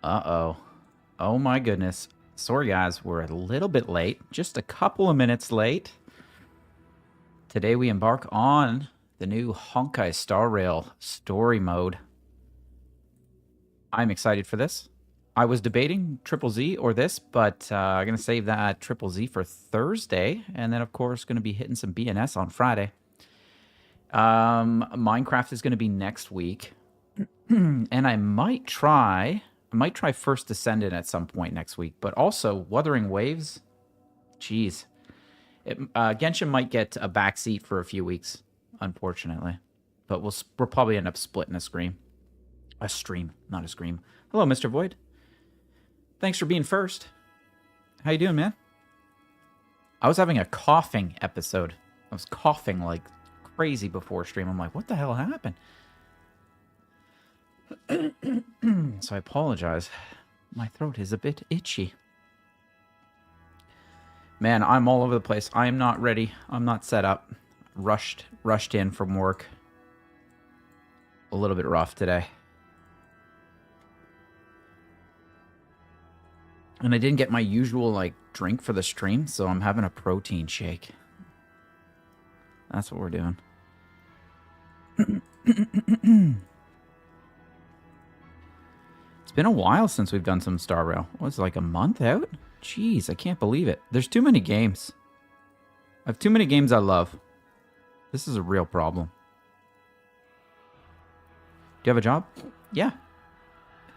Uh-oh. Oh my goodness. Sorry guys, we're a little bit late. Just a couple of minutes late. Today we embark on the new Honkai Star Rail story mode. I'm excited for this. I was debating Triple Z or this, but I'm going to save that Triple Z for Thursday. And then, of course, going to be hitting some BNS on Friday. Minecraft is going to be next week. And I might try First Descendant at some point next week. But also, Wuthering Waves, jeez. Genshin might get a backseat for a few weeks, unfortunately. But we'll probably end up splitting a stream. A stream, not a scream. Hello, Mr. Void. Thanks for being first. How you doing, man? I was having a coughing episode. I was coughing like crazy before stream. I'm like, what the hell happened? So I apologize. My throat is a bit itchy. Man, I'm all over the place. I am not ready. I'm not set up. Rushed in from work. A little bit rough today. And I didn't get my usual, like, drink for the stream, so I'm having a protein shake. That's what we're doing. It's been a while since we've done some Star Rail. What, like a month out? Jeez, I can't believe it. There's too many games. I have too many games I love. This is a real problem. Do you have a job? Yeah.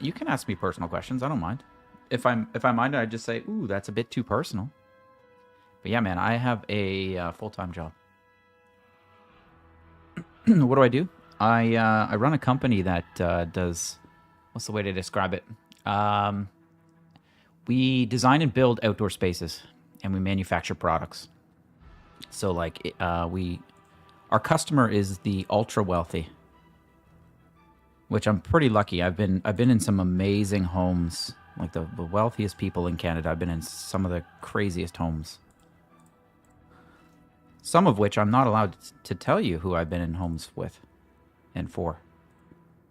You can ask me personal questions. I don't mind. If I mind, I just say, ooh, that's a bit too personal. But yeah, man, I have a full-time job. What do? I run a company that does, what's the way to describe it? We design and build outdoor spaces, and we manufacture products. So like our customer is the ultra wealthy, which I'm pretty lucky. I've been in some amazing homes. Like the wealthiest people in Canada. I've been in some of the craziest homes. Some of which I'm not allowed to tell you who I've been in homes with and for.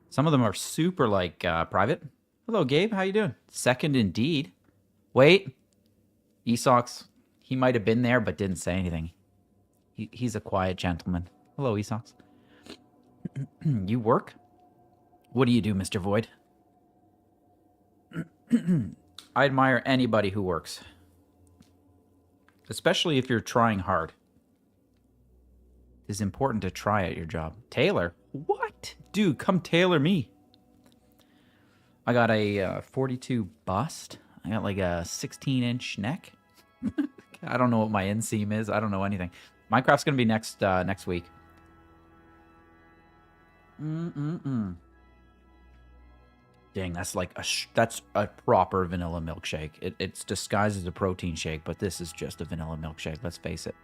Some of them are super, like, private. Hello, Gabe. How you doing? Second indeed. Wait. Esox. He might have been there but didn't say anything. He's a quiet gentleman. Hello, Esox. You work? What do you do, Mr. Void? I admire anybody who works. Especially if you're trying hard. It's important to try at your job. Tailor? What? Dude, come tailor me. I got a 42 bust. I got like a 16-inch neck. I don't know what my inseam is. I don't know anything. Minecraft's going to be next week. Dang, that's like that's a proper vanilla milkshake. It's disguised as a protein shake, but this is just a vanilla milkshake. Let's face it.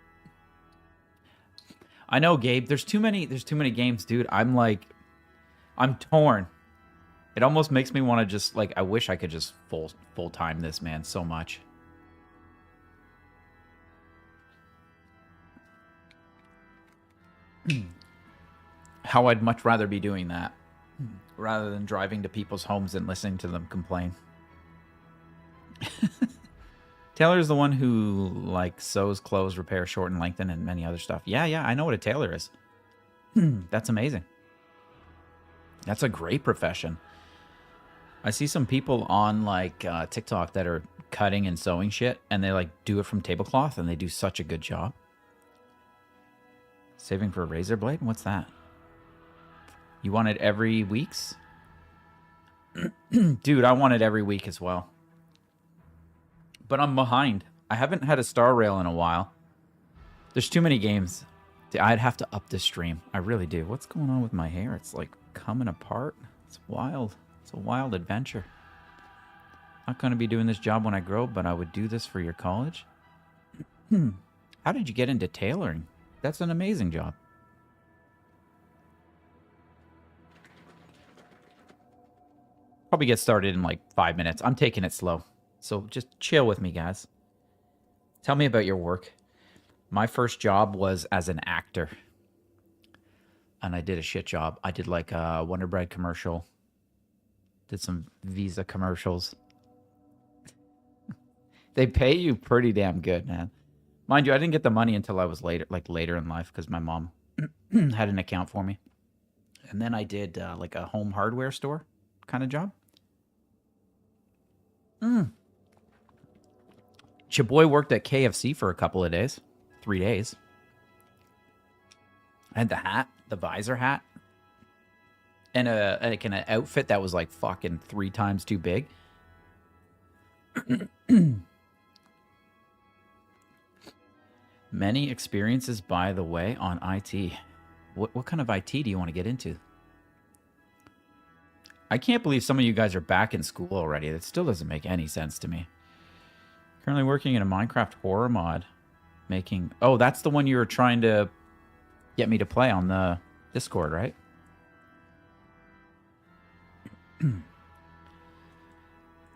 I know, Gabe. There's too many games, dude. I'm torn. It almost makes me want to just like. I wish I could just full time this, man. So much. How I'd much rather be doing that. Rather than driving to people's homes and listening to them complain. Tailor is the one who, like, sews clothes, repair, shorten, lengthen, and many other stuff. Yeah, I know what a tailor is. That's amazing. That's a great profession. I see some people on, like, TikTok that are cutting and sewing shit, and they, like, do it from tablecloth, and they do such a good job. Saving for a razor blade? What's that? You want it every weeks? Dude, I want it every week as well. But I'm behind. I haven't had a Star Rail in a while. There's too many games. I'd have to up the stream. I really do. What's going on with my hair? It's like coming apart. It's wild. It's a wild adventure. Not going to be doing this job when I grow, but I would do this for your college. How did you get into tailoring? That's an amazing job. Probably get started in like 5 minutes. I'm taking it slow. So just chill with me, guys. Tell me about your work. My first job was as an actor. And I did a shit job. I did like a Wonder Bread commercial. Did some Visa commercials. They pay you pretty damn good, man. Mind you, I didn't get the money until I was later in life, because my mom had an account for me. And then I did like a home hardware store kind of job. Your boy worked at KFC for a couple of days. 3 days. I had the hat, the visor hat. And like an outfit that was like fucking 3 times too big. Many experiences, by the way, on IT. What kind of IT do you want to get into? I can't believe some of you guys are back in school already. That still doesn't make any sense to me. Currently working in a Minecraft horror mod. Making... Oh, that's the one you were trying to get me to play on the Discord, right?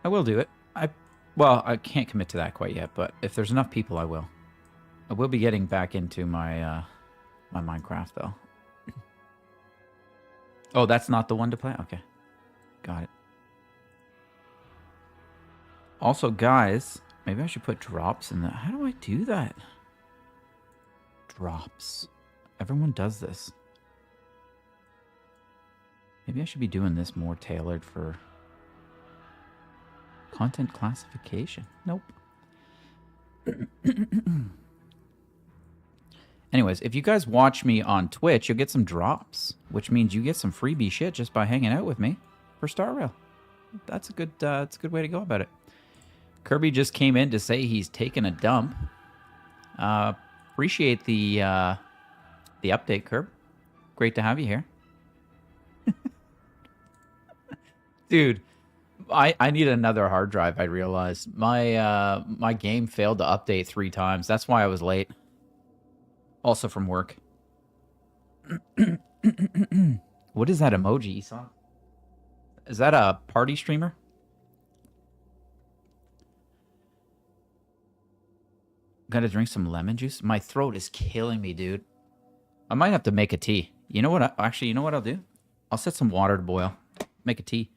I will do it. Well, I can't commit to that quite yet, but if there's enough people, I will. I will be getting back into my my Minecraft, though. Oh, that's not the one to play? Okay. Got it. Also, guys, maybe I should put drops in the... How do I do that? Drops. Everyone does this. Maybe I should be doing this more tailored for content classification. Nope. Anyways, if you guys watch me on Twitch, you'll get some drops, which means you get some freebie shit just by hanging out with me for Star Rail. That's a good way to go about it. Kirby just came in to say he's taking a dump. Appreciate the update, Kirb. Great to have you here. Dude, I need another hard drive, I realized. My game failed to update 3 times. That's why I was late. Also from work. What is that emoji, Esau? Is that a party streamer? Gotta drink some lemon juice. My throat is killing me, dude. I might have to make a tea. You know what? Actually, you know what I'll do? I'll set some water to boil. Make a tea.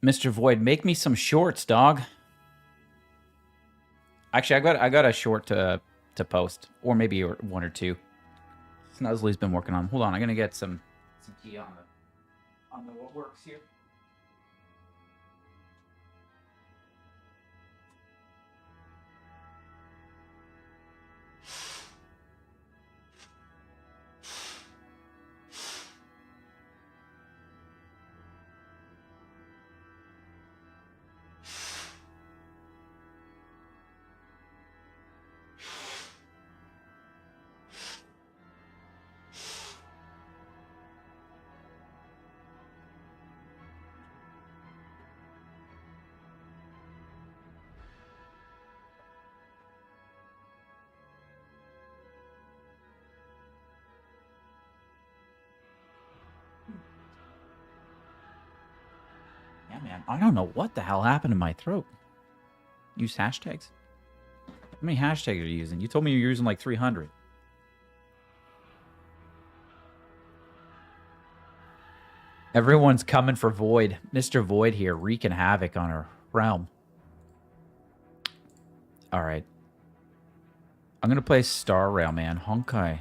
Mr. Void, make me some shorts, dog. Actually, I got a short to post, or maybe 1 or 2. Snuzzly's been working on. Hold on, I'm gonna get some tea on the what works here. Yeah, man. I don't know what the hell happened to my throat. Use hashtags? How many hashtags are you using? You told me you're using like 300. Everyone's coming for Void. Mr. Void here, wreaking havoc on our realm. Alright. I'm going to play Star Rail, man. Honkai.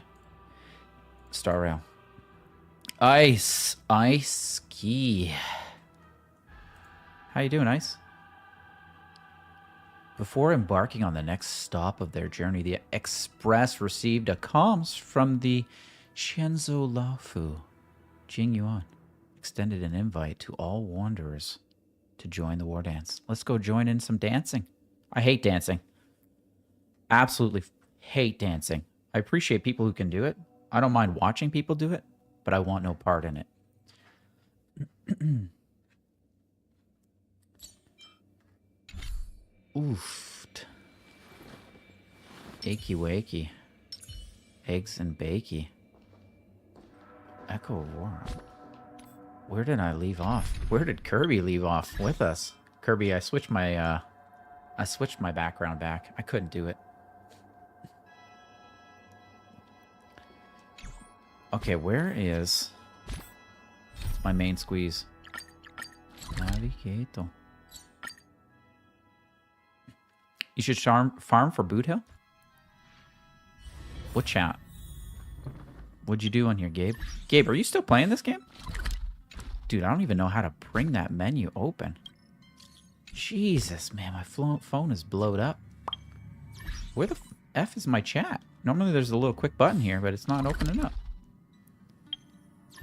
Star Rail. Ice. Ice ski. How you doing, Ice? Before embarking on the next stop of their journey, the Express received a comms from the Qianzhou Laofu. Jing Yuan extended an invite to all wanderers to join the Wardance. Let's go join in some dancing. I hate dancing. Absolutely hate dancing. I appreciate people who can do it. I don't mind watching people do it, but I want no part in it. Oof. Achy wakey. Eggs and bakey. Echo Aurora. Where did I leave off? Where did Kirby leave off with us? Kirby, I switched my background back. I couldn't do it. Okay, where is my main squeeze? Navigator. You should farm for Boot Hill? What chat? What'd you do on here, Gabe? Gabe, are you still playing this game? Dude, I don't even know how to bring that menu open. Jesus, man, my phone is blowed up. Where the F is my chat? Normally there's a little quick button here, but it's not opening up.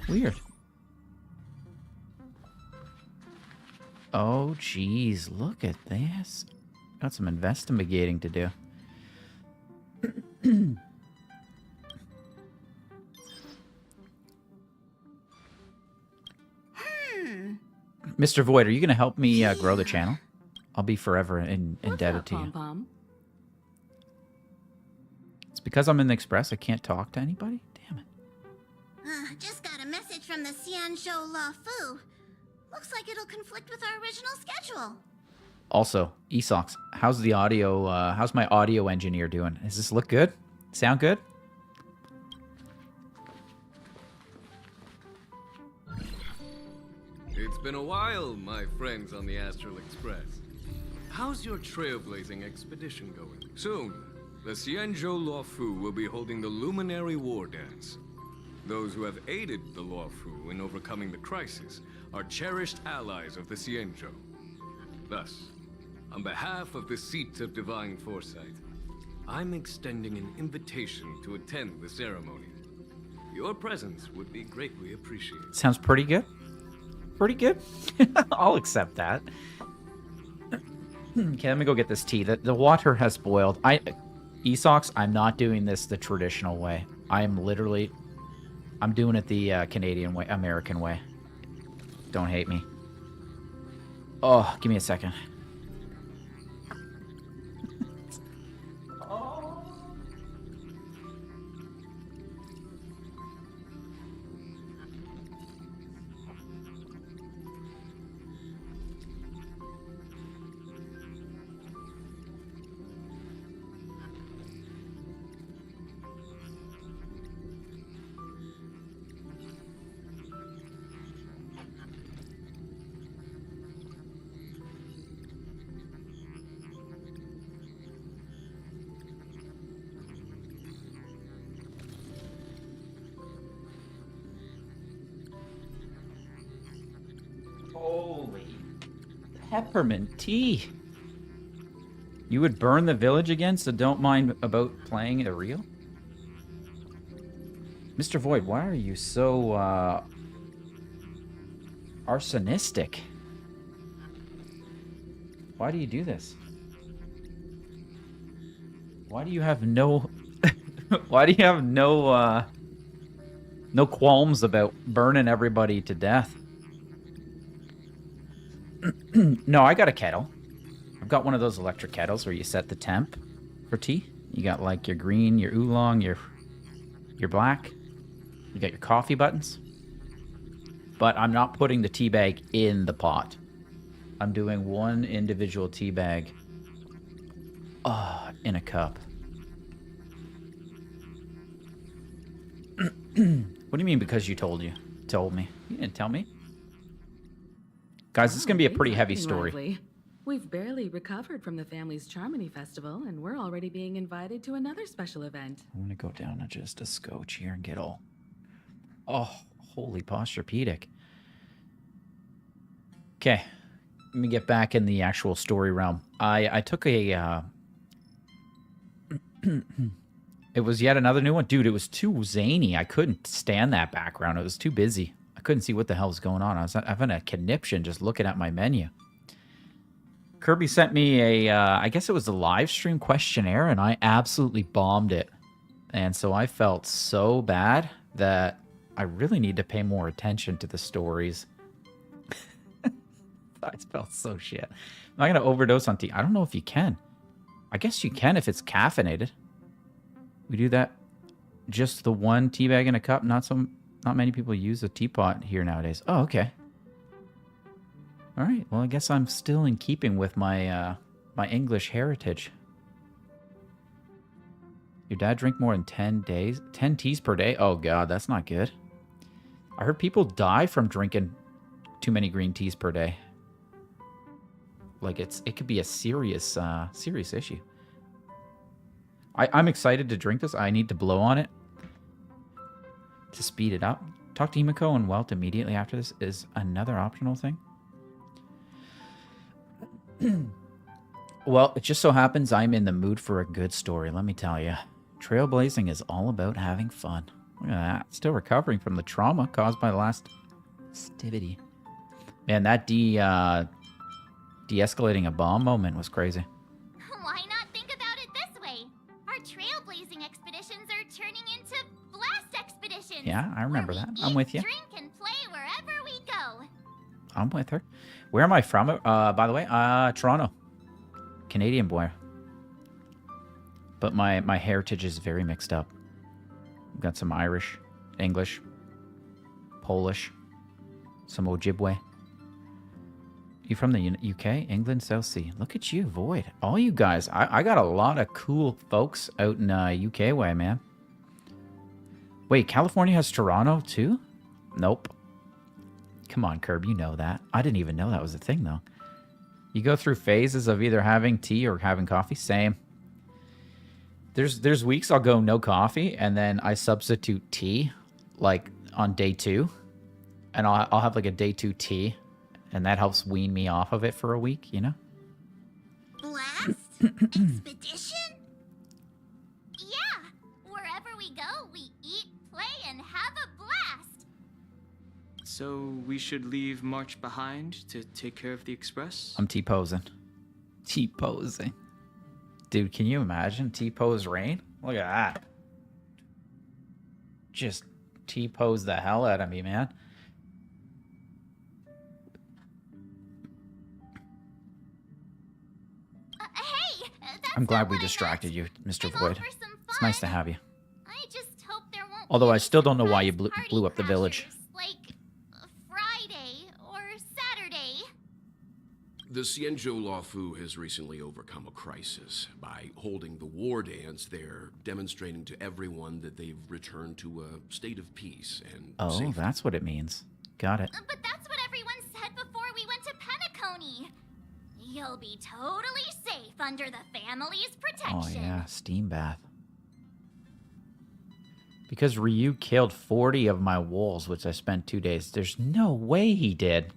Weird. Oh, jeez, look at this. Got some investigating to do. Mr. Void, are you going to help me grow the channel? I'll be forever indebted to you. It's because I'm in the Express, I can't talk to anybody? Damn it. Just got a message from the Xianzhou La Fu. Looks like it'll conflict with our original schedule. Also, Esox, how's the audio, how's my audio engineer doing? Does this look good? Sound good? It's been a while, my friends on the Astral Express. How's your trailblazing expedition going? Soon, the Xianzhou Luofu will be holding the Luminary Wardance. Those who have aided the Luofu in overcoming the crisis are cherished allies of the Xianzhou. Thus, on behalf of the Seat of Divine Foresight, I'm extending an invitation to attend the ceremony. Your presence would be greatly appreciated. Sounds pretty good. Pretty good. I'll accept that. Okay, let me go get this tea. The water has boiled. Esox, I'm not doing this the traditional way. I'm doing it the Canadian way, American way. Don't hate me. Oh, give me a second. Holy peppermint tea. You would burn the village again, so don't mind about playing it real? Mr. Void, why are you so arsonistic? Why do you do this? Why do you have no why do you have no qualms about burning everybody to death? No, I got a kettle. I've got one of those electric kettles where you set the temp for tea. You got like your green, your oolong, your black. You got your coffee buttons. But I'm not putting the tea bag in the pot. I'm doing one individual tea bag in a cup. What do you mean because you told me? You didn't tell me. Guys, this is going to be a pretty heavy story. Lively. We've barely recovered from the family's Charmony Festival, and we're already being invited to another special event. I'm going to go down to just a scotch here and get all... Oh, holy posturepedic. Okay, let me get back in the actual story realm. I took a... It was yet another new one. Dude, it was too zany. I couldn't stand that background. It was too busy. I couldn't see what the hell was going on. I was having a conniption just looking at my menu. Kirby sent me I guess it was a live stream questionnaire, and I absolutely bombed it. And so I felt so bad that I really need to pay more attention to the stories. I felt so shit. Am I going to overdose on tea? I don't know if you can. I guess you can if it's caffeinated. We do that. Just the one tea bag in a cup. Not many people use a teapot here nowadays. Oh, okay. All right. Well, I guess I'm still in keeping with my my English heritage. Your dad drink more than 10 teas per day? Oh, God, that's not good. I heard people die from drinking too many green teas per day. Like, it could be a serious issue. I'm excited to drink this. I need to blow on it to speed it up. Talk to Himiko and Welt immediately after this is another optional thing. Well, it just so happens I'm in the mood for a good story, let me tell you. Trailblazing is all about having fun. Look at that. Still recovering from the trauma caused by the last festivity. Man, that de-escalating a bomb moment was crazy. Why not think about it this way? Our trailblazing expeditions are turning into blast expeditions. Yeah, I remember where that. we I'm eat, with you. Drink and play wherever we go. I'm with her. Where am I from? By the way, Toronto. Canadian boy. But my heritage is very mixed up. I've got some Irish, English, Polish, some Ojibwe. You from the UK? England, South Sea. Look at you, Void. All you guys. I got a lot of cool folks out in UK way, man. Wait, California has Toronto too? Nope. Come on, Curb, you know that. I didn't even know that was a thing, though. You go through phases of either having tea or having coffee. Same. There's weeks I'll go no coffee, and then I substitute tea, like on day 2. And I'll have like a day 2 tea, and that helps wean me off of it for a week, you know? Blast? Expedition? Yeah. Wherever we go, we eat, play, and have a blast. So we should leave March behind to take care of the Express? I'm T-posing. T-posing. Dude, can you imagine T-pose Rain? Look at that. Just T-pose the hell out of me, man. Hey, that's I'm glad not we what I distracted meant. you, Mr. I'm all Void. for some It's nice to fun. have you. I just hope there won't Although be I any still don't know why you surprise blew up the party village. crashers, like Friday or Saturday. The Xianzhou Luofu has recently overcome a crisis. By holding the war dance, they're demonstrating to everyone that they've returned to a state of peace and Oh, safety. that's what it means. Got it. But that's what everyone said before we went to Penacony. You'll be totally safe under the family's protection. Oh, yeah. Steam bath. Because Ryu killed 40 of my wolves, which I spent 2 days. There's no way he did.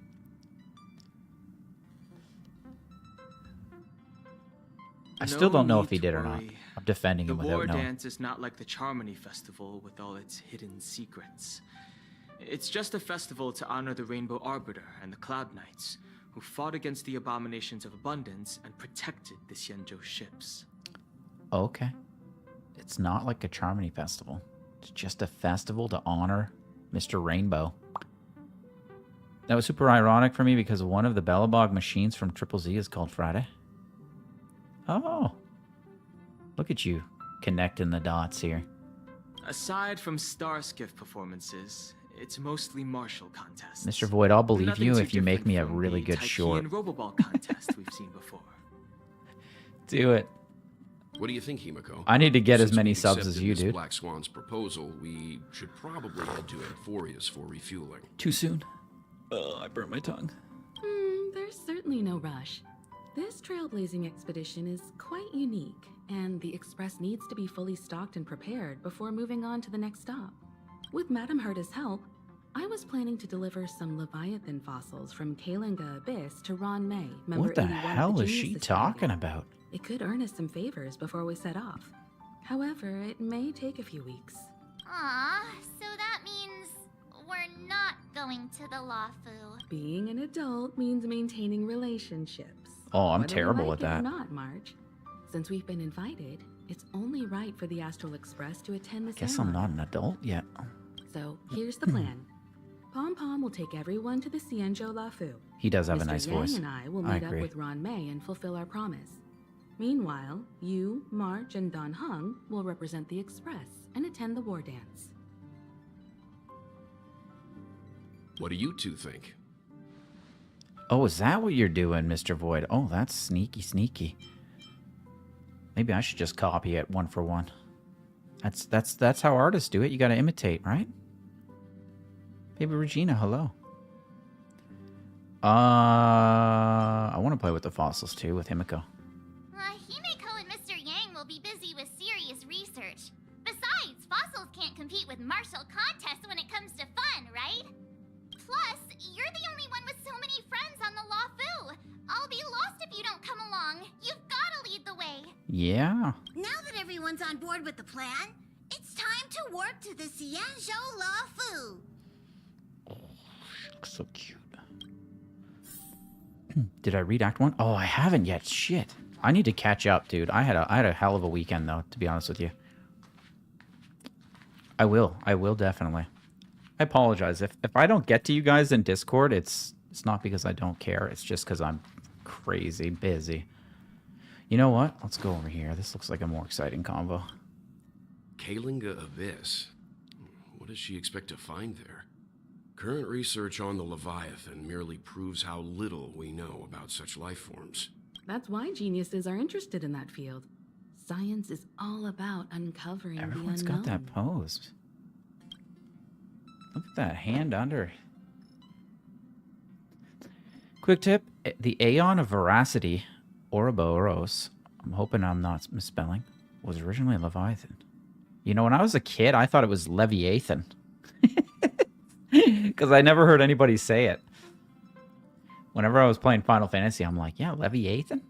I still don't know if he did or not. I'm defending him The without war knowing. dance is not like the Charmony Festival with all its hidden secrets. It's just a festival to honor the Rainbow Arbiter and the Cloud Knights, who fought against the abominations of abundance and protected the Xianzhou ships. Okay. It's not like a Charmony festival. It's just a festival to honor Mr. Rainbow. That was super ironic for me because one of the Bellabog machines from Triple Z is called Friday. Oh. Look at you connecting the dots here. Aside from star skiff performances, it's mostly martial contests. Mr. Void, I'll believe Nothing you too if you make different me a from really the good Tai Chi short. and Roboball contest we've seen before. Do it. What do you think, Himiko? I need to get as Since many we subs as accepted you, Miss dude. Black Swan's proposal, we should probably head to Amphorius for refueling. Too soon. Oh, I burnt my tongue. There's certainly no rush. This trailblazing expedition is quite unique, and the Express needs to be fully stocked and prepared before moving on to the next stop. With Madame Herta's help, I was planning to deliver some Leviathan fossils from Kalinga Abyss to Ron May, member What the 81 of hell the is Genius she Society. talking about? It could earn us some favors before we set off. However, it may take a few weeks. Aw, so that means we're not going to the Luofu. Being an adult means maintaining relationships. Oh, I'm Whether we terrible like at it or that. not, Marge. Since we've been invited, it's only right for the Astral Express to attend the Guess I'm ceremony. not an adult yet. So here's the plan. Pom Pom will take everyone to the Xianzhou Luofu. He does have a Mr. nice Yang voice. and I will I meet up agree. with Ron May and fulfill our promise. Meanwhile, you, Marge, and Don Hung will represent the Express and attend the war dance. What do you two think? Oh, is that what you're doing, Mr. Void? Oh, that's sneaky, sneaky. Maybe I should just copy it one for one. That's how artists do it. You got to imitate, right? Baby Regina, hello. I want to play with the fossils too, with Himiko. Himeko and Mr. Yang will be busy with serious research. Besides, fossils can't compete with martial contests when it comes to fun, right? Plus, you're the only one with so many friends on the Luofu. I'll be lost if you don't come along. You've gotta lead the way. Yeah. Now that everyone's on board with the plan, it's time to warp to the Xianzhou Luofu. Oh, she looks so cute. Did I read Act 1? Oh, I haven't yet. Shit. I need to catch up, dude. I had a hell of a weekend, though, to be honest with you. I will definitely. I apologize. If I don't get to you guys in Discord, it's not because I don't care. It's just because I'm crazy busy. You know what? Let's go over here. This looks like a more exciting convo. Kalinga Abyss. What does she expect to find there? Current research on the Leviathan merely proves how little we know about such life forms. That's why geniuses are interested in that field. Science is all about uncovering Everyone's the unknown. got that posed. Look at that hand under. Quick tip. The Aeon of Veracity, Ouroboros, I'm hoping I'm not misspelling, was originally Leviathan. You know, when I was a kid, I thought it was Leviathan. Because I never heard anybody say it. Whenever I was playing Final Fantasy, I'm like, yeah, Leviathan?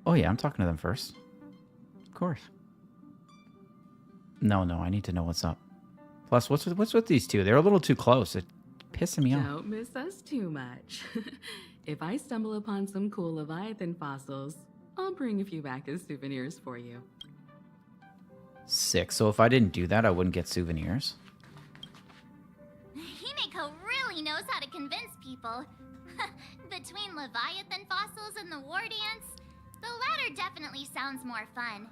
Oh yeah, I'm talking to them first. Of course. No, I need to know what's up. Plus, what's with these two? They're a little too close. It's pissing me off. Don't miss us too much. If I stumble upon some cool Leviathan fossils, I'll bring a few back as souvenirs for you. Sick. So if I didn't do that, I wouldn't get souvenirs. Himeko really knows how to convince people. Between Leviathan fossils and the Wardance, the latter definitely sounds more fun.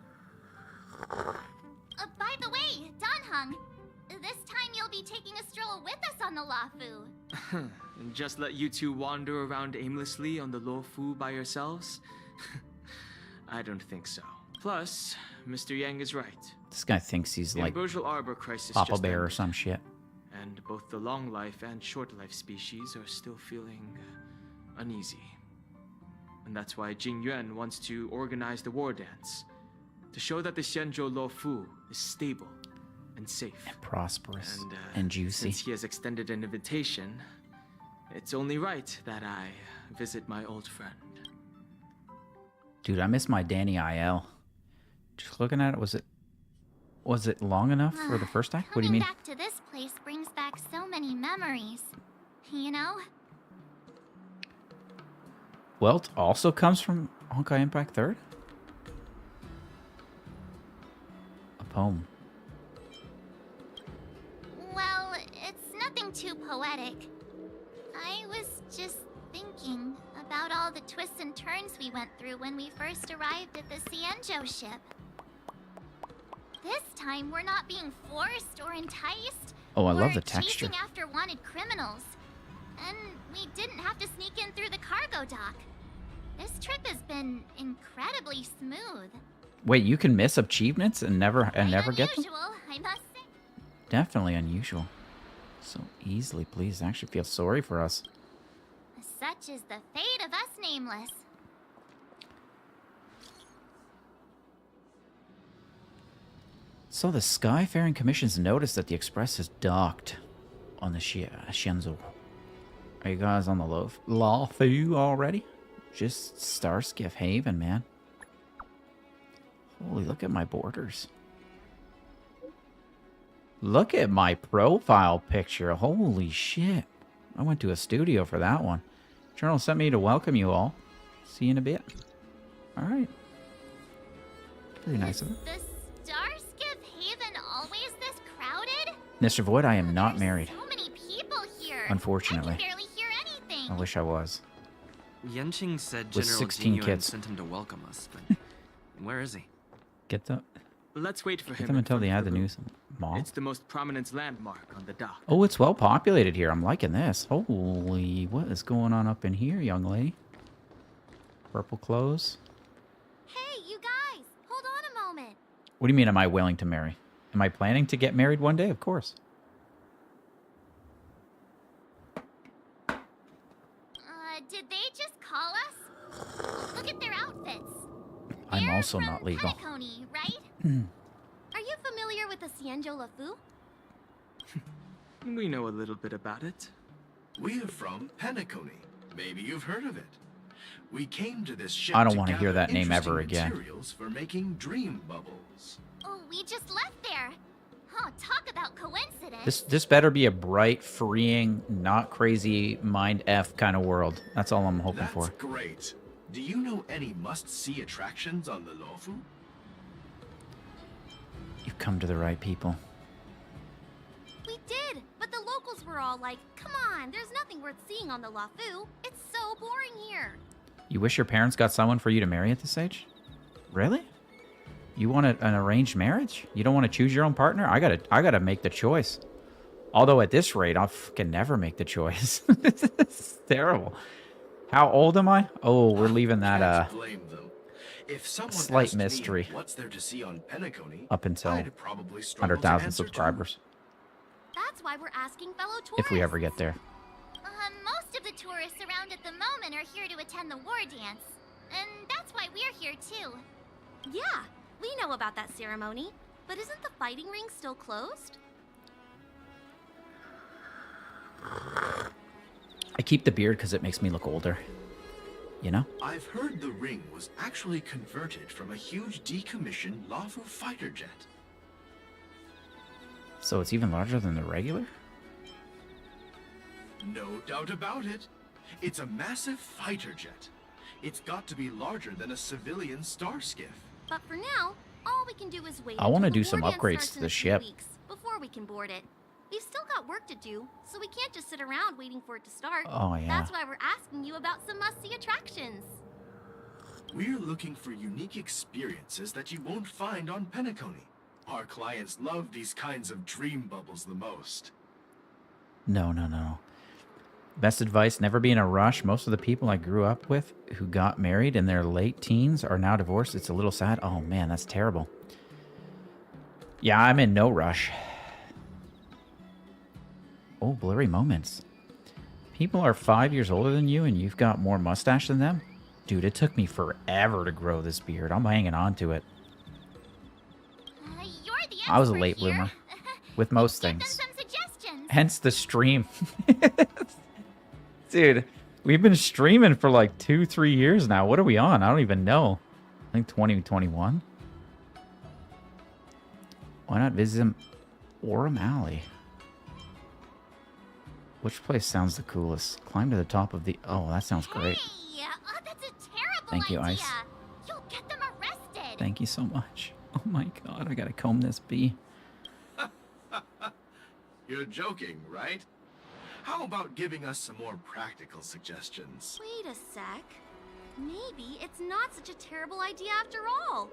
By the way, Danheng, this time you'll be taking a stroll with us on the Luofu. And just let you two wander around aimlessly on the Luofu by yourselves? I don't think so. Plus, Mr. Yang is right. This guy thinks he's The like Ambrosial Arbor crisis Papa just Bear or ended, some shit. and both the long life and short life species are still feeling uneasy. And that's why Jing Yuan wants to organize the Wardance, to show that the Xianzhou Luofu is stable and safe. And prosperous And, and juicy. Since he has extended an invitation, it's only right that I visit my old friend. Dude, I miss my Danny IL. Just looking at it, was it long enough for the first act? What do you mean? Coming back to this place brings back so many memories. You know? Welt also comes from Honkai Impact 3rd? A poem. Well, it's nothing too poetic. I was just thinking about all the twists and turns we went through when we first arrived at the Xianzhou ship. This time, we're not being forced or enticed. Oh, I love We're the texture. chasing after wanted criminals. And we didn't have to sneak in through the cargo dock. This trip has been incredibly smooth. Wait, you can miss achievements and never get them? Unusual, I must say. Definitely unusual. So easily, please. I actually feel sorry for us. Such is the fate of us nameless. So the Skyfaring Commission's noticed that the Express has docked on the Xianzhou. Are you guys on the Luofu already? Just Starskiff Haven, man. Holy, look at my borders. Look at my profile picture. Holy shit. I went to a studio for that one. Journal sent me to welcome you all. See you in a bit. Alright. Pretty nice of it. The Starskiff Haven always this crowded? Mr. Void, I am not There's married. so many people here. Unfortunately. I can barely hear anything. I wish I was. Yenching said With General 16 Jing Yuan kids. sent him to welcome us, but where is he? Get them Let's wait for him. until in they front add of the room. news mall. It's the most prominent landmark on the dock. Oh, it's well populated here. I'm liking this. Holy, what is going on up in here, young lady? Purple clothes. What do you mean, am I willing to marry? Am I planning to get married one day? Of course. Did they just call us? Look at their outfits. I'm They're also from not legal. Penacony, right? Are you familiar with the Cienjo LaFu? We know a little bit about it. We're from Penacony. Maybe you've heard of it. We came to this ship I don't to want to hear gather that name ever interesting again. materials for making dream bubbles. Oh, we just left there. Oh, talk about coincidence. This better be a bright, freeing, not crazy, mind F kind of world. That's all I'm hoping That's for. great. Do you know any must-see attractions on the Lofu? You've come to the right people. We did, but the locals were all like, come on, there's nothing worth seeing on the LaFu. It's so boring here. You wish your parents got someone for you to marry at this age? Really? You want an arranged marriage? You don't want to choose your own partner? I gotta make the choice. Although at this rate, I'll fucking never make the choice. It's terrible. How old am I? Oh, we're leaving that Can't blame them. If someone slight asked me mystery what's there to see on Penacony, up until I'd probably struggle to 100,000 answer too. subscribers. That's why we're asking fellow tourists. If we ever get there. Most of the tourists around at the moment are here to attend the war dance. And that's why we're here too. Yeah, we know about that ceremony. But isn't the fighting ring still closed? I keep the beard because it makes me look older. You know? I've heard the ring was actually converted from a huge decommissioned Lafu fighter jet. So it's even larger than the regular? No doubt about it. It's a massive fighter jet. It's got to be larger than a civilian star skiff. But for now, all we can do is wait. I wanna until do the some war dance upgrades starts to in the a few ship. weeks before we can board it. We've still got work to do, so we can't just sit around waiting for it to start. Oh, yeah. That's why we're asking you about some must-see attractions. We're looking for unique experiences that you won't find on Penacony. Our clients love these kinds of dream bubbles the most. No. Best advice, never be in a rush. Most of the people I grew up with who got married in their late teens are now divorced. It's a little sad. Oh, man, that's terrible. Yeah, I'm in no rush. Oh, blurry moments. People are 5 years older than you and you've got more mustache than them? Dude, it took me forever to grow this beard. I'm hanging on to it. You're the I was a expert late here. bloomer with most Give them things. some suggestions. Hence the stream. Dude, we've been streaming for like 2-3 years now. What are we on? I don't even know. I think 2021. Why not visit Orem Alley? Which place sounds the coolest? Climb to the top of the... Oh, that sounds great. Hey, that's a terrible Thank you, idea. Ice. You'll get them arrested. Thank you so much. Oh my god, I gotta comb this bee. You're joking, right? How about giving us some more practical suggestions? Wait a sec. Maybe it's not such a terrible idea after all.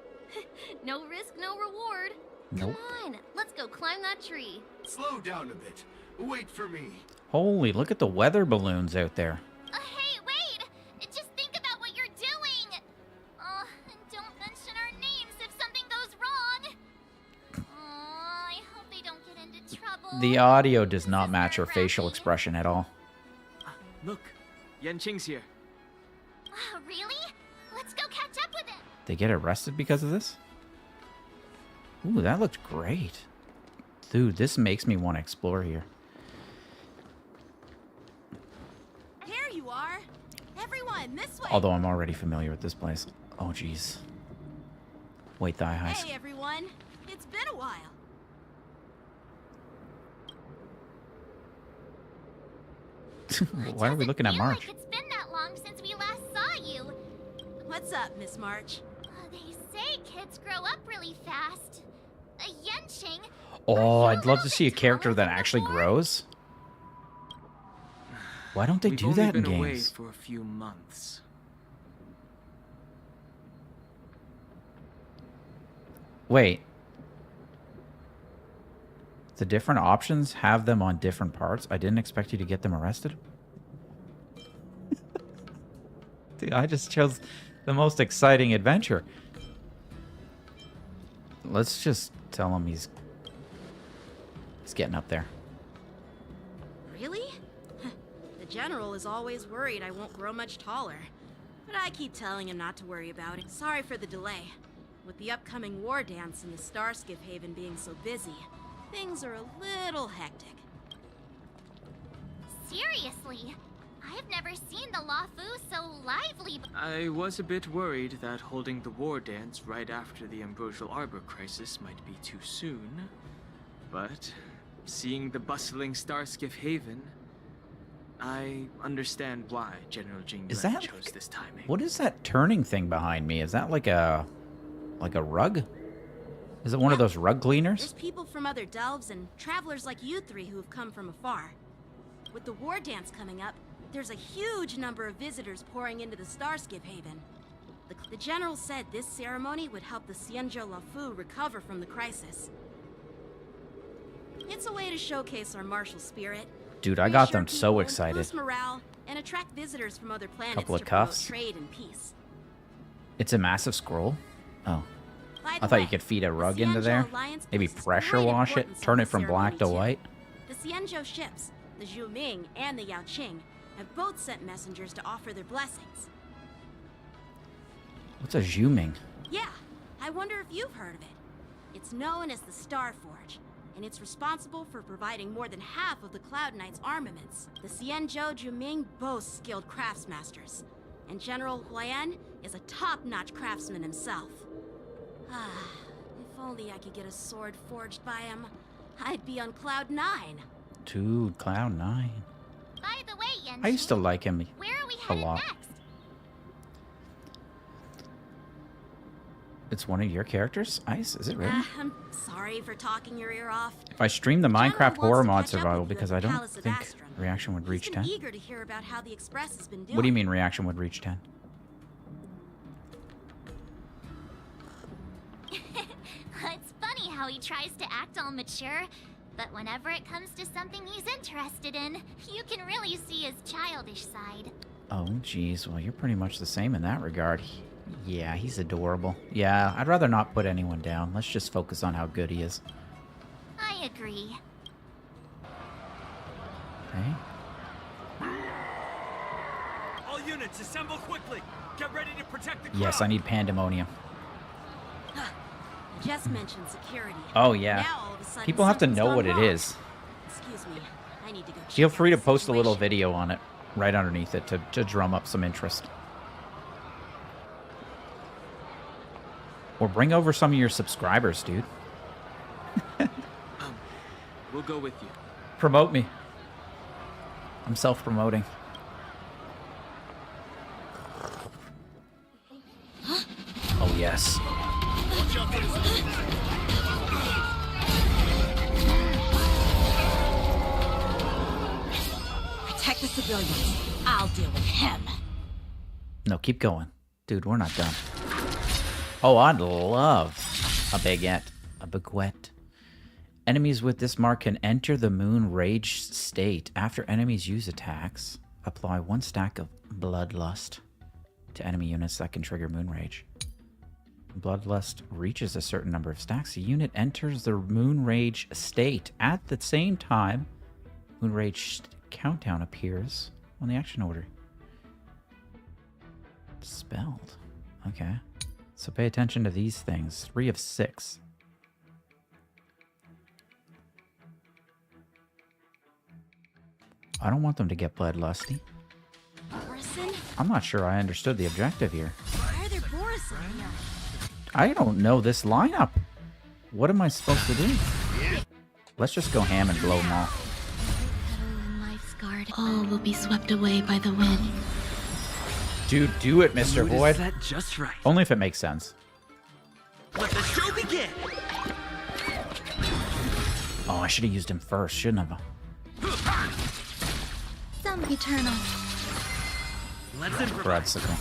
No risk, no reward. Nope. Come on, let's go climb that tree. Slow down a bit. Wait for me. Holy, look at the weather balloons out there. Hey, wait! Just think about what you're doing! And don't mention our names if something goes wrong! I hope they don't get into trouble. The audio does not This is match her facial nerve-wracking. expression at all. Look, Yanqing's here. Really? Let's go catch up with him! They get arrested because of this? Ooh, that looked great. Dude, this makes me want to explore here. Here you are. Everyone, this way. Although I'm already familiar with this place. Oh, jeez. Wait, thigh highs. Hey, everyone. It's been a while. Why are we looking at March? Like it's been that long since we last saw you. What's up, Miss March? They say kids grow up really fast. Yenching. Oh, are you I'd love little to see a bit character taller that than actually before? grows. Why don't they We've do only that in been away games? for a few months. Wait. The different options have them on different parts? I didn't expect you to get them arrested. Dude, I just chose the most exciting adventure. Let's just tell him he's getting up there. Really? The General is always worried I won't grow much taller. But I keep telling him not to worry about it. Sorry for the delay. With the upcoming war dance and the Starskiff Haven being so busy, things are a little hectic. Seriously, I've never seen the Lafu so lively. I was a bit worried that holding the war dance right after the Ambrosial Arbor crisis might be too soon. But seeing the bustling Starskiff Haven, I understand why General Jing Is Yuan that chose this timing. What is that turning thing behind me? Is that like a rug? Is it one of those rug cleaners? There's people from other delves and travelers like you three who have come from afar. With the war dance coming up, there's a huge number of visitors pouring into the Starskiff Haven. The General said this ceremony would help the Xianzhou Lafu recover from the crisis. It's a way to showcase our martial spirit. Dude, I got reassure them so people, excited. Boost morale, and attract visitors from other planets Couple of to promote cuffs. trade and peace. It's a massive scroll. Oh. By I the thought way, you could feed a the rug into Xianzhou there. Alliance Maybe places pressure great wash it, importance turn on it the from black to ceremony, too. white. The Xianzhou ships, the Zhu Ming and the Yao Qing, have both sent messengers to offer their blessings. What's a Zhuming? Yeah, I wonder if you've heard of it. It's known as the Star Forge, and it's responsible for providing more than half of the Cloud Knight's armaments. The Xianzhou Juming boasts skilled craftsmasters, and General Huayan is a top-notch craftsman himself. If only I could get a sword forged by him, I'd be on Cloud 9. Dude, Cloud 9. By the way, Yenchi, I used to like him where are we a headed lot. next? It's one of your characters? Ice? Is it really? I'm sorry for talking your ear off. If I stream the General Minecraft wants horror to mod catch up survival, with you because at I the don't Palace of think Astrum. reaction would reach He's 10. been eager to hear about how the Express has been doing. What do you mean reaction would reach 10? It's funny how he tries to act all mature, but whenever it comes to something he's interested in, you can really see his childish side. Oh, geez. Well, you're pretty much the same in that regard. Yeah, he's adorable. Yeah, I'd rather not put anyone down. Let's just focus on how good he is. I agree. Okay. All units, assemble quickly. Get ready to protect the crowd. Yes, I need pandemonium. Just mentioned security. Oh, yeah. Now, all of a sudden, People have to something's know gone what it wrong. is. Excuse me. I need to go. Feel check free out to the post a little situation. video on it right underneath it to drum up some interest. Or bring over some of your subscribers, dude. We'll go with you. Promote me. I'm self-promoting. Oh, yes. Protect the civilians. I'll deal with him. No, keep going. Dude, we're not done. Oh, I'd love a baguette. A baguette. Enemies with this mark can enter the moon rage state. After enemies use attacks, apply 1 stack of bloodlust to enemy units that can trigger moon rage. Bloodlust reaches a certain number of stacks. The unit enters the moon rage state. At the same time, moon rage countdown appears on the action order. Spelled. Okay. So pay attention to these things. 3 of 6. I don't want them to get bloodlusty. Borison? I'm not sure I understood the objective here. Why are there Borison here? I don't know this lineup. What am I supposed to do? Let's just go ham and blow them all. Life's guard. All will be swept away by the wind. Dude, do it, Mr. Mood is Void. set just right. Only if it makes sense. Let the show begin. Oh, I should have used him first, shouldn't I? Some eternal. Let's improvise. Bradsicle.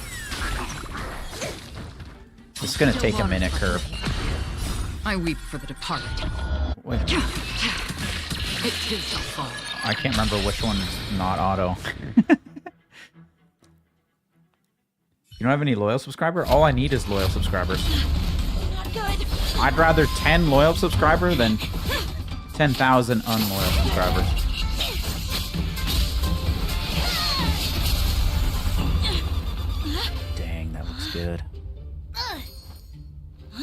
It's gonna take a minute, Curb. I weep for the departed. Wait, It too shall fall. I can't remember which one's not auto. You don't have any loyal subscriber? All I need is loyal subscribers. Not good. I'd rather 10 loyal subscribers than 10,000 unloyal subscribers. Dang, that looks good.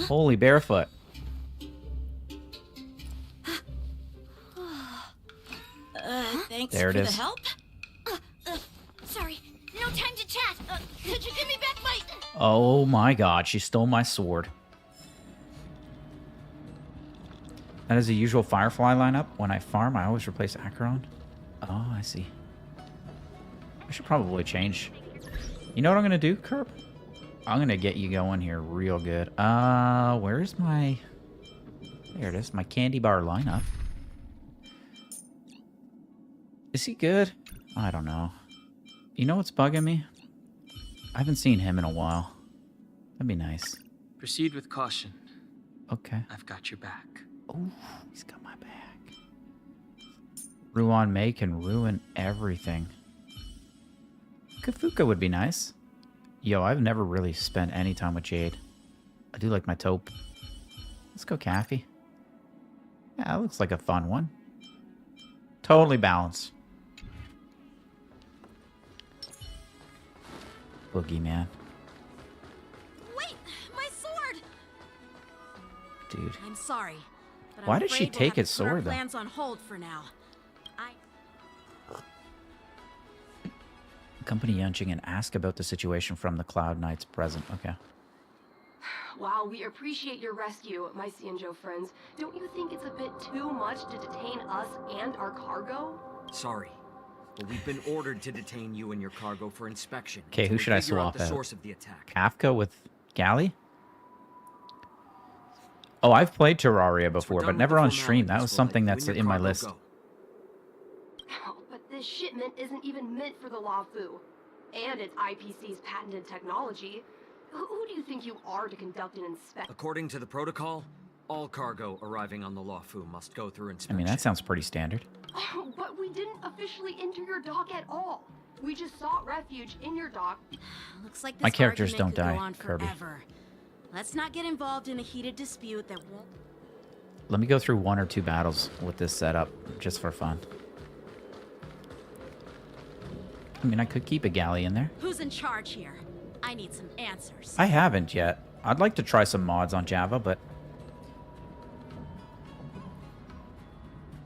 Holy barefoot. Thanks There it for is. the help. Sorry, no time to chat. Could you give me back my... Oh my god, she stole my sword. That is the usual Firefly lineup. When I farm, I always replace Acheron. Oh, I see. I should probably change. You know what I'm going to do, Kerb? I'm going to get you going here real good. Where's my... There it is, my candy bar lineup. Is he good? I don't know. You know what's bugging me? I haven't seen him in a while. That'd be nice. Proceed with caution. Okay. I've got your back. Oh, he's got my back. Ruan May can ruin everything. Kafuka would be nice. Yo, I've never really spent any time with Jade. I do like my taupe. Let's go Kaffy. Yeah, that looks like a fun one. Totally balanced. Boogeyman. Wait, my sword! Dude. I'm sorry, but Why I'm did she afraid we'll take have to his put our sword, though? plans on hold for now. Company Yunching and ask about the situation from the Cloud Knights present. Okay. While we appreciate your rescue, my Cianjo friends, don't you think it's a bit too much to detain us and our cargo? Sorry, but we've been ordered to detain you and your cargo for inspection. Okay, who until we should I figure out swap the out? source of the attack. Kafka with Galley? Oh, I've played Terraria before, but never on stream. That was something that's in my list. But this shipment isn't even meant for the Lafu. And it's IPC's patented technology. Who do you think you are to conduct an inspection? According to the protocol, all cargo arriving on the Lafu must go through I inspection. mean, that sounds pretty standard. But we didn't officially enter your dock at all. We just sought refuge in your dock. Looks like this My characters argument don't could die, go on Kirby. forever. Let's not get involved in a heated dispute that won't... Let me go through 1 or 2 battles with this setup, just for fun. I mean, I could keep a Galley in there. Who's in charge here? I need some answers. I haven't yet. I'd like to try some mods on Java, but...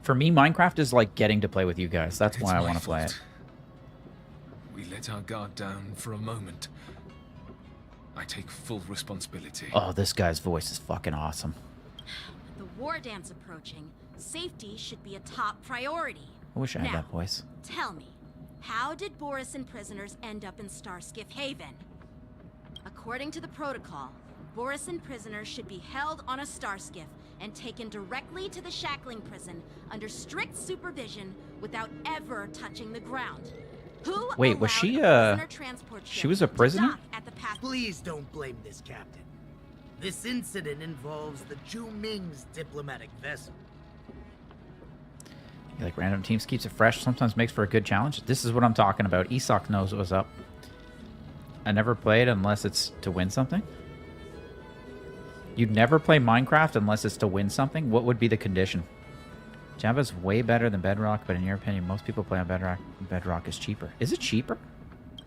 For me, Minecraft is like getting to play with you guys. That's why I want to play it. We let our guard down for a moment. I take full responsibility. Oh, this guy's voice is fucking awesome. With the Wardance approaching, safety should be a top priority. I wish I had Now, that voice. Tell me, how did Borisin prisoners end up in Starskiff Haven? According to the protocol, Borisin prisoners should be held on a Starskiff and taken directly to the shackling prison under strict supervision without ever touching the ground. Who Wait, was she allowed a prisoner transport she ship was a to prisoner? dock at the path? Please don't blame this captain. This incident involves the Ju Ming's diplomatic vessel. You like random teams, keeps it fresh, sometimes makes for a good challenge. This is what I'm talking about. Isak knows what's up. I never played unless it's to win something. You'd never play Minecraft unless it's to win something? What would be the condition? Java's way better than Bedrock, but in your opinion, most people play on Bedrock. Bedrock is cheaper. Is it cheaper?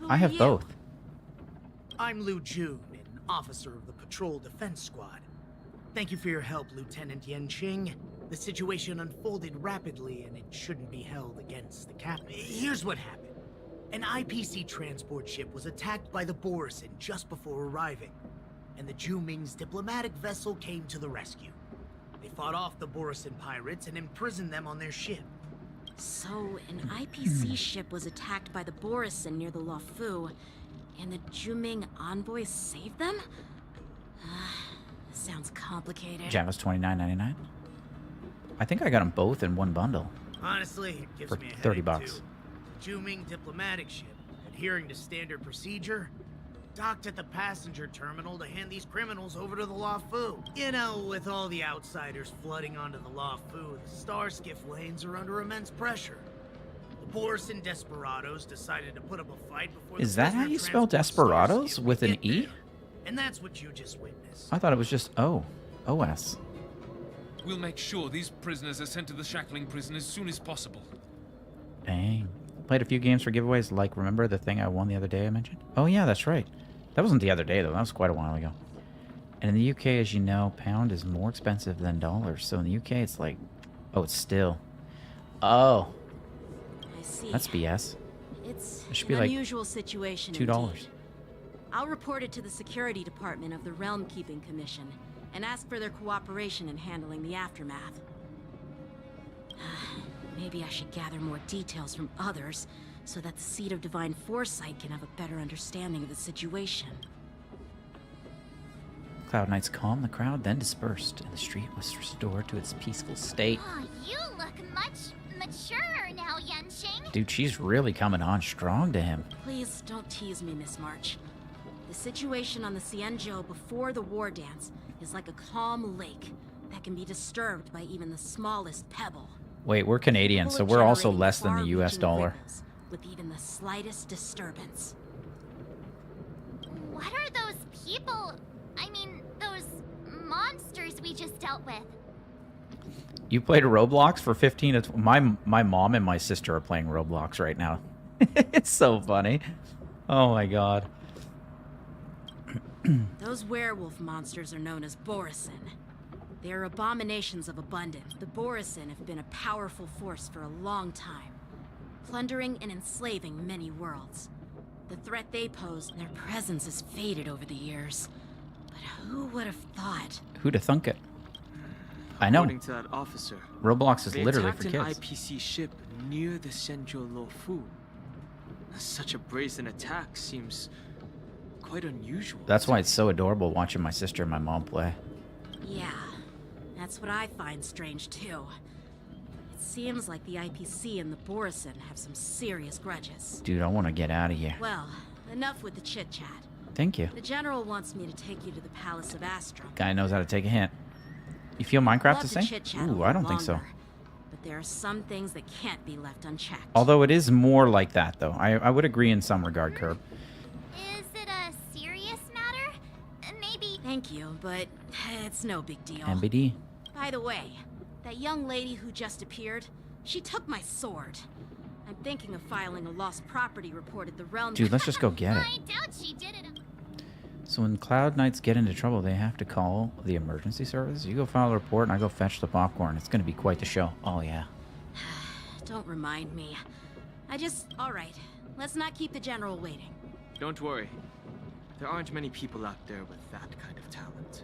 I have both. I'm Liu Jun, an officer of the Patrol Defense Squad. Thank you for your help, Lieutenant Yenqing. The situation unfolded rapidly, and it shouldn't be held against the captain. Here's what happened. An IPC transport ship was attacked by the Borisin just before arriving, and the Ju Ming's diplomatic vessel came to the rescue. They fought off the Borisin pirates and imprisoned them on their ship. So, an IPC ship was attacked by the Borisin near the Lafu, and the Juming envoys saved them? Sounds complicated. Java's $29.99. I think I got them both in one bundle. Honestly, it gives for me a 30 headache, bucks. too. The Ju Ming diplomatic ship, adhering to standard procedure, docked at the passenger terminal to hand these criminals over to the Lafu. You know, with all the outsiders flooding onto the Lafu, the Starskiff lanes are under immense pressure. The Borisin desperados decided to put up a fight before Is the that how prisoner you spell transport desperados? Starskiff with could an get E? there. And that's what you just witnessed. I thought it was just O. OS. We'll make sure these prisoners are sent to the shackling prison as soon as possible. Dang. Played a few games for giveaways, like, remember the thing I won the other day I mentioned? Oh yeah, that's right. That wasn't the other day though, that was quite a while ago. And in the UK, as you know, pound is more expensive than dollars. So in the UK, it's like, oh, it's still. Oh. I see. That's BS. It's It should an be like unusual situation. $2. Indeed. I'll report it to the security department of the Realm Keeping Commission and ask for their cooperation in handling the aftermath. Maybe I should gather more details from others so that the Seat of Divine Foresight can have a better understanding of the situation. Cloud Knights calmed the crowd, then dispersed, and the street was restored to its peaceful state. Oh, you look much maturer now, Yanqing. Dude, she's really coming on strong to him. Please don't tease me, Miss March. The situation on the Xianzhou before the Wardance is like a calm lake that can be disturbed by even the smallest pebble. Wait, we're Canadian, so we're also less than the US dollar. With even the slightest disturbance. What are those people? I mean, those monsters we just dealt with. You played Roblox for 15 to my mom and my sister are playing Roblox right now. It's so funny. Oh my god. Those werewolf monsters are known as Borisin. They are abominations of abundance. The Borisin have been a powerful force for a long time, plundering and enslaving many worlds. The threat they pose and their presence has faded over the years. But who would have thought? Who'd have thunk it? I know. According to that officer, Roblox is they literally attacked for an kids. IPC ship near the Xianzhou Luofu. Such a brazen attack seems quite unusual. That's why it's so adorable watching my sister and my mom play. Yeah, that's what I find strange too. It seems like the IPC and the Borisin have some serious grudges. Dude, I want to get out of here. Well, enough with the chit-chat. Thank you. The General wants me to take you to the Palace of Astrum. Guy knows how to take a hint. You feel Minecraft the same? Ooh, I don't think so. But there are some things that can't be left unchecked. Although it is more like that, though. I would agree in some regard, Curb. Is it a serious matter? Maybe. Thank you, but it's no big deal. MBD. By the way, that young lady who just appeared, she took my sword. I'm thinking of filing a lost property report at the Realm. Dude, let's just go get it. I doubt she did it. So when Cloud Knights get into trouble, they have to call the emergency service? You go file a report and I go fetch the popcorn. It's going to be quite the show. Oh, yeah. Don't remind me. Alright, let's not keep the General waiting. Don't worry. There aren't many people out there with that kind of talent.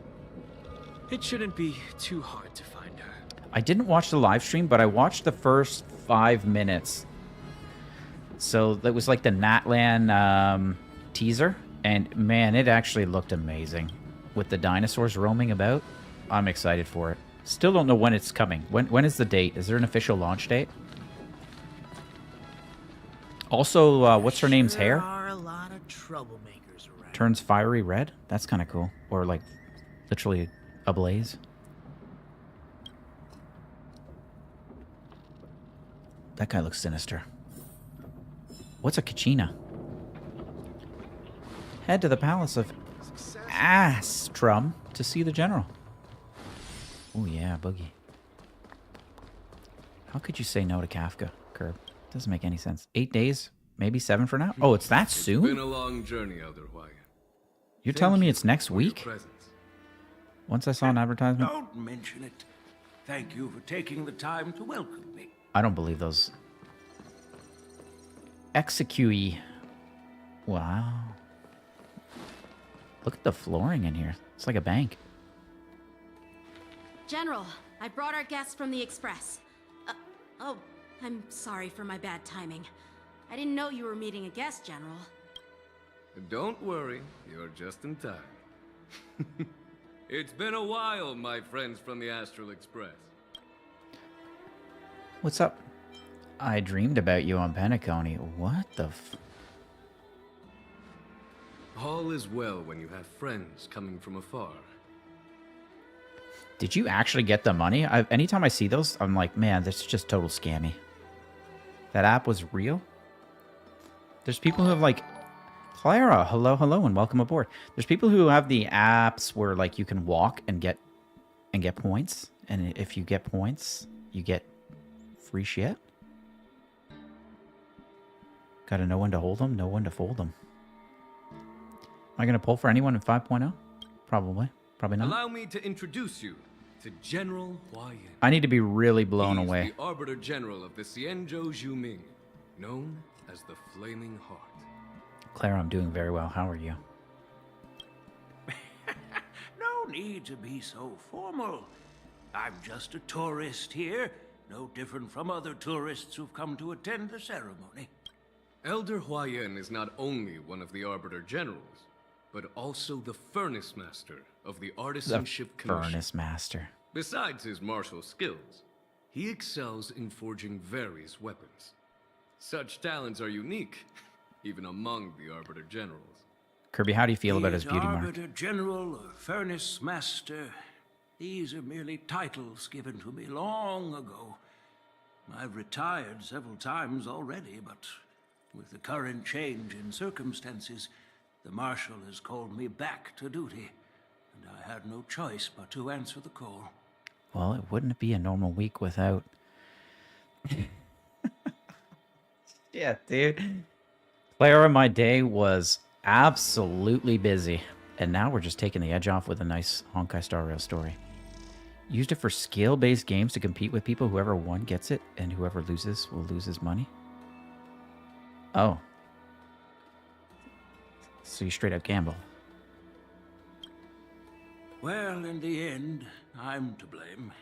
It shouldn't be too hard to find her. I didn't watch the live stream, but I watched the first 5 minutes. So that was like the Natlan teaser. And man, it actually looked amazing. With the dinosaurs roaming about. I'm excited for it. Still don't know when it's coming. When is the date? Is there an official launch date? Also, what's her name's hair? There are a lot of troublemakers around. Turns fiery red? That's kind of cool. Or like, literally ablaze. That guy looks sinister. What's a Kachina? Head to the Palace of Astrum to see the General. Oh yeah, Boogie. How could you say no to Kafka, Curb? Doesn't make any sense. 8 days? Maybe 7 for now? Oh, it's that soon? It's been a long journey, Elder Huayan. You're telling me it's next week? Once I saw an advertisement? Don't mention it. Thank you for taking the time to welcome me. I don't believe those. Execute. Wow. Look at the flooring in here. It's like a bank. General, I brought our guests from the Express. Oh, I'm sorry for my bad timing. I didn't know you were meeting a guest, General. Don't worry, you're just in time. It's been a while, my friends from the Astral Express. What's up? I dreamed about you on Penacony. What the f... All is well when you have friends coming from afar. Did you actually get the money? Anytime I see those, I'm like, man, that's just total scammy. That app was real? There's people who have like... Clara, hello, and welcome aboard. There's people who have the apps where like you can walk and get and get points. And if you get points, you get free shit. Gotta know when to hold them, know when to fold them. Am I gonna pull for anyone in 5.0? Probably. Probably not. Allow me to introduce you to General Hua Yan. I need to be really blown He's away. the Arbiter General of the Xianzhou Zhuming, known as the Flaming Heart. Clara, I'm doing very well. How are you? No need to be so formal. I'm just a tourist here, no different from other tourists who've come to attend the ceremony. Elder Hua Yan is not only one of the Arbiter Generals, but also the Furnace Master of the Artisanship Commission. Furnace Master. Besides his martial skills, he excels in forging various weapons. Such talents are unique, even among the Arbiter Generals. Kirby, how do you feel about his beauty mark? Arbiter General or Furnace Master, these are merely titles given to me long ago. I've retired several times already, but with the current change in circumstances, the Marshal has called me back to duty, and I had no choice but to answer the call. Well, it wouldn't be a normal week without... Yeah, dude. Clara, my day was absolutely busy. And now we're just taking the edge off with a nice Honkai Star Rail story. Used it for skill-based games to compete with people. Whoever won gets it, and whoever loses will lose his money. Oh. So you straight up gamble. Well, in the end, I'm to blame.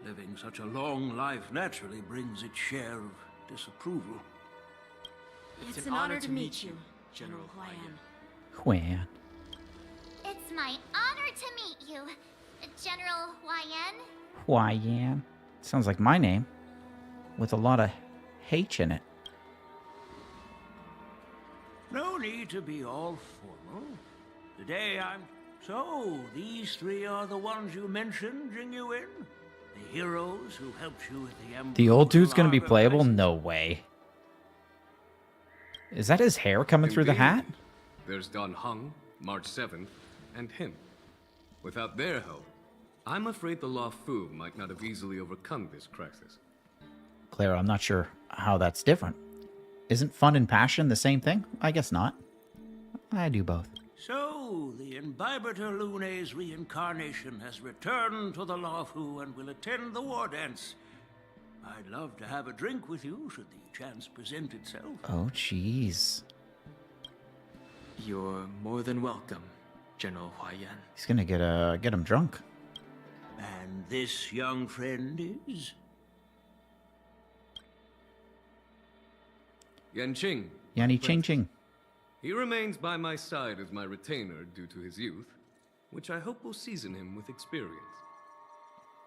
Living such a long life naturally brings its share of disapproval. It's an honor to meet you, General Hua Yan. Huan. It's my honor to meet you, General Hua Yan. Huan. Sounds like my name. With a lot of H in it. No need to be all formal. Today I'm... So, these three are the ones you mentioned, Jingyuin? The heroes who helped you with the Emperor? The old dude's gonna be playable? No way. Is that his hair coming through the hat? There's Don Hung, March 7th, and him. Without their help, I'm afraid the Law Fu might not have easily overcome this crisis. Clara, I'm not sure how that's different. Isn't fun and passion the same thing? I guess not. I do both. So, the Imbibitor Lune's reincarnation has returned to the Law Fu and will attend the Wardance. I'd love to have a drink with you should the chance present itself. Oh, jeez. You're more than welcome, General Hua Yan. He's gonna get him drunk. And this young friend is? Yanqing. Yanni Ching Ching. He remains by my side as my retainer due to his youth, which I hope will season him with experience.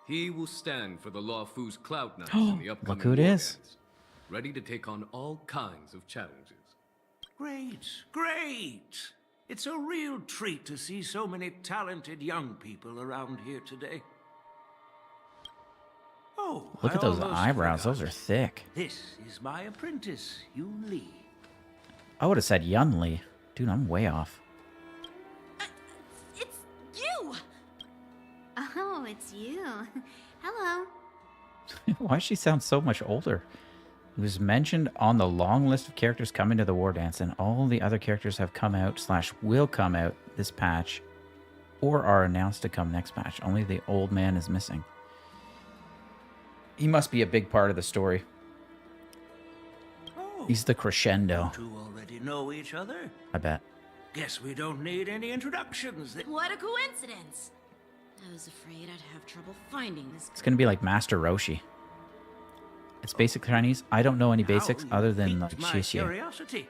He will stand for the Law Fu's Cloud Knights in the upcoming Look who it is. Wardance, ready to take on all kinds of challenges. Great, great! It's a real treat to see so many talented young people around here today. Oh, Look at those I almost eyebrows. forgot. Those are thick. This is my apprentice, Yoon Lee. I would have said Yun Li. Dude, I'm way off. It's you! Oh, it's you. Hello. Why does she sound so much older? It was mentioned on the long list of characters coming to the Wardance, and all the other characters have come out / will come out this patch, or are announced to come next patch. Only the old man is missing. He must be a big part of the story. Oh, He's the crescendo, you two already know each other? I bet. Guess we don't need any introductions. What a coincidence! I was afraid I'd have trouble finding this. It's going to be like Master Roshi. It's basic Chinese. I don't know any basics Now other than you've like piqued my Xie. curiosity.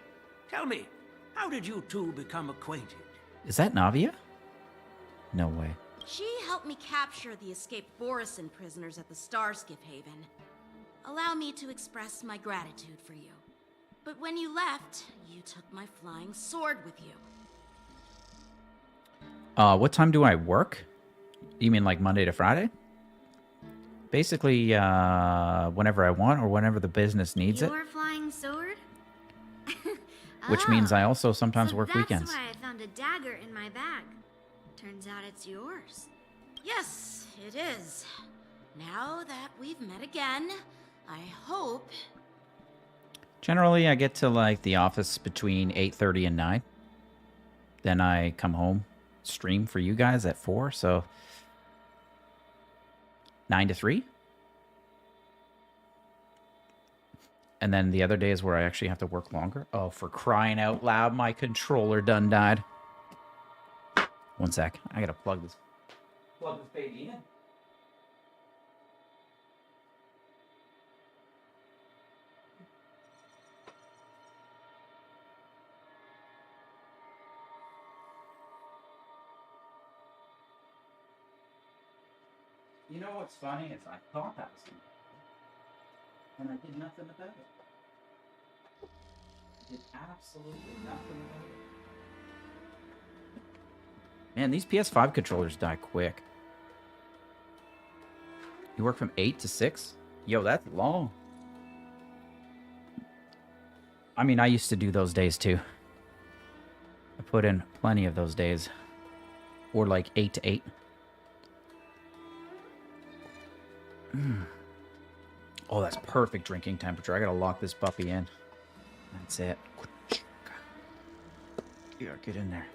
Tell me, how did you two become acquainted? Is that Navia? No way. She helped me capture the escaped Borisin prisoners at the Starskiff Haven. Allow me to express my gratitude for you. But when you left, you took my flying sword with you. What time do I work? You mean like Monday to Friday? Basically, whenever I want or whenever the business needs it. Your flying sword? Which means I also sometimes work weekends. That's why I found a dagger in my bag. Turns out it's yours. Yes, It is. Now that we've met again, I hope... Generally, I get to, like, the office between 8:30 and 9. Then I come home, stream for you guys at 4, so 9 to 3. And then the other days where I actually have to work longer. Oh, for crying out loud, my controller done died. One sec. I gotta plug this baby in. You know what's funny is I thought that was gonna happen, and I did nothing about it. I did absolutely nothing about it. Man, these PS5 controllers die quick. You work from 8 to 6? Yo, that's long. I mean, I used to do those days too. I put in plenty of those days. Or like 8 to 8. Oh, that's perfect drinking temperature. I gotta lock this puppy in. That's it. Yeah, get in there.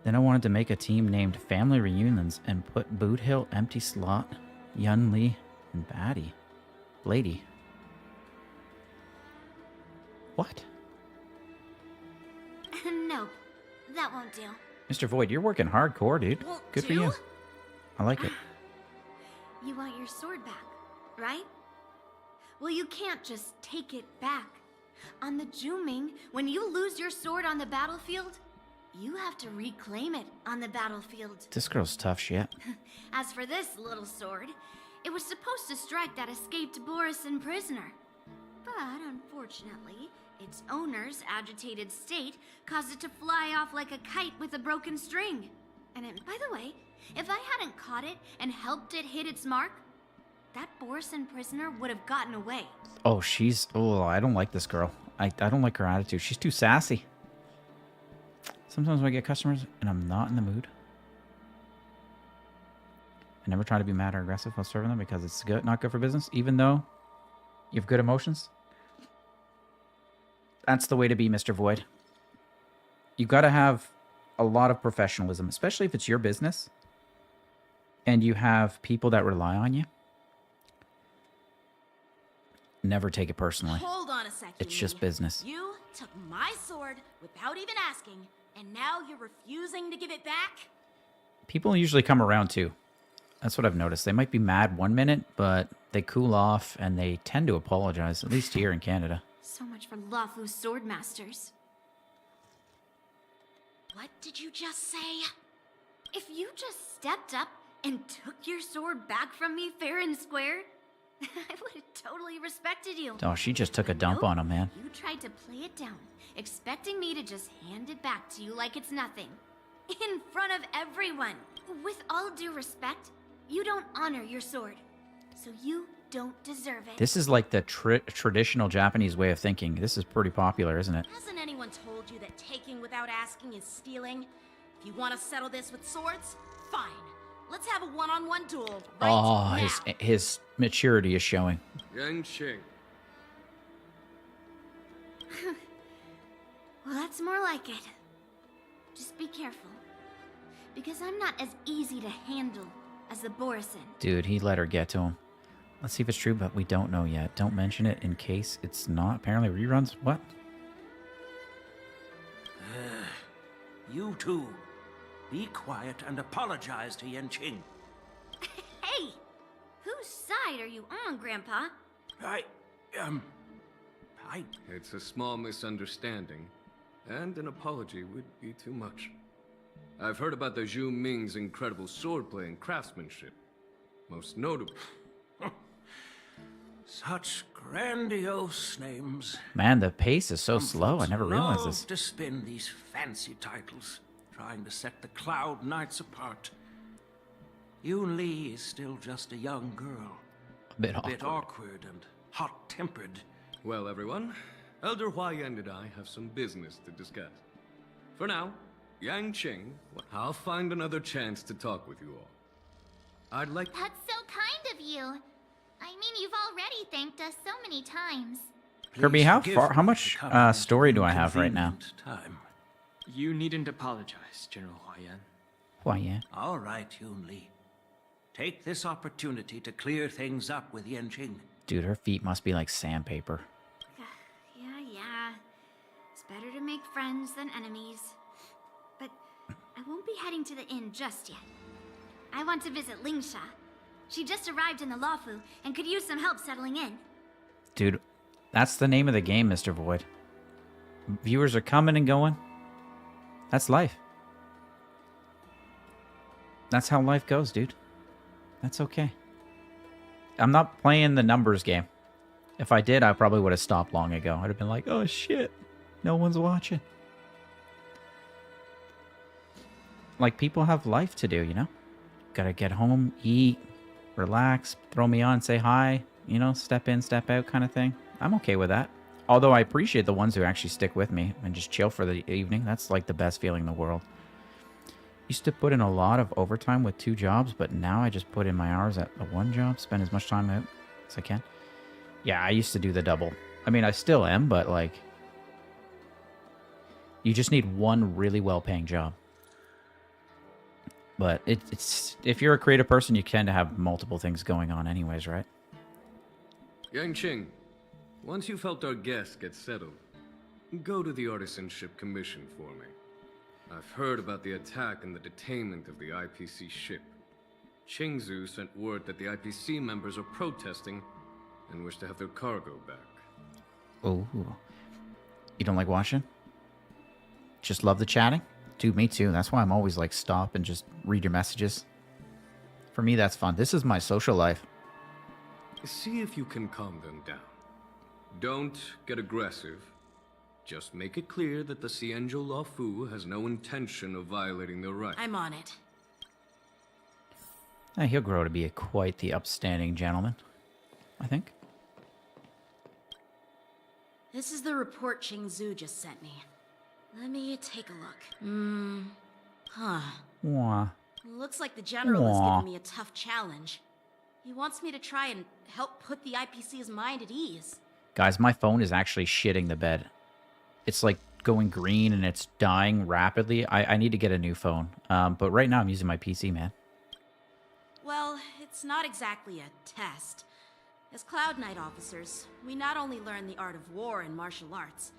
Then I wanted to make a team named Family Reunions and put Boot Hill, Empty Slot, Yun Lee, and Batty. Lady. What? Nope. That won't do. Mr. Void, you're working hardcore, dude. Won't Good for do? you. I like it. You want your sword back, right? Well, you can't just take it back. On the Juming, when you lose your sword on the battlefield, you have to reclaim it on the battlefield. This girl's tough shit. As for this little sword, it was supposed to strike that escaped Borisin prisoner. But unfortunately, its owner's agitated state caused it to fly off like a kite with a broken string. And by the way, if I hadn't caught it and helped it hit its mark, that Borisin prisoner would have gotten away. Oh, I don't like this girl. I don't like her attitude. She's too sassy. Sometimes when I get customers and I'm not in the mood, I never try to be mad or aggressive while serving them because it's not good for business, even though you have good emotions. That's the way to be, Mr. Void. You got to have a lot of professionalism, especially if it's your business and you have people that rely on you. Never take it personally. Hold on a second. It's just business. You took my sword without even asking, and now you're refusing to give it back? People usually come around too. That's what I've noticed. They might be mad 1 minute, but they cool off and they tend to apologize, at least here in Canada. So much for Lafu's sword masters. What did you just say? If you just stepped up and took your sword back from me fair and square, I would have totally respected you. Oh, she just took a dump on him, man. You tried to play it down, expecting me to just hand it back to you like it's nothing. In front of everyone. With all due respect, you don't honor your sword. So you don't deserve it. This is like the traditional Japanese way of thinking. This is pretty popular, isn't it? Hasn't anyone told you that taking without asking is stealing? If you want to settle this with swords, fine. Let's have a one-on-one duel right now. His maturity is showing. Yanqing. Well, that's more like it. Just be careful. Because I'm not as easy to handle as the Borisin. Dude, he let her get to him. Let's see if it's true, but we don't know yet. Don't mention it in case it's not. Apparently reruns. What? You two, be quiet and apologize to Yanqing. Hey! Whose side are you on, Grandpa? It's a small misunderstanding, and an apology would be too much. I've heard about the Zhu Ming's incredible swordplay and craftsmanship. Most notably... Such grandiose names. Man, the pace is so slow. I never realized this. To spin these fancy titles, trying to set the Cloud Knights apart. Yun Li is still just a young girl. A bit awkward and hot-tempered. Well, everyone, Elder Huayan and I have some business to discuss. For now, Yang Qing, I'll find another chance to talk with you all. I'd like... That's so kind of you. I mean, you've already thanked us so many times. Kirby, how much story do I have right now? You needn't apologize, General Huayan. Huayan. All right, Yunli. Take this opportunity to clear things up with Yanqing. Dude, her feet must be like sandpaper. Yeah. It's better to make friends than enemies. But I won't be heading to the inn just yet. I want to visit Lingsha. She just arrived in the Luofu and could use some help settling in. Dude, that's the name of the game, Mr. Void. Viewers are coming and going. That's life. That's how life goes, dude. That's okay. I'm not playing the numbers game. If I did, I probably would have stopped long ago. I'd have been like, oh shit, no one's watching. Like, people have life to do, you know? Gotta get home, eat, relax, throw me on, say hi, you know, step in, step out kind of thing. I'm okay with that. Although I appreciate the ones who actually stick with me and just chill for the evening. That's like the best feeling in the world. Used to put in a lot of overtime with 2 jobs, but now I just put in my hours at the 1 job, spend as much time out as I can. Yeah, I used to do the double. I mean, I still am, but like, you just need one really well-paying job. But it's if you're a creative person, you tend to have multiple things going on anyways, right? Yang Qing, once you've helped our guests get settled, go to the Artisanship Commission for me. I've heard about the attack and the detainment of the IPC ship. Qingzu sent word that the IPC members are protesting and wish to have their cargo back. Oh. You don't like watching? Just love the chatting? Dude, me too. That's why I'm always like, stop and just read your messages. For me, that's fun. This is my social life. See if you can calm them down. Don't get aggressive. Just make it clear that the Xianzhou Luofu has no intention of violating their rights. I'm on it. He'll grow to be quite the upstanding gentleman, I think. This is the report Qingzu just sent me. Let me take a look. Huh. Wah. Looks like the general is giving me a tough challenge. He wants me to try and help put the IPC's mind at ease. Guys, my phone is actually shitting the bed. It's like going green and it's dying rapidly. I need to get a new phone. But right now I'm using my PC, man. Well, it's not exactly a test. As Cloud Knight officers, we not only learn the art of war and martial arts,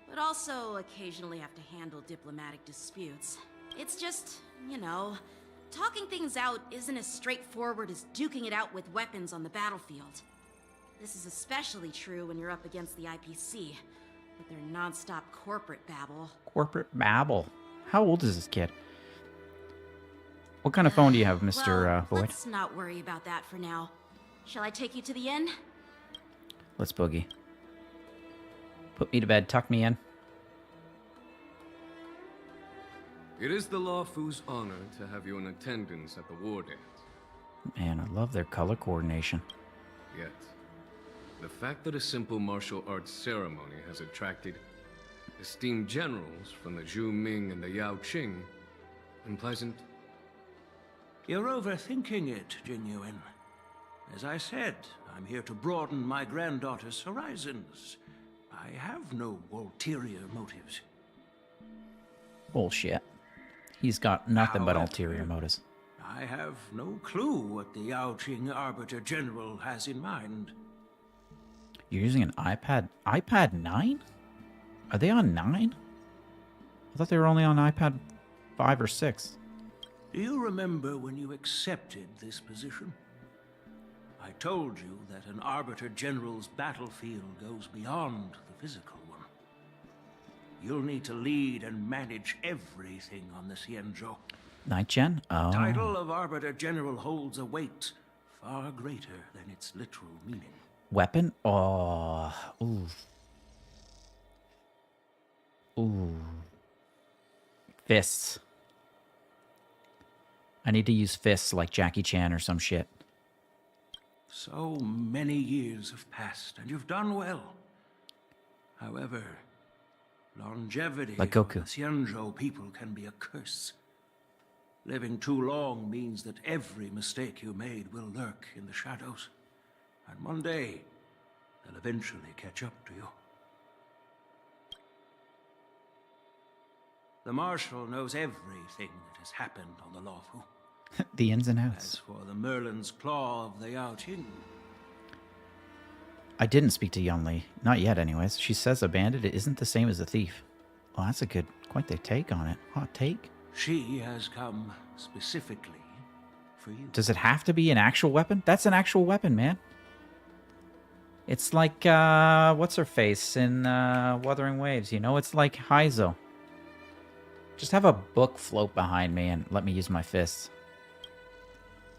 but also occasionally have to handle diplomatic disputes. It's just, you know, talking things out isn't as straightforward as duking it out with weapons on the battlefield. This is especially true when you're up against the IPC, with their non-stop corporate babble. Corporate babble? How old is this kid? What kind of phone do you have, Mr. Void? Let's not worry about that for now. Shall I take you to the inn? Let's boogie. Put me to bed, tuck me in. It is the Luofu's honor to have you in attendance at the Wardance. Man, I love their color coordination. Yet, the fact that a simple martial arts ceremony has attracted esteemed generals from the Zhu Ming and the Yao Qing implies an... You're overthinking it, Genuine. As I said, I'm here to broaden my granddaughter's horizons. I have no ulterior motives. Bullshit. He's got nothing but However, ulterior motives. I have no clue what the Yao Qing Arbiter General has in mind. You're using an iPad? iPad 9? Are they on 9? I thought they were only on iPad 5 or 6. Do you remember when you accepted this position? I told you that an Arbiter General's battlefield goes beyond the physical one. You'll need to lead and manage everything on the Xianzhou. Night Gen? Oh. The title of Arbiter General holds a weight far greater than its literal meaning. Weapon? Oh. Ooh. Ooh. Fists. I need to use fists like Jackie Chan or some shit. So many years have passed, and you've done well. However, Longevity Like for Goku. the Xianzhou people can be a curse. Living too long means that every mistake you made will lurk in the shadows. And one day, they'll eventually catch up to you. The Marshal knows everything that has happened on the Lawfu. The ins and As outs. for the Merlin's Claw of the Yao Qing, I didn't speak to Yunli. Not yet, anyways. She says a bandit isn't the same as a thief. Well, that's a good, quite the take on it. Hot take. she has come specifically for you. Does it have to be an actual weapon? That's an actual weapon, man. It's like, what's her face in Wuthering Waves, you know? It's like Heizo. Just have a book float behind me and let me use my fists.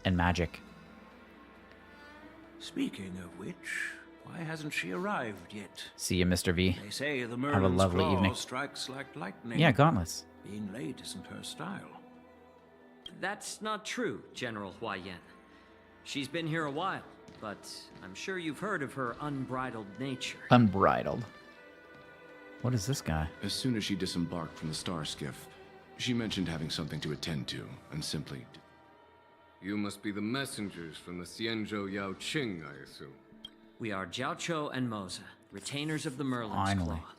And magic. Speaking of which, why hasn't she arrived yet? See you, Mr. V. They say the Have a Merlin's lovely Claw evening. strikes like lightning. Yeah, gauntlets. Being late isn't her style. That's not true, General Huayan. She's been here a while, but I'm sure you've heard of her unbridled nature. Unbridled. What is this guy? As soon as she disembarked from the star skiff, she mentioned having something to attend to, and simply... You must be the messengers from the Xianzhou Yao Qing, I assume. We are Jiaoqiu and Moza, retainers of the Merlin's Finally. Claw.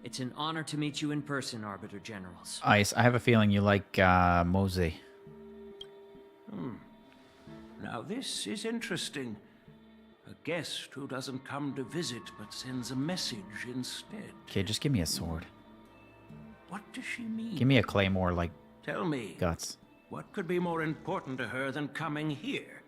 It's an honor to meet you in person, Arbiter Generals. Ice, I have a feeling you like Mosey. Now this is interesting. A guest who doesn't come to visit but sends a message instead. Okay, just give me a sword. What does she mean? Give me a claymore, like, Tell me, guts. what could be more important to her than coming here?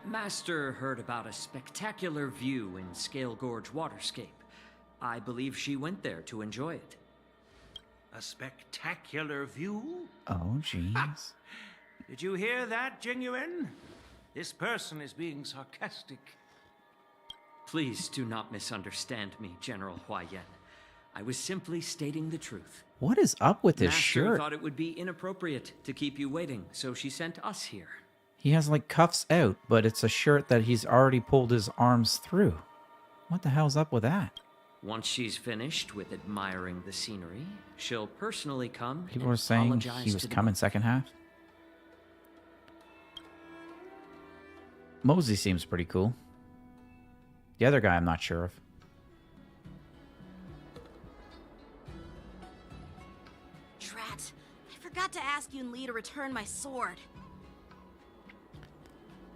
Master heard about a spectacular view in Scale Gorge Waterscape. I believe she went there to enjoy it. A spectacular view? Oh, jeez. Did you hear that, Jingyuan? This person is being sarcastic. Please do not misunderstand me, General Huayan. I was simply stating the truth. What is up with this Master shirt? thought it would be inappropriate to keep you waiting, so she sent us here. He has, like, cuffs out, but it's a shirt that he's already pulled his arms through. What the hell's up with that? Once she's finished with admiring the scenery, she'll personally come People and were saying apologize he was to the coming second half. Mosey seems pretty cool. The other guy I'm not sure of. Drat. I forgot to ask Yunli to return my sword.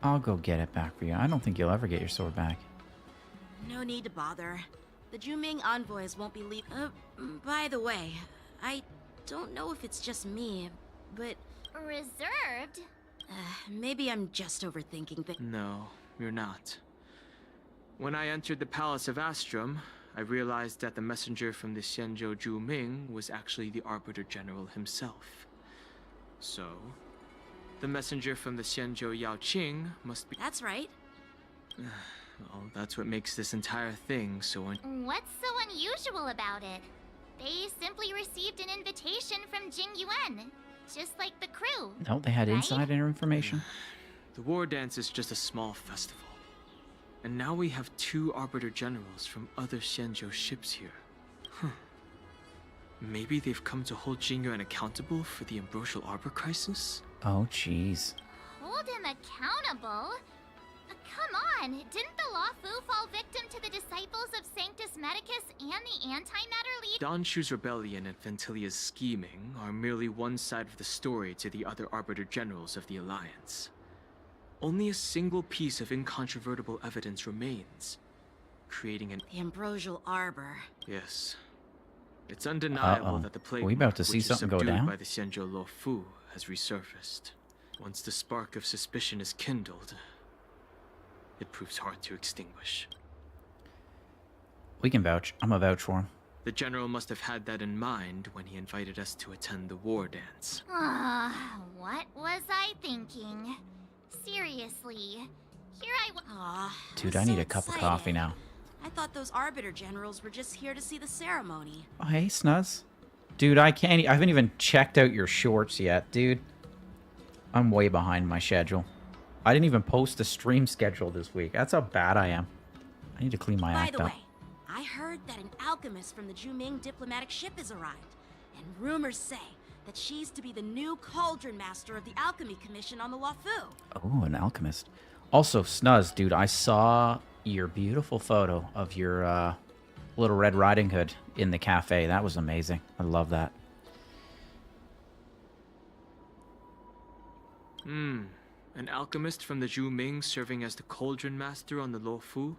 I'll go get it back for you. I don't think you'll ever get your sword back. No need to bother. The Juming envoys won't be leaving. By the way, I don't know if it's just me, but Reserved? maybe I'm just overthinking things. No, you're not. When I entered the Palace of Astrum, I realized that the messenger from the Xianzhou Juming was actually the Arbiter General himself. So, the messenger from the Xianzhou Yao Qing must be... That's right. Well, that's what makes this entire thing so What's so unusual about it? They simply received an invitation from Jing Yuan, just like the crew. No, they had right? insider information. The Wardance is just a small festival. And now we have 2 Arbiter Generals from other Xianzhou ships here. Maybe they've come to hold Jingyuan accountable for the Ambrosial Arbor crisis? Oh, jeez. Hold him accountable? Come on, didn't the Lawfu fall victim to the disciples of Sanctus Medicus and the Antimatter League? Don Shu's rebellion and Ventilia's scheming are merely one side of the story to the other Arbiter Generals of the Alliance. Only a single piece of incontrovertible evidence remains, creating an... The Ambrosial Arbor. Yes. It's undeniable Uh-oh. that the plague Are we about to mark, see which is something go subdued down? by the Xianzhou Luofu has resurfaced. Once the spark of suspicion is kindled, it proves hard to extinguish. We can vouch. I'm a vouch for him. The General must have had that in mind when he invited us to attend the Wardance. What was I thinking? Seriously, here I was. Dude, I need a cup of coffee now. I thought those Arbiter Generals were just here to see the ceremony. Oh, hey, Snuzz. Dude, I haven't even checked out your shorts yet, dude. I'm way behind my schedule. I didn't even post a stream schedule this week. That's how bad I am. I need to clean my By act the up. way, that an alchemist from the Juming diplomatic ship has arrived. And rumors say that she's to be the new cauldron master of the Alchemy Commission on the Luofu. Oh, an alchemist. Also, Snuzz, dude, I saw your beautiful photo of your Little Red Riding Hood in the cafe. That was amazing. I love that. An alchemist from the Juming serving as the cauldron master on the Luofu?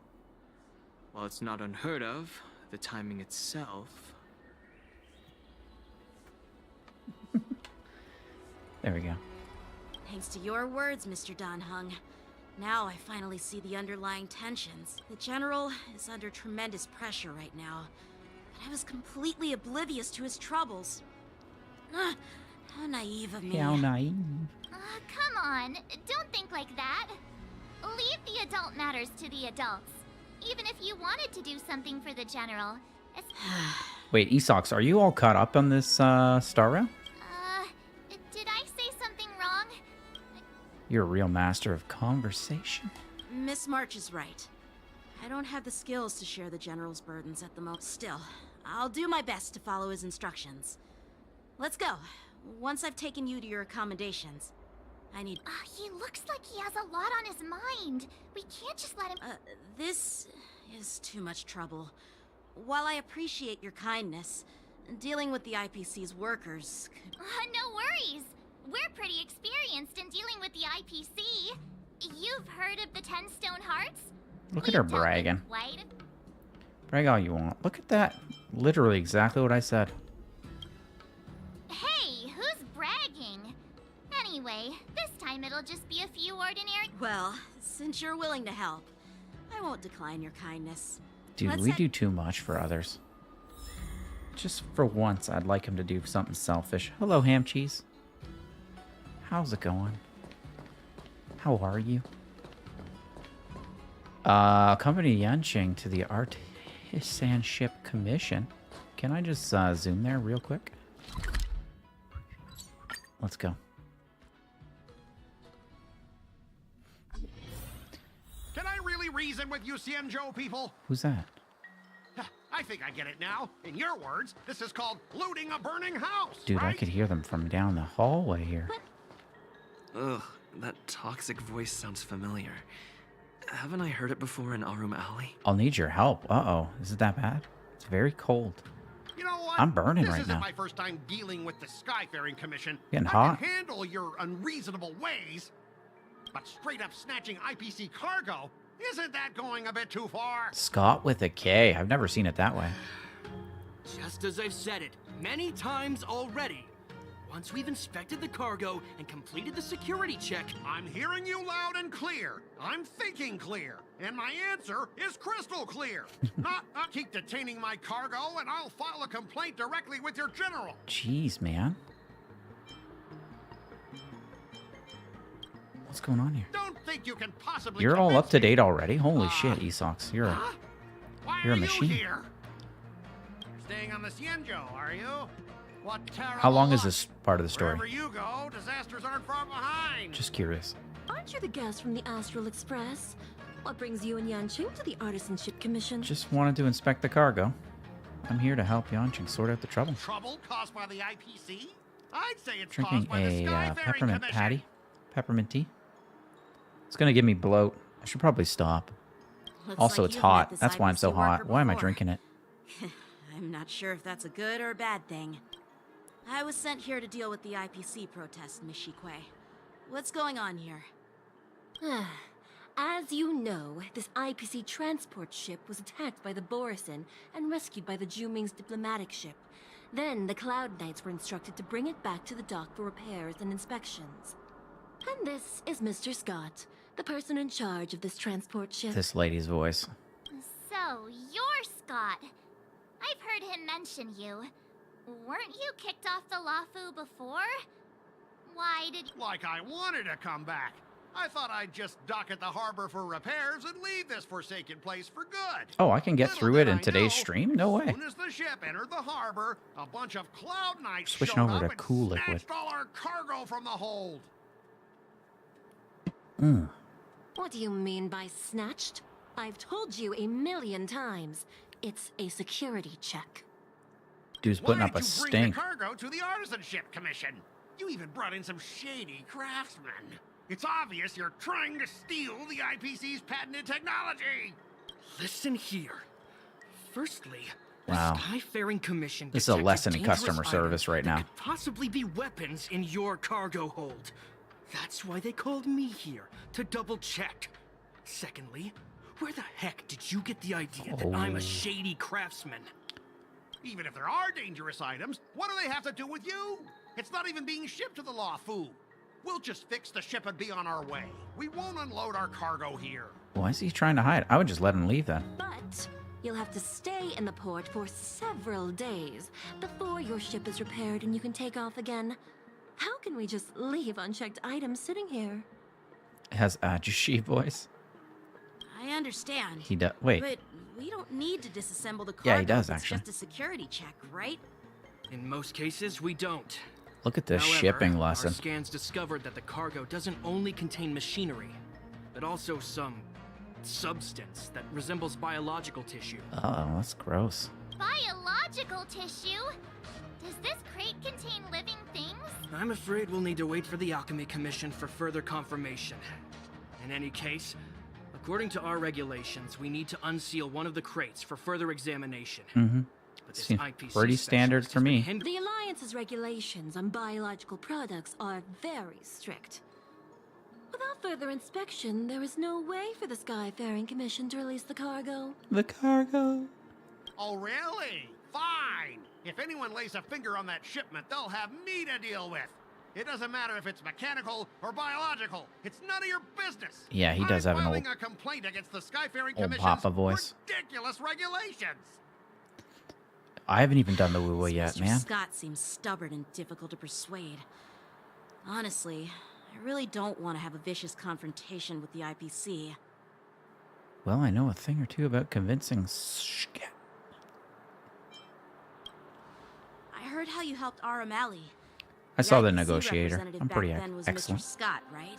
While it's not unheard of, the timing itself... There we go. Thanks to your words, Mr. Dan Heng. Now I finally see the underlying tensions. The General is under tremendous pressure right now, but I was completely oblivious to his troubles. How naive of me. How naive. Come on, don't think like that. Leave the adult matters to the adults. Even if you wanted to do something for the General. Wait, Esox, are you all caught up on this Star Rail? Did I say something wrong? You're a real master of conversation. Miss March is right. I don't have the skills to share the General's burdens at the moment. Still, I'll do my best to follow his instructions. Let's go. Once I've taken you to your accommodations, I need... He looks like he has a lot on his mind. We can't just let him... This is too much trouble. While I appreciate your kindness, dealing with the IPC's workers could... No worries. We're pretty experienced in dealing with the IPC. You've heard of the 10 Stone Hearts? Look at her bragging. White. Brag all you want. Look at that. Literally exactly what I said. Hey, who's bragging? Anyway, this time it'll just be a few ordinary... Well, since you're willing to help, I won't decline your kindness. Dude, we do too much for others. Just for once, I'd like him to do something selfish. Hello, ham cheese. How's it going? How are you? Accompany Yanqing to the Artisanship Commission. Can I just zoom there real quick? Let's go. Can I really reason with you Xianzhou people? Who's that? I think I get it now. In your words, this is called looting a burning house. Dude, right? I could hear them from down the hallway here. Ugh, that toxic voice sounds familiar. Haven't I heard it before in Arum Alley? I'll need your help. Uh-oh. Is it that bad? It's very cold. You know what? I'm burning this right isn't now. my first time dealing with the Skyfaring Commission. Getting I hot. can handle your unreasonable ways, but straight up snatching IPC cargo, isn't that going a bit too far? Scott with a K. I've never seen it that way. Just as I've said it many times already. Once we've inspected the cargo and completed the security check... I'm hearing you loud and clear. I'm thinking clear. And my answer is crystal clear. Not keep detaining my cargo and I'll file a complaint directly with your general. Jeez, man. What's going on here? Don't think you can possibly... You're all up to date already? Holy shit, Esox. You're a Why you're a are machine. You here? You're staying on the Xianzhou, are you? What terrible How long is luck. this part of the story? Wherever you go, disasters aren't far behind. Just curious. Aren't you the guest from the Astral Express? What brings you and Yanqing to the Artisanship Commission? Just wanted to inspect the cargo. I'm here to help Yanqing sort out the trouble. Trouble caused by the IPC? I'd say it's Drinking caused by the a Skyfaring peppermint Commission. patty. Peppermint tea. It's gonna give me bloat. I should probably stop. Looks Also, like it's you've met hot. this That's why I'm so IPC hot. worker Why am I before. drinking it? I'm not sure if that's a good or a bad thing. I was sent here to deal with the IPC protest, Miss Shikui. What's going on here? As you know, this IPC transport ship was attacked by the Borisin and rescued by the Juming's diplomatic ship. Then the Cloud Knights were instructed to bring it back to the dock for repairs and inspections. And this is Mr. Scott, the person in charge of this transport ship. This lady's voice. So, you're Scott. I've heard him mention you. Weren't you kicked off the Luofu before? Why did... Like I wanted to come back. I thought I'd just dock at the harbor for repairs and leave this forsaken place for good. Oh, I can get through it in I today's know, stream? No way. As soon as the ship entered the harbor, a bunch of Cloud Knights Switching showed over up to and Cool Liquid. snatched all our cargo from the hold. What do you mean by snatched? I've told you a million times. it's a security check. Dude's putting Why up a did you bring stink. the cargo to the Artisanship Commission? You even brought in some shady craftsmen. It's obvious you're trying to steal the IPC's patented technology. Listen here. Firstly, Wow. the Skyfaring Commission This is a detected lesson in dangerous customer items service right that now. could possibly be weapons in your cargo hold. That's why they called me here, to double check. Secondly, where the heck did you get the idea that I'm a shady craftsman? Even if there are dangerous items, what do they have to do with you? It's not even being shipped to the Lawfu. We'll just fix the ship and be on our way. We won't unload our cargo here. Why is he trying to hide? I would just let him leave then. But you'll have to stay in the port for several days before your ship is repaired and you can take off again. How can we just leave unchecked items sitting here? It has Ajushi voice. I understand. He does. Wait. But we don't need to disassemble the cargo. Yeah, he does, if it's actually. just a security check, right? In most cases, we don't. Look at this However, shipping our lesson. scans discovered that the cargo doesn't only contain machinery, but also some substance that resembles biological tissue. Oh, that's gross. Biological tissue? Does this crate contain living things? I'm afraid we'll need to wait for the Alchemy Commission for further confirmation. In any case, according to our regulations, we need to unseal one of the crates for further examination. Mm-hmm. But this Seems IPC pretty standard specialist for has been me. The Alliance's regulations on biological products are very strict. Without further inspection, there is no way for the Skyfaring Commission to release the cargo. The cargo. Oh, really? Fine. If anyone lays a finger on that shipment, they'll have me to deal with. It doesn't matter if it's mechanical or biological. It's none of your business. Yeah, he does have an filing old- a complaint against the Skyfaring old Commission's papa voice. ridiculous regulations. I haven't even done the woo yet, Mr. man. Scott seems stubborn and difficult to persuade. Honestly, I really don't want to have a vicious confrontation with the IPC. Well, I know a thing or two about convincing. I heard how you helped R. O'Malley. I saw the IPC negotiator. representative I'm back pretty then was excellent. Mr. Scott, right?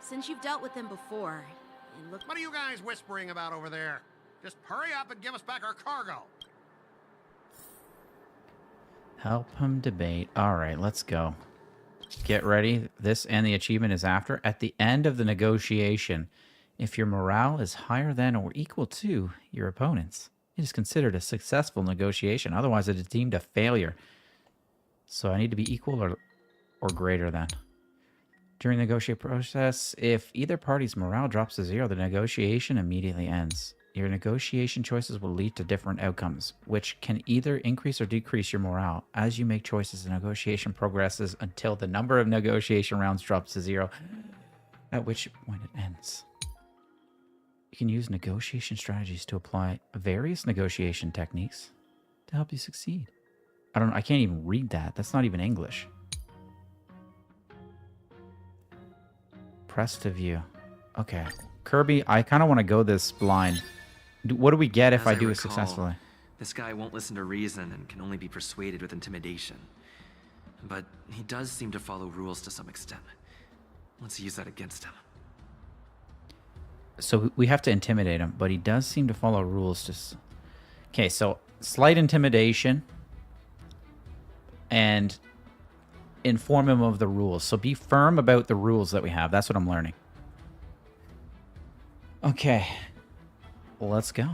Since you've dealt with him before, it looked... What are you guys whispering about over there? Just hurry up and give us back our cargo. Help him debate. All right, let's go. Get ready. This and the achievement is after. At the end of the negotiation, if your morale is higher than or equal to your opponent's, it is considered a successful negotiation. Otherwise, it is deemed a failure. So I need to be equal or greater than. During the negotiation process, if either party's morale drops to 0, the negotiation immediately ends. Your negotiation choices will lead to different outcomes, which can either increase or decrease your morale. As you make choices, the negotiation progresses until the number of negotiation rounds drops to 0, at which point it ends. You can use negotiation strategies to apply various negotiation techniques to help you succeed. I can't even read that. That's not even English. Press to view. Okay. Kirby, I kind of want to go this blind. What do we get if As I do it recall, successfully? This guy won't listen to reason and can only be persuaded with intimidation. But he does seem to follow rules to some extent. Let's use that against him. So we have to intimidate him, but he does seem to follow rules. Okay, so slight intimidation and inform him of the rules. So be firm about the rules that we have. That's what I'm learning. Okay, let's go.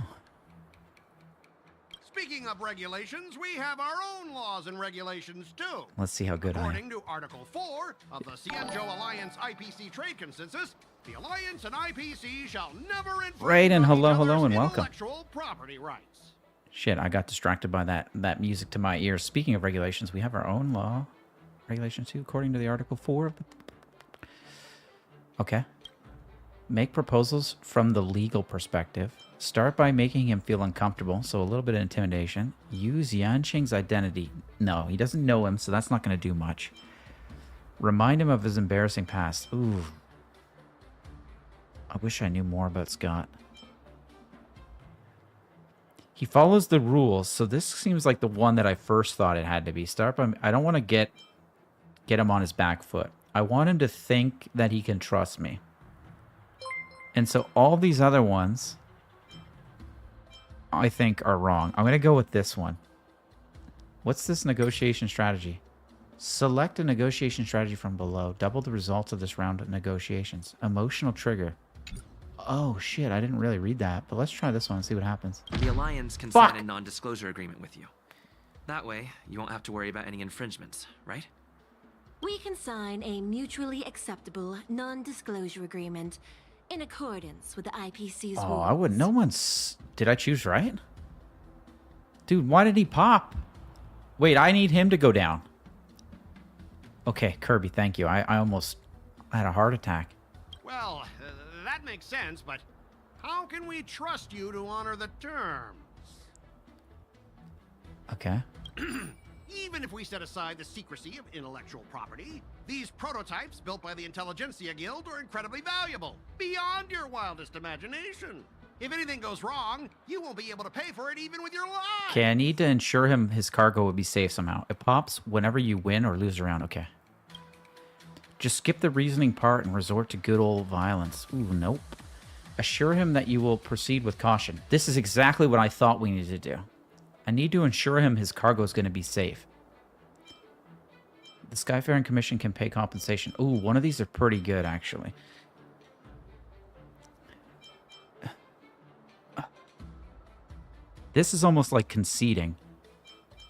Speaking of regulations, we have our own laws and regulations too. Let's see how good I am. According to Article 4 of the Cienjo Alliance IPC Trade Consensus, the Alliance and IPC shall never infringe Right, and on hello, each hello, other's and welcome. intellectual property rights. Shit, I got distracted by that music to my ears. Speaking of regulations, we have our own law. Regulation 2, according to the Article 4 of the... Okay. Make proposals from the legal perspective. Start by making him feel uncomfortable, so a little bit of intimidation. Use Yanqing's identity. No, he doesn't know him, so that's not going to do much. Remind him of his embarrassing past. Ooh. I wish I knew more about Scott. He follows the rules, so this seems like the one that I first thought it had to be. Start by... I don't want to get him on his back foot. I want him to think that he can trust me. And so all these other ones I think, are wrong. I'm going to go with this one. What's this negotiation strategy? Select a negotiation strategy from below. Double the results of this round of negotiations. Emotional trigger. Oh, shit. I didn't really read that. But let's try this one and see what happens. The Alliance can sign a non-disclosure agreement with you. That way, you won't have to worry about any infringements, right? We can sign a mutually acceptable non-disclosure agreement in accordance with the IPC's rules. Oh, I wouldn't. No one's... Did I choose right? Dude, why did he pop? Wait, I need him to go down. Okay, Kirby, thank you. I almost had a heart attack. Well, that makes sense, but how can we trust you to honor the terms? Okay. Even if we set aside the secrecy of intellectual property, these prototypes built by the Intelligentsia Guild are incredibly valuable, beyond your wildest imagination. If anything goes wrong, you won't be able to pay for it even with your life. Okay, I need to ensure his cargo would be safe somehow. It pops whenever you win or lose a round. Okay. Just skip the reasoning part and resort to good old violence. Ooh, nope. Assure him that you will proceed with caution. This is exactly what I thought we needed to do. I need to ensure him his cargo is going to be safe. The Skyfaring Commission can pay compensation. Ooh, one of these are pretty good, actually. This is almost like conceding.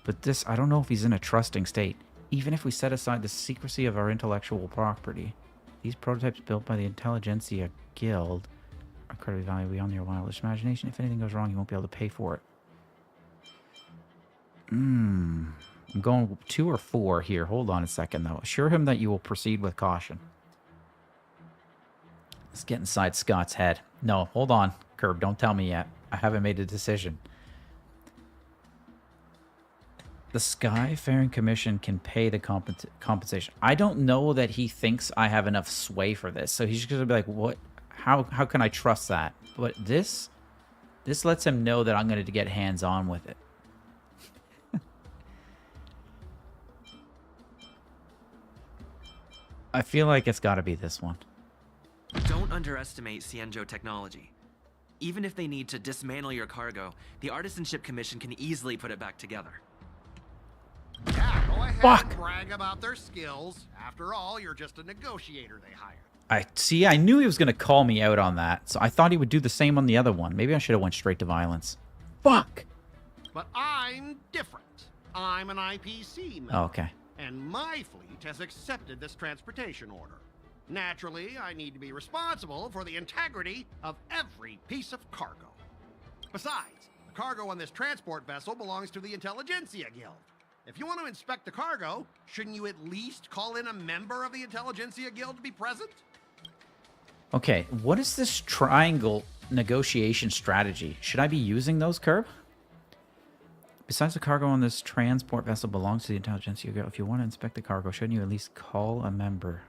But this, I don't know if he's in a trusting state. Even if we set aside the secrecy of our intellectual property, these prototypes built by the Intelligentsia Guild are incredibly valuable beyond your wildest imagination. If anything goes wrong, you won't be able to pay for it. I'm going 2 or 4 here. Hold on a second, though. Assure him that you will proceed with caution. Let's get inside Scott's head. No, hold on, Curb. Don't tell me yet. I haven't made a decision. The Skyfaring Commission can pay the compensation. I don't know that he thinks I have enough sway for this. So he's just going to be like, what? How can I trust that? But this lets him know that I'm going to get hands-on with it. I feel like it's got to be this one. Don't underestimate Cienjo technology. Even if they need to dismantle your cargo, the Artisanship Commission can easily put it back together. Yeah, go ahead and brag about their skills. After all, you're just a negotiator they hired. I knew he was going to call me out on that, so I thought he would do the same on the other one. Maybe I should have went straight to violence. Fuck! But I'm different. I'm an IPC member. Oh, okay. And my fleet has accepted this transportation order. Naturally, I need to be responsible for the integrity of every piece of cargo. Besides, the cargo on this transport vessel belongs to the Intelligentsia Guild. If you want to inspect the cargo, shouldn't you at least call in a member of the Intelligentsia Guild to be present? Okay, what is this triangle negotiation strategy? Should I be using those, Curb? Besides, the cargo on this transport vessel belongs to the Intelligentsia Guild. If you want to inspect the cargo, shouldn't you at least call a member?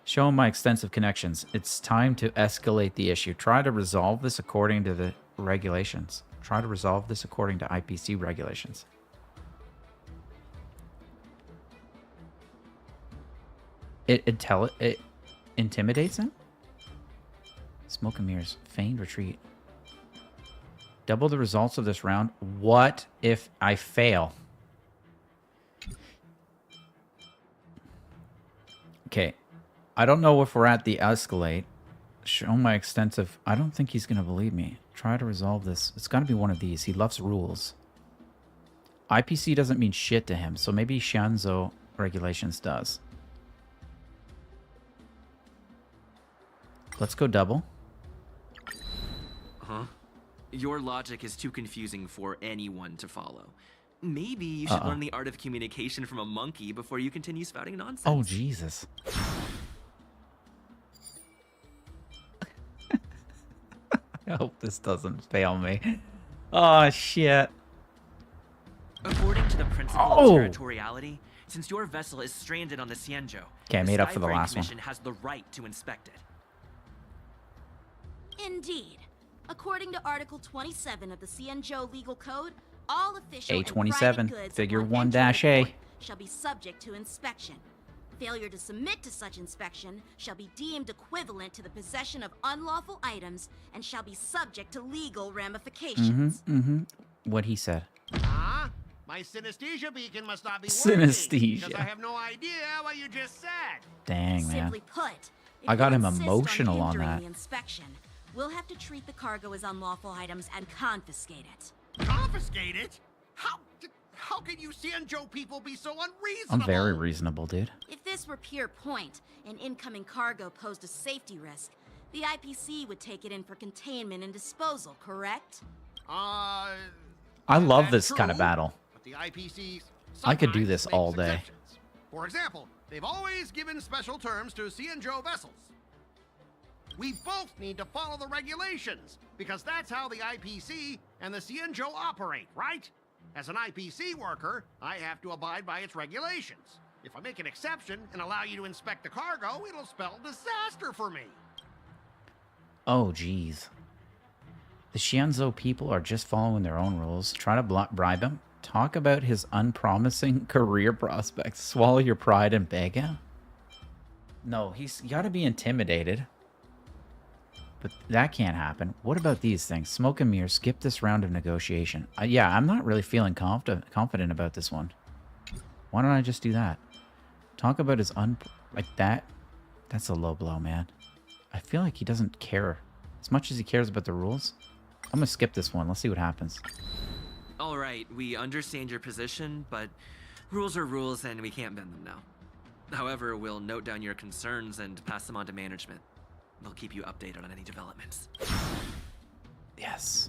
Show him my extensive connections. It's time to escalate the issue. Try to resolve this according to the regulations. Try to resolve this according to IPC regulations. It intimidates him? Smoke and mirrors. Feigned retreat. Double the results of this round. What if I fail? Okay. I don't know if we're at the escalate. Show my extensive... I don't think he's going to believe me. Try to resolve this. It's got to be one of these. He loves rules. IPC doesn't mean shit to him, so maybe Shanzo regulations does. Let's go double. Huh? Your logic is too confusing for anyone to follow. Maybe you should learn the art of communication from a monkey before you continue spouting nonsense. Oh, Jesus. I hope this doesn't fail me. Oh, shit. According to the principle of territoriality, since your vessel is stranded on the Cienjo, okay, I made up for the last Commission one. has the right to inspect it. Indeed. According to Article 27 of the Cienjo Legal Code, all official A27, and private goods figure upon 1-A. entry the port shall be subject to inspection. Failure to submit to such inspection shall be deemed equivalent to the possession of unlawful items and shall be subject to legal ramifications. What he said. Huh? My synesthesia beacon must not be Synesthesia. working, because I have no idea what you just said. Dang, man. Simply put, if I got you him insist emotional on hindering that. the inspection, we'll have to treat the cargo as unlawful items and confiscate it. Confiscate it? How can you Xianzhou people be so unreasonable? I'm very reasonable, dude. If this were pure point, and incoming cargo posed a safety risk, the IPC would take it in for containment and disposal, correct? I love this kind of battle. But the IPC I could do this sometimes all makes day. exceptions. For example, they've always given special terms to Xianzhou vessels. We both need to follow the regulations, because that's how the IPC and the Xianzhou operate, right? As an IPC worker, I have to abide by its regulations. If I make an exception and allow you to inspect the cargo, it'll spell disaster for me. Oh, geez. The Xianzhou people are just following their own rules. Try to bribe him. Talk about his unpromising career prospects. Swallow your pride and beg him. No, he's got to be intimidated. But that can't happen. What about these things? Smoke and mirror. Skip this round of negotiation. Yeah, I'm not really feeling confident about this one. Why don't I just do that? Talk about his like that. That's a low blow, man. I feel like he doesn't care as much as he cares about the rules. I'm gonna skip this one. Let's see what happens. All right, we understand your position, but rules are rules and we can't bend them now. However, we'll note down your concerns and pass them on to management. They'll keep you updated on any developments. Yes.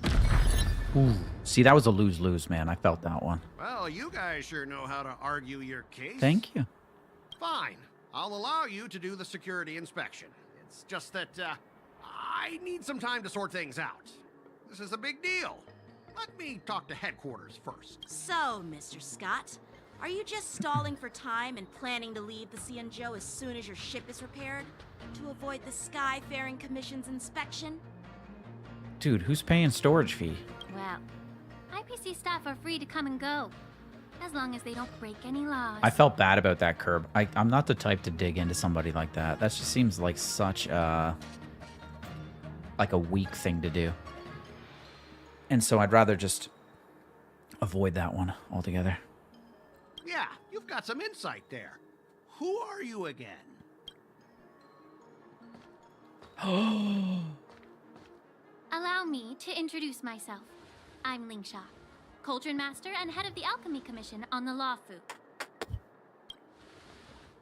Ooh. See, that was a lose-lose, man. I felt that one. Well, you guys sure know how to argue your case. Thank you. Fine. I'll allow you to do the security inspection. It's just that, I need some time to sort things out. This is a big deal. Let me talk to headquarters first. So, Mr. Scott, are you just stalling for time and planning to leave the Xianzhou as soon as your ship is repaired? To avoid the Skyfaring Commission's inspection? Dude, who's paying storage fee? Well, IPC staff are free to come and go, as long as they don't break any laws. I felt bad about that, Curb. I'm not the type to dig into somebody like that. That just seems like such like a weak thing to do. And so I'd rather just avoid that one altogether. Yeah, you've got some insight there. Who are you again? Allow me to introduce myself. I'm Lingsha, Cauldron Master and head of the Alchemy Commission on the Lawfu.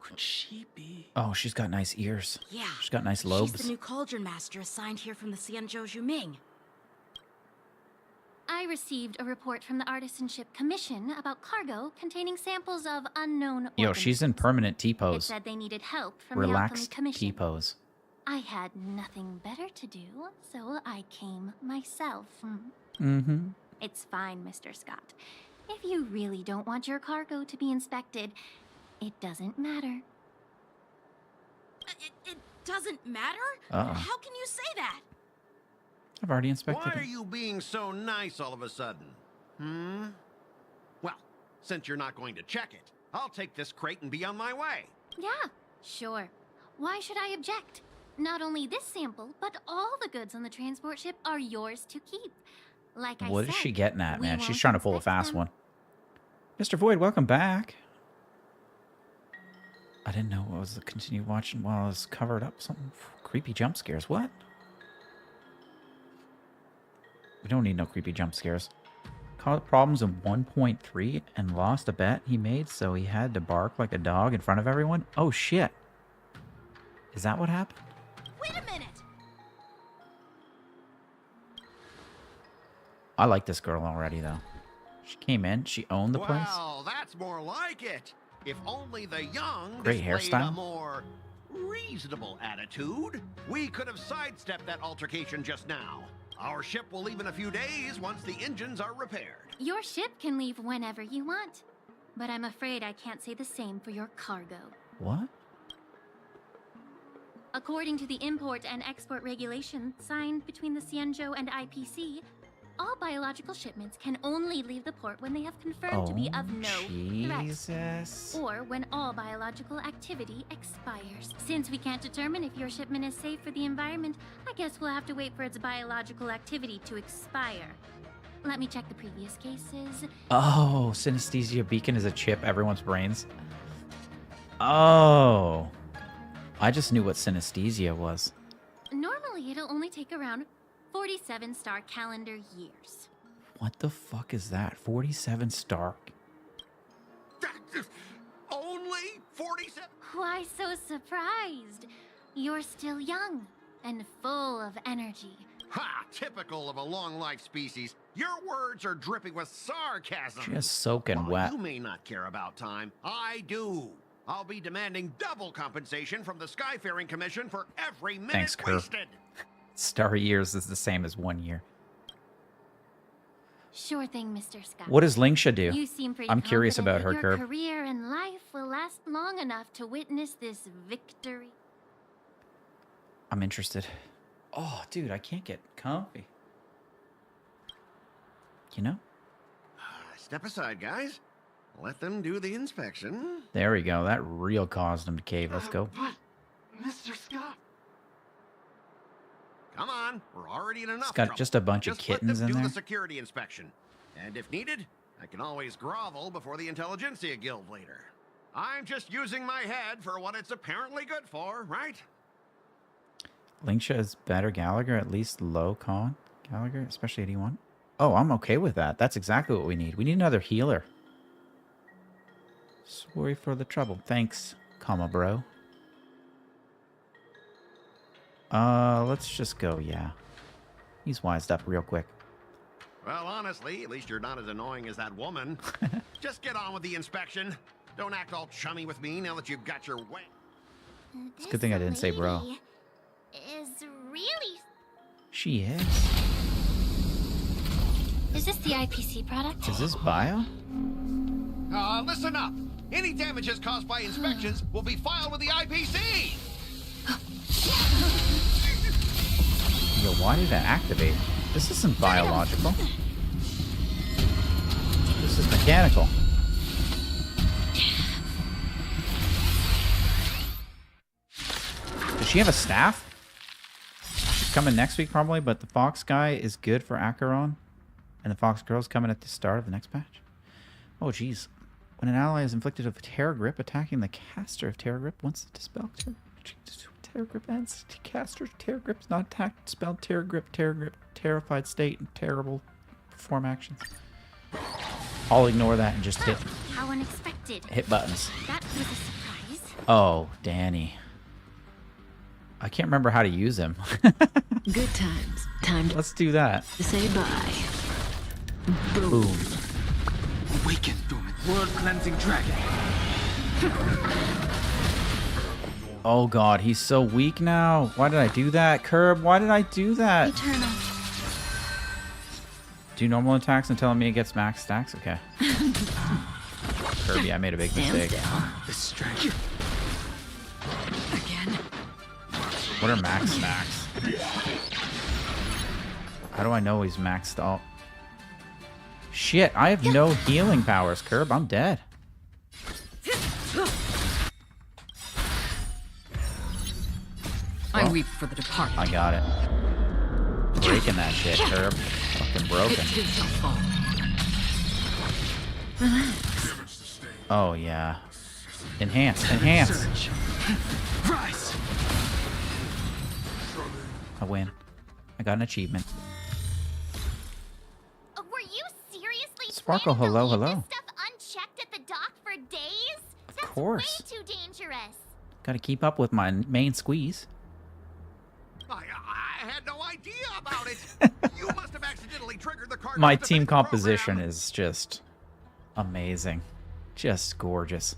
Could she be? Oh, she's got nice ears. Yeah. She's got nice lobes. She's the new Cauldron Master assigned here from the Xianzhou Juming. I received a report from the Artisanship Commission about cargo containing samples of unknown Yo, organisms. she's in permanent It T-pose. said they needed help from the Alchemy Relaxed Commission. T-pose. I had nothing better to do, so I came myself. Mm-hmm. It's fine, Mr. Scott. If you really don't want your cargo to be inspected, it doesn't matter. It doesn't matter? Uh-oh. How can you say that? I've already inspected Why are it. you being so nice all of a sudden? Well, since you're not going to check it, I'll take this crate and be on my way. Yeah, sure. Why should I object? Not only this sample, but all the goods on the transport ship are yours to keep. Like I said, What is she getting at, we man? She's won't trying to pull a inspect fast them. one. Mr. Void, welcome back. I didn't know what was the continue watching while I was covered up. Something creepy jump scares. What? We don't need no creepy jump scares. Caused problems in 1.3 and lost a bet he made, so he had to bark like a dog in front of everyone. Oh shit. Is that what happened? Wait a minute! I like this girl already, though. She came in, she owned the place. Well, that's more like it. If only the young Great displayed a hairstyle. more reasonable attitude, we could have sidestepped that altercation just now. Our ship will leave in a few days once the engines are repaired. Your ship can leave whenever you want, but I'm afraid I can't say the same for your cargo. What? According to the import and export regulations signed between the Xianzhou and IPC, all biological shipments can only leave the port when they have confirmed to be of no Jesus. threat, or when all biological activity expires. Since we can't determine if your shipment is safe for the environment, I guess we'll have to wait for its biological activity to expire. Let me check the previous cases. Oh, synesthesia beacon is a chip everyone's brains. Oh. I just knew what synesthesia was. Normally, it'll only take around 47 star calendar years. What the fuck is that? 47 star. Only 47? Why so surprised? You're still young and full of energy. Ha! Typical of a long-life species. Your words are dripping with sarcasm. Just soaking wet. You may not care about time. I do. I'll be demanding double compensation from the Skyfaring Commission for every minute Thanks, Kerr. wasted. Star years is the same as 1 year. Sure thing, Mr. Scott. What does Lingsha do? You seem pretty I'm curious about her, confident that Curb. your career and life will last long enough to witness this victory. I'm interested. Oh, dude, I can't get comfy. You know? Step aside, guys. Let them do the inspection. There we go. That real caused him to cave. Let's go. But, Mr. Scott. Come on, we're already in enough It's got trouble. just a bunch of Let kittens them in do there. the security inspection. And if needed, I can always grovel before the Intelligentsia Guild later. I'm just using my head for what it's apparently good for, right? Lingsha is better Gallagher, at least low con Gallagher, especially 81. Oh, I'm okay with that. That's exactly what we need. We need another healer. Sorry for the trouble. Thanks, comma bro. Let's just go, yeah. He's wised up real quick. Well, honestly, at least you're not as annoying as that woman. Just get on with the inspection. Don't act all chummy with me now that you've got your way. It's a good thing I didn't say bro. Is really... She is. Is this the IPC product? Is this bio? Listen up. Any damages caused by inspections will be filed with the IPC. Yo, why did it activate? This isn't biological. This is mechanical. Does she have a staff? She's coming next week probably, but the Fox guy is good for Acheron. And the Fox girl's coming at the start of the next patch. Oh, jeez. When an ally is inflicted with Terror Grip, attacking the caster of Terror Grip once the dispel Terror Grip ends. Caster Terror Grip is not attacked. Dispel Terror Grip, terrified state, and terrible perform actions. I'll ignore that and just How unexpected. hit buttons. That was a surprise. Oh, Danny. I can't remember how to use him. Good times. Time to Let's do that. say bye. Boom. Awaken, dormant world-cleansing dragon. Oh god, he's so weak now. Why did I do that? Curb, why did I do that? Eternal. Do normal attacks until it gets max stacks? Okay. Kirby, I made a big mistake. The strength. Again. What are max stacks? How do I know he's maxed out? Shit, I have no healing powers, Curb. I'm dead. I weep for the departed. I got it. Breaking that shit, Curb. Fucking broken. It too shall fall. Oh, yeah. Enhance, enhance. Rise. I win. I got an achievement. Were you seriously Sparkle, planning to hello, leave hello. this stuff unchecked at the dock for days? Of That's course. way too dangerous. Gotta keep up with my main squeeze. I had no idea about it. You must have accidentally triggered the card. My team composition is just amazing. Just gorgeous.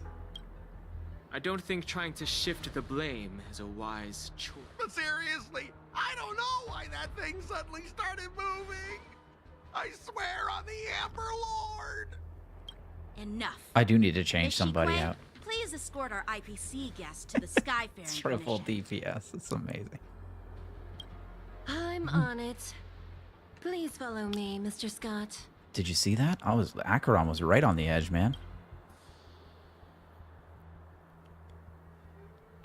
I don't think trying to shift the blame is a wise choice. But seriously, I don't know why that thing suddenly started moving. I swear on the Amber Lord. Enough. I do need to change Is she somebody Gwen? out. Please escort our IPC guest to the Skyfaring Triple Commission. DPS. It's amazing. I'm on it. Please follow me, Mr. Scott. Did you see that? Acheron was right on the edge, man.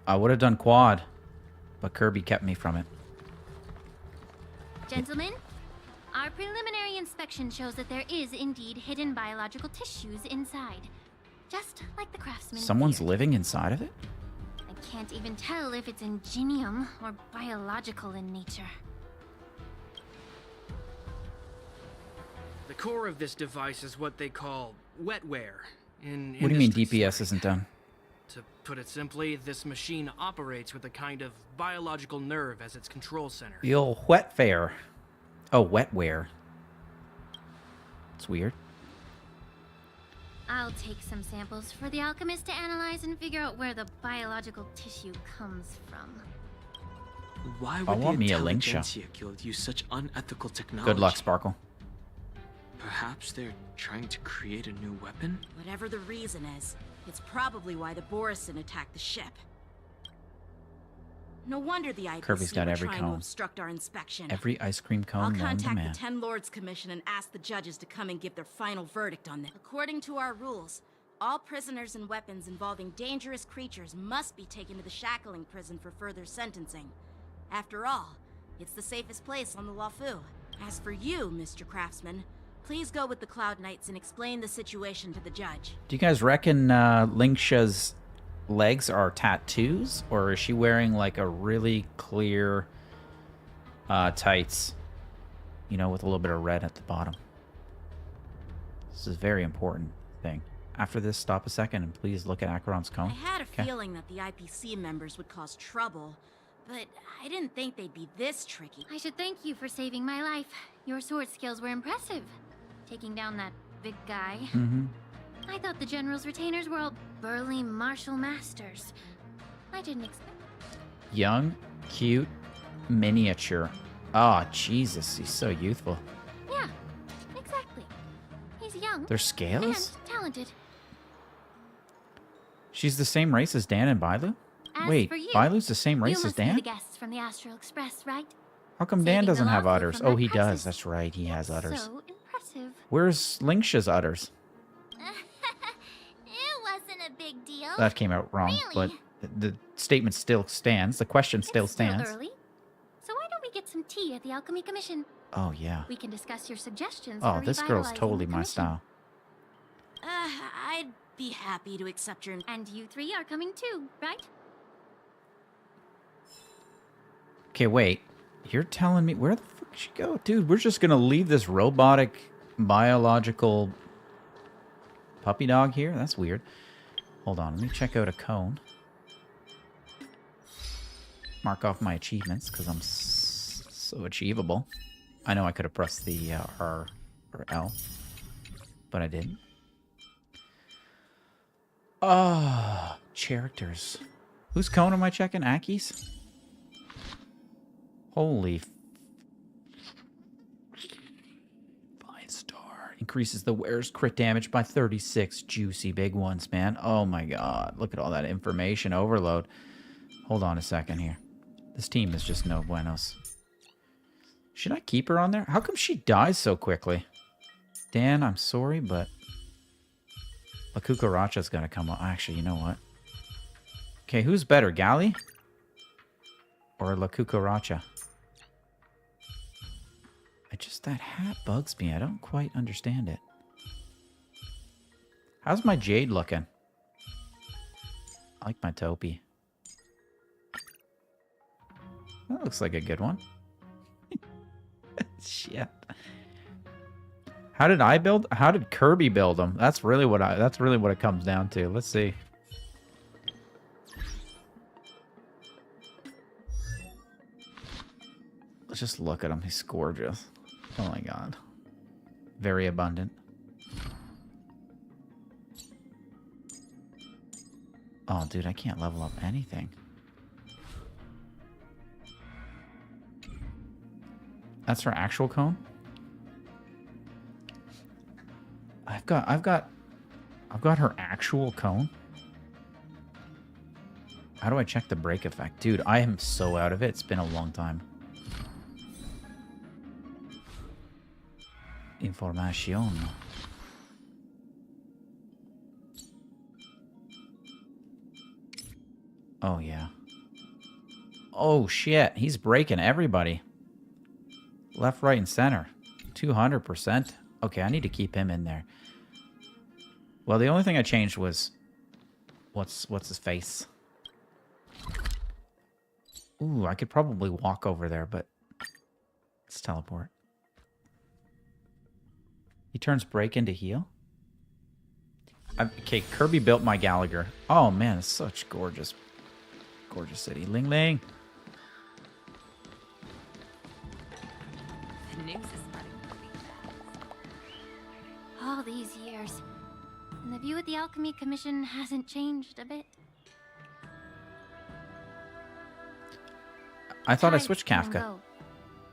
I would have done quad, but Kirby kept me from it. Gentlemen, our preliminary inspection shows that there is indeed hidden biological tissues inside. Just like the craftsman Someone's feared. living inside of it? I can't even tell if it's ingenium or biological in nature. The core of this device is what they call wetware in What do you mean industry DPS slang. isn't done? To put it simply, this machine operates with a kind of biological nerve as its control center. The old wetware. Oh, wetware. It's weird. I'll take some samples for the alchemist to analyze and figure out where the biological tissue comes from. Why I would want the me a link Intelligentsia Guild use such unethical technology? Good luck, Sparkle. Perhaps they're trying to create a new weapon? Whatever the reason is, it's probably why the Borisin attacked the ship. No wonder the IPC Kirby's got were every trying cone. to obstruct our inspection. Every ice cream cone I'll known to contact man. the 10 Lords Commission and ask the judges to come and give their final verdict on this. According to our rules, all prisoners and weapons involving dangerous creatures must be taken to the shackling prison for further sentencing. After all, it's the safest place on the Lafu. As for you, Mr. Craftsman, please go with the Cloud Knights and explain the situation to the judge. Do you guys reckon Linksha's legs are tattoos, or is she wearing like a really clear tights, you know, with a little bit of red at the bottom? This is a very important thing. After this, stop a second and please look at Acheron's cone. I had a Okay. feeling that the IPC members would cause trouble, but I didn't think they'd be this tricky. I should thank you for saving my life. Your sword skills were impressive. Taking down that big guy. Mm-hmm. I thought the General's retainers were all burly martial masters. I didn't expect... Young, cute, miniature. Oh, Jesus, he's so youthful. Yeah, exactly. He's young. They're scales? And talented. She's the same race as Dan and Bailu? As Wait, for you, Bailu's the same race you as must be Dan? the guests from the Astral Express, right? How come Dan Saving the doesn't have Lafu udders? from Oh, that he does. crisis. That's right. He has udders. So impressive. Where's Linksha's udders? It wasn't a big deal. That came out wrong, Really? but the statement still stands. The question still It's still stands. early. So why don't we get some tea at the Alchemy Commission? Oh, yeah. We can discuss your suggestions Oh, for this girl's revitalizing totally the my commission. style. I'd be happy to accept your... And you three are coming too, right? Okay, wait. You're telling me... Where the fuck did she go? Dude, we're just going to leave this robotic, biological puppy dog here? That's weird. Hold on. Let me check out a cone. Mark off my achievements, because I'm so achievable. I know I could have pressed the R or L, but I didn't. Oh, characters. Whose cone am I checking? Aki's? Holy... Fine star. Increases the wearer's crit damage by 36. Juicy big ones, man. Oh my god. Look at all that information overload. Hold on a second here. This team is just no buenos. Should I keep her on there? How come she dies so quickly? Dan, I'm sorry, but... La Cucaracha's gonna come up. Actually, you know what? Okay, who's better, Gali? Or La Cucaracha? That hat bugs me. I don't quite understand it. How's my jade looking? I like my Topi. That looks like a good one. Shit. How did I build? How did Kirby build them? That's really what it comes down to. Let's see. Let's just look at him. He's gorgeous. Oh my god. Very abundant. Oh, dude, I can't level up anything. That's her actual cone? I've got her actual cone. How do I check the break effect? Dude, I am so out of it. It's been a long time. Information. Oh, yeah. Oh, shit. He's breaking everybody. Left, right, and center. 200%. Okay, I need to keep him in there. Well, the only thing I changed was... What's his face? Ooh, I could probably walk over there, but... Let's teleport. He turns break into heal? Okay, Kirby built my Gallagher. Oh, man, it's such gorgeous... Gorgeous city. Ling Ling! The news is spreading pretty fast. All these years, and the view of the Alchemy Commission hasn't changed a bit. I thought I Tides switched come and Kafka. go,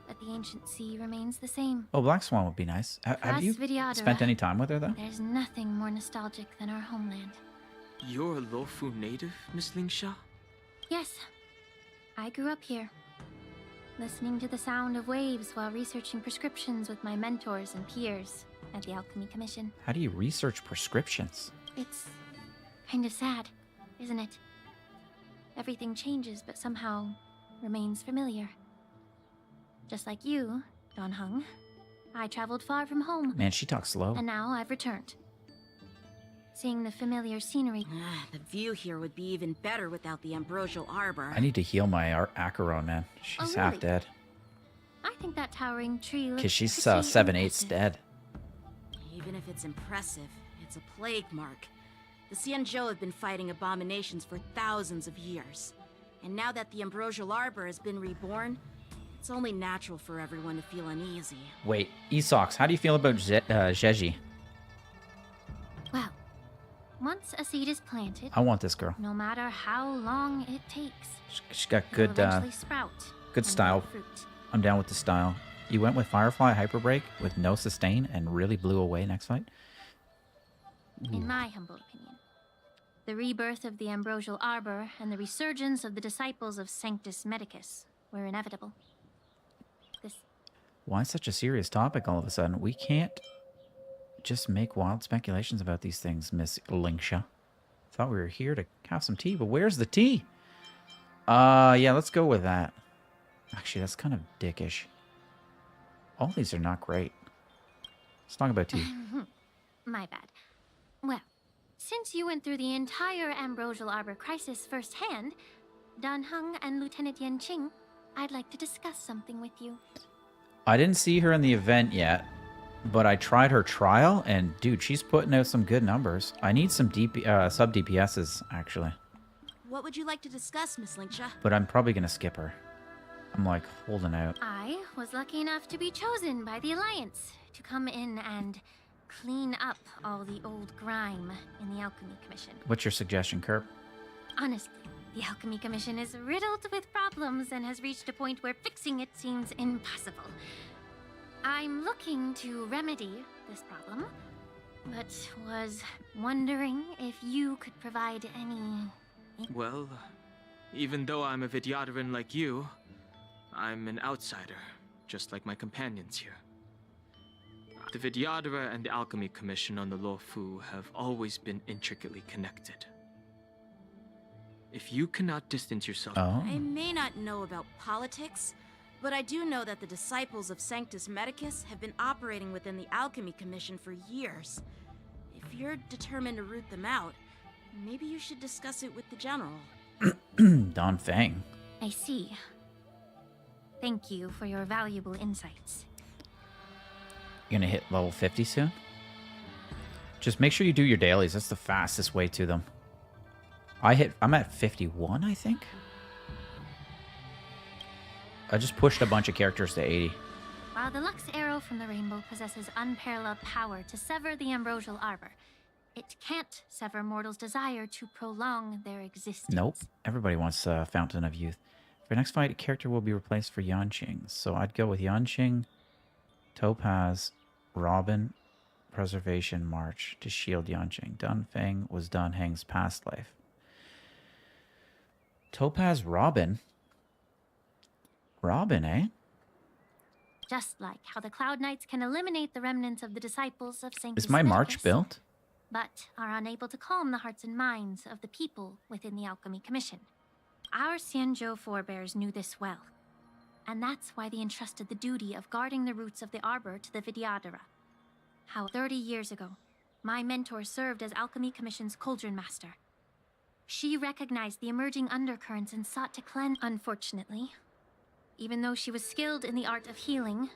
but the ancient sea remains the same. Oh, Black Swan would be nice. Have you spent any time with her, though? There's nothing more nostalgic than our homeland. You're a Lofu native, Miss Lingsha? Yes, I grew up here, listening to the sound of waves while researching prescriptions with my mentors and peers at the Alchemy Commission. How do you research prescriptions? It's kind of sad, isn't it? Everything changes, but somehow remains familiar. Just like you, Don Hung, I traveled far from home. Man, she talks slow. And now I've returned. Seeing the familiar scenery. The view here would be even better without the ambrosial arbor. I need to heal my Acheron, man. She's half really? dead. I think that towering tree looks Because she's pretty 7/8 impressive. dead. Even if it's impressive, it's a plague mark. The Xianzhou have been fighting abominations for thousands of years. And now that the ambrosial arbor has been reborn, it's only natural for everyone to feel uneasy. Wait, Esox, how do you feel about Zheji? Well, once a seed is planted, I want this girl. no matter how long it takes, She's got it'll good, eventually sprout good and style. bear fruit. I'm down with the style. You went with Firefly Hyper Break with no sustain and really blew away next fight. In my humble opinion, the rebirth of the ambrosial arbor and the resurgence of the disciples of Sanctus Medicus were inevitable. Why such a serious topic all of a sudden? We can't just make wild speculations about these things, Miss Lingsha. Thought we were here to have some tea, but where's the tea? Yeah, let's go with that. Actually, that's kind of dickish. All these are not great. Let's talk about tea. My bad. Well, since you went through the entire ambrosial arbor crisis firsthand, Dan Hung and Lieutenant Yan Qing, I'd like to discuss something with you. I didn't see her in the event yet, but I tried her trial, and dude, she's putting out some good numbers. I need some sub DPSs, actually. What would you like to discuss, Miss Lingsha? But I'm probably going to skip her. I'm like holding out. I was lucky enough to be chosen by the Alliance to come in and clean up all the old grime in the Alchemy Commission. What's your suggestion, Kerp? Honestly, the Alchemy Commission is riddled with problems and has reached a point where fixing it seems impossible. I'm looking to remedy this problem, but was wondering if you could provide any... Well, even though I'm a Vidyadharan like you, I'm an outsider, just like my companions here. The Vidyadhara and the Alchemy Commission on the Luofu have always been intricately connected. If you cannot distance yourself... I may not know about politics, but I do know that the disciples of Sanctus Medicus have been operating within the Alchemy Commission for years. If you're determined to root them out, maybe you should discuss it with the General. Don Fang. I see. Thank you for your valuable insights. You're gonna hit level 50 soon? Just make sure you do your dailies. That's the fastest way to them. I'm at 51, I think. I just pushed a bunch of characters to 80. While the Lux Arrow from the Rainbow possesses unparalleled power to sever the ambrosial arbor, it can't sever mortals' desire to prolong their existence. Nope. Everybody wants Fountain of Youth. For next fight, a character will be replaced for Yanqing. So I'd go with Yanqing, Topaz, Robin, Preservation, March to shield Yanqing. Dun Feng was Dun Heng's past life. Topaz, Robin. Robin, eh? Just like how the Cloud Knights can eliminate the remnants of the disciples of Sanctus Is my march Medicus, built? but are unable to calm the hearts and minds of the people within the Alchemy Commission. Our Xianzhou forebears knew this well, and that's why they entrusted the duty of guarding the roots of the arbor to the Vidyadhara. How 30 years ago, my mentor served as Alchemy Commission's Cauldron Master. She recognized the emerging undercurrents and sought to cleanse. Unfortunately, even though she was skilled in the art of healing,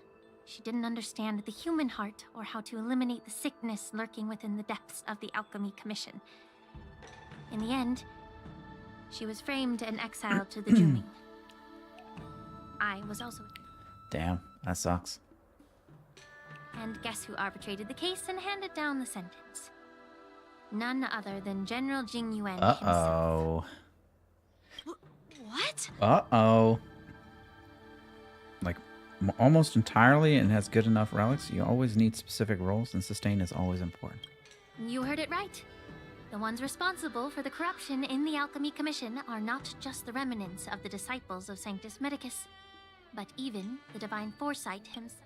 she didn't understand the human heart or how to eliminate the sickness lurking within the depths of the Alchemy Commission. In the end, she was framed and exiled to the Juming. I was also... Damn, that sucks. And guess who arbitrated the case and handed down the sentence? None other than General Jing Yuan himself. Uh-oh. What? Uh-oh. Like, almost entirely and has good enough relics. You always need specific roles, and sustain is always important. You heard it right. The ones responsible for the corruption in the Alchemy Commission are not just the remnants of the disciples of Sanctus Medicus, but even the Divine Foresight himself.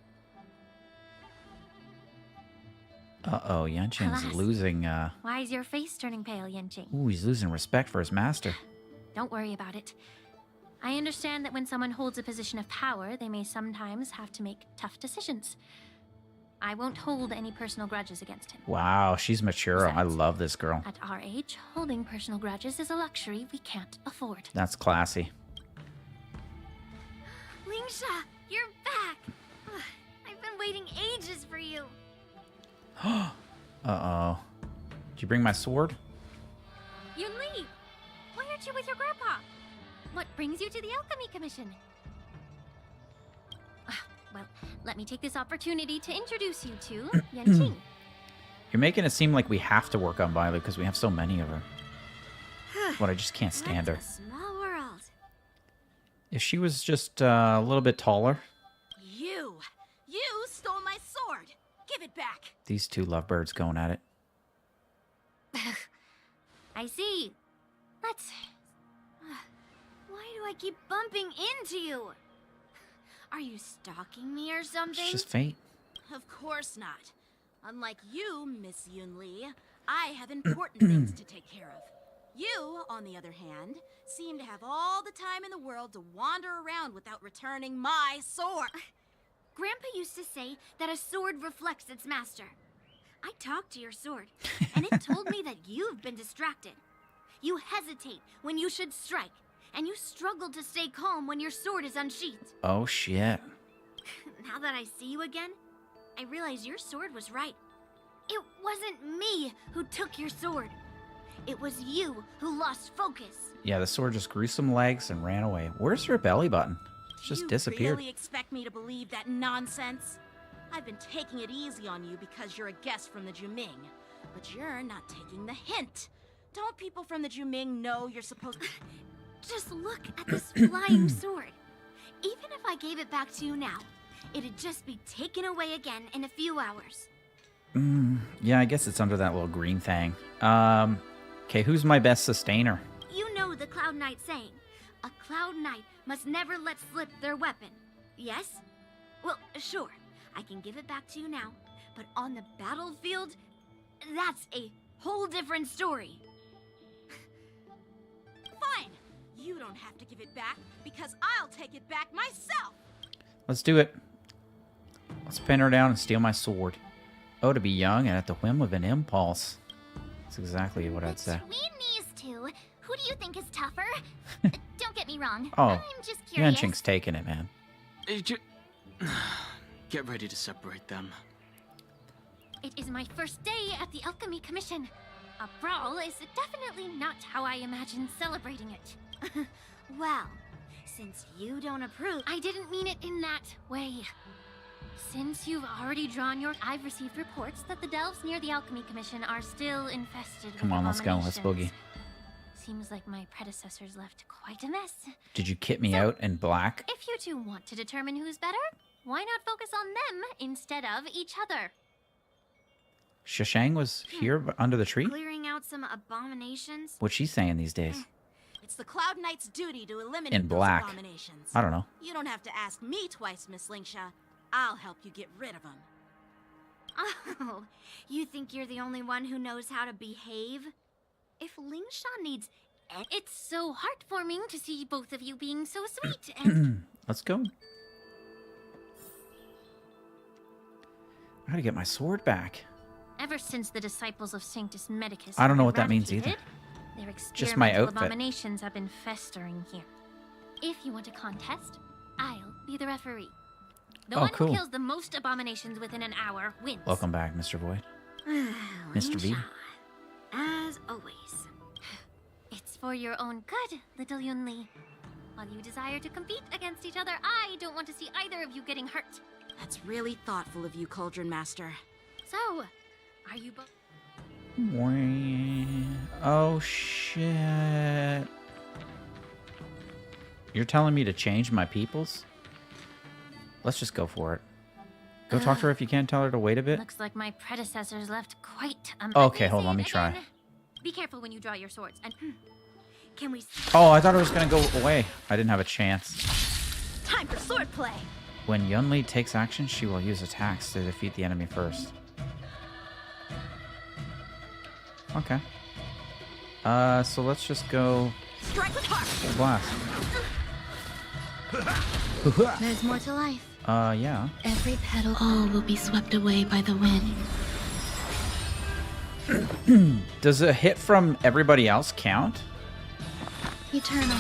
Uh-oh, Yanqing's Alas. losing, Why is your face turning pale, Yanqing? Ooh, he's losing respect for his master. Don't worry about it. I understand that when someone holds a position of power, they may sometimes have to make tough decisions. I won't hold any personal grudges against him. Wow, she's mature. I love this girl. At our age, holding personal grudges is a luxury we can't afford. That's classy. Lingsha, you're back! Ugh, I've been waiting ages for you. Uh-oh. Did you bring my sword? Yunli! Why aren't you with your grandpa? What brings you to the Alchemy Commission? Well, let me take this opportunity to introduce you to Yanqing. You're making it seem like we have to work on Violet because we have so many of her. But I just can't stand her. Small world. If she was just a little bit taller, You stole my sword. Give it back. these two lovebirds going at it. I see. Let's... Why do I keep bumping into you? Are you stalking me or something? It's just fate. Of course not. Unlike you, Miss Yunli, I have important things to take care of. You, on the other hand, seem to have all the time in the world to wander around without returning my sword. Grandpa used to say that a sword reflects its master. I talked to your sword, and it told me that you've been distracted. You hesitate when you should strike, and you struggle to stay calm when your sword is unsheathed. Oh, shit. Now that I see you again, I realize your sword was right. It wasn't me who took your sword. It was you who lost focus. Yeah, the sword just grew some legs and ran away. Where's her belly button? It's just disappeared. You really expect me to believe that nonsense? I've been taking it easy on you because you're a guest from the Juming. But you're not taking the hint. Don't people from the Juming know you're supposed to... Just look at this flying sword. Even if I gave it back to you now, it'd just be taken away again in a few hours. Yeah, I guess it's under that little green thing. Okay, who's my best sustainer? You know the Cloud Knight saying, a Cloud Knight must never let slip their weapon. Yes? Well, sure, I can give it back to you now, but on the battlefield, that's a whole different story. Fine. You don't have to give it back, because I'll take it back myself. Let's do it. Let's pin her down and steal my sword. Oh, to be young and at the whim of an impulse. That's exactly what I'd say. Between these two, who do you think is tougher? Don't get me wrong. Oh, I'm just curious. Yanqing's taking it, man. Get ready to separate them. It is my first day at the Alchemy Commission. A brawl is definitely not how I imagined celebrating it. Well, since you don't approve... I didn't mean it in that way. Since you've already drawn your... I've received reports that the delves near the Alchemy Commission are still infested Come with on, let's go. Let's boogie. Seems like my predecessors left quite a mess. Did you kit me out in black? If you two want to determine who's better, why not focus on them instead of each other? Shashang was here under the tree? Clearing out some abominations? What's she saying these days? It's the Cloud Knight's duty to eliminate In black. those abominations. I don't know. You don't have to ask me twice, Miss Lingsha. I'll help you get rid of them. Oh, you think you're the only one who knows how to behave? If Lingsha needs... It's so heartwarming to see both of you being so sweet and... Let's go. I gotta get my sword back. Ever since the disciples of Sanctus Medicus I don't know were what that means either. eradicated, their Just my experimental outfit. abominations have been festering here. If you want a contest, I'll be the referee. The Oh, one cool. who kills the most abominations within an hour wins. Welcome back, Mr. Void. Mr. V. As always. It's for your own good, little Yunli. While you desire to compete against each other, I don't want to see either of you getting hurt. That's really thoughtful of you, Cauldron Master. So, are you both... Oh, shit. You're telling me to change my peoples? Let's just go for it. Go talk to her if you can. Tell her to wait a bit. Looks like my predecessors left quite a mess. Okay, hold on. Let me try. Be careful when you draw your swords, and... Can we... Oh, I thought it was going to go away. I didn't have a chance. Time for swordplay! When Yunli takes action, she will use attacks to defeat the enemy first. Okay. So let's just go... Strike with heart! Full blast. There's more to life. Yeah. Every petal, all will be swept away by the wind. Does a hit from everybody else count? Eternal.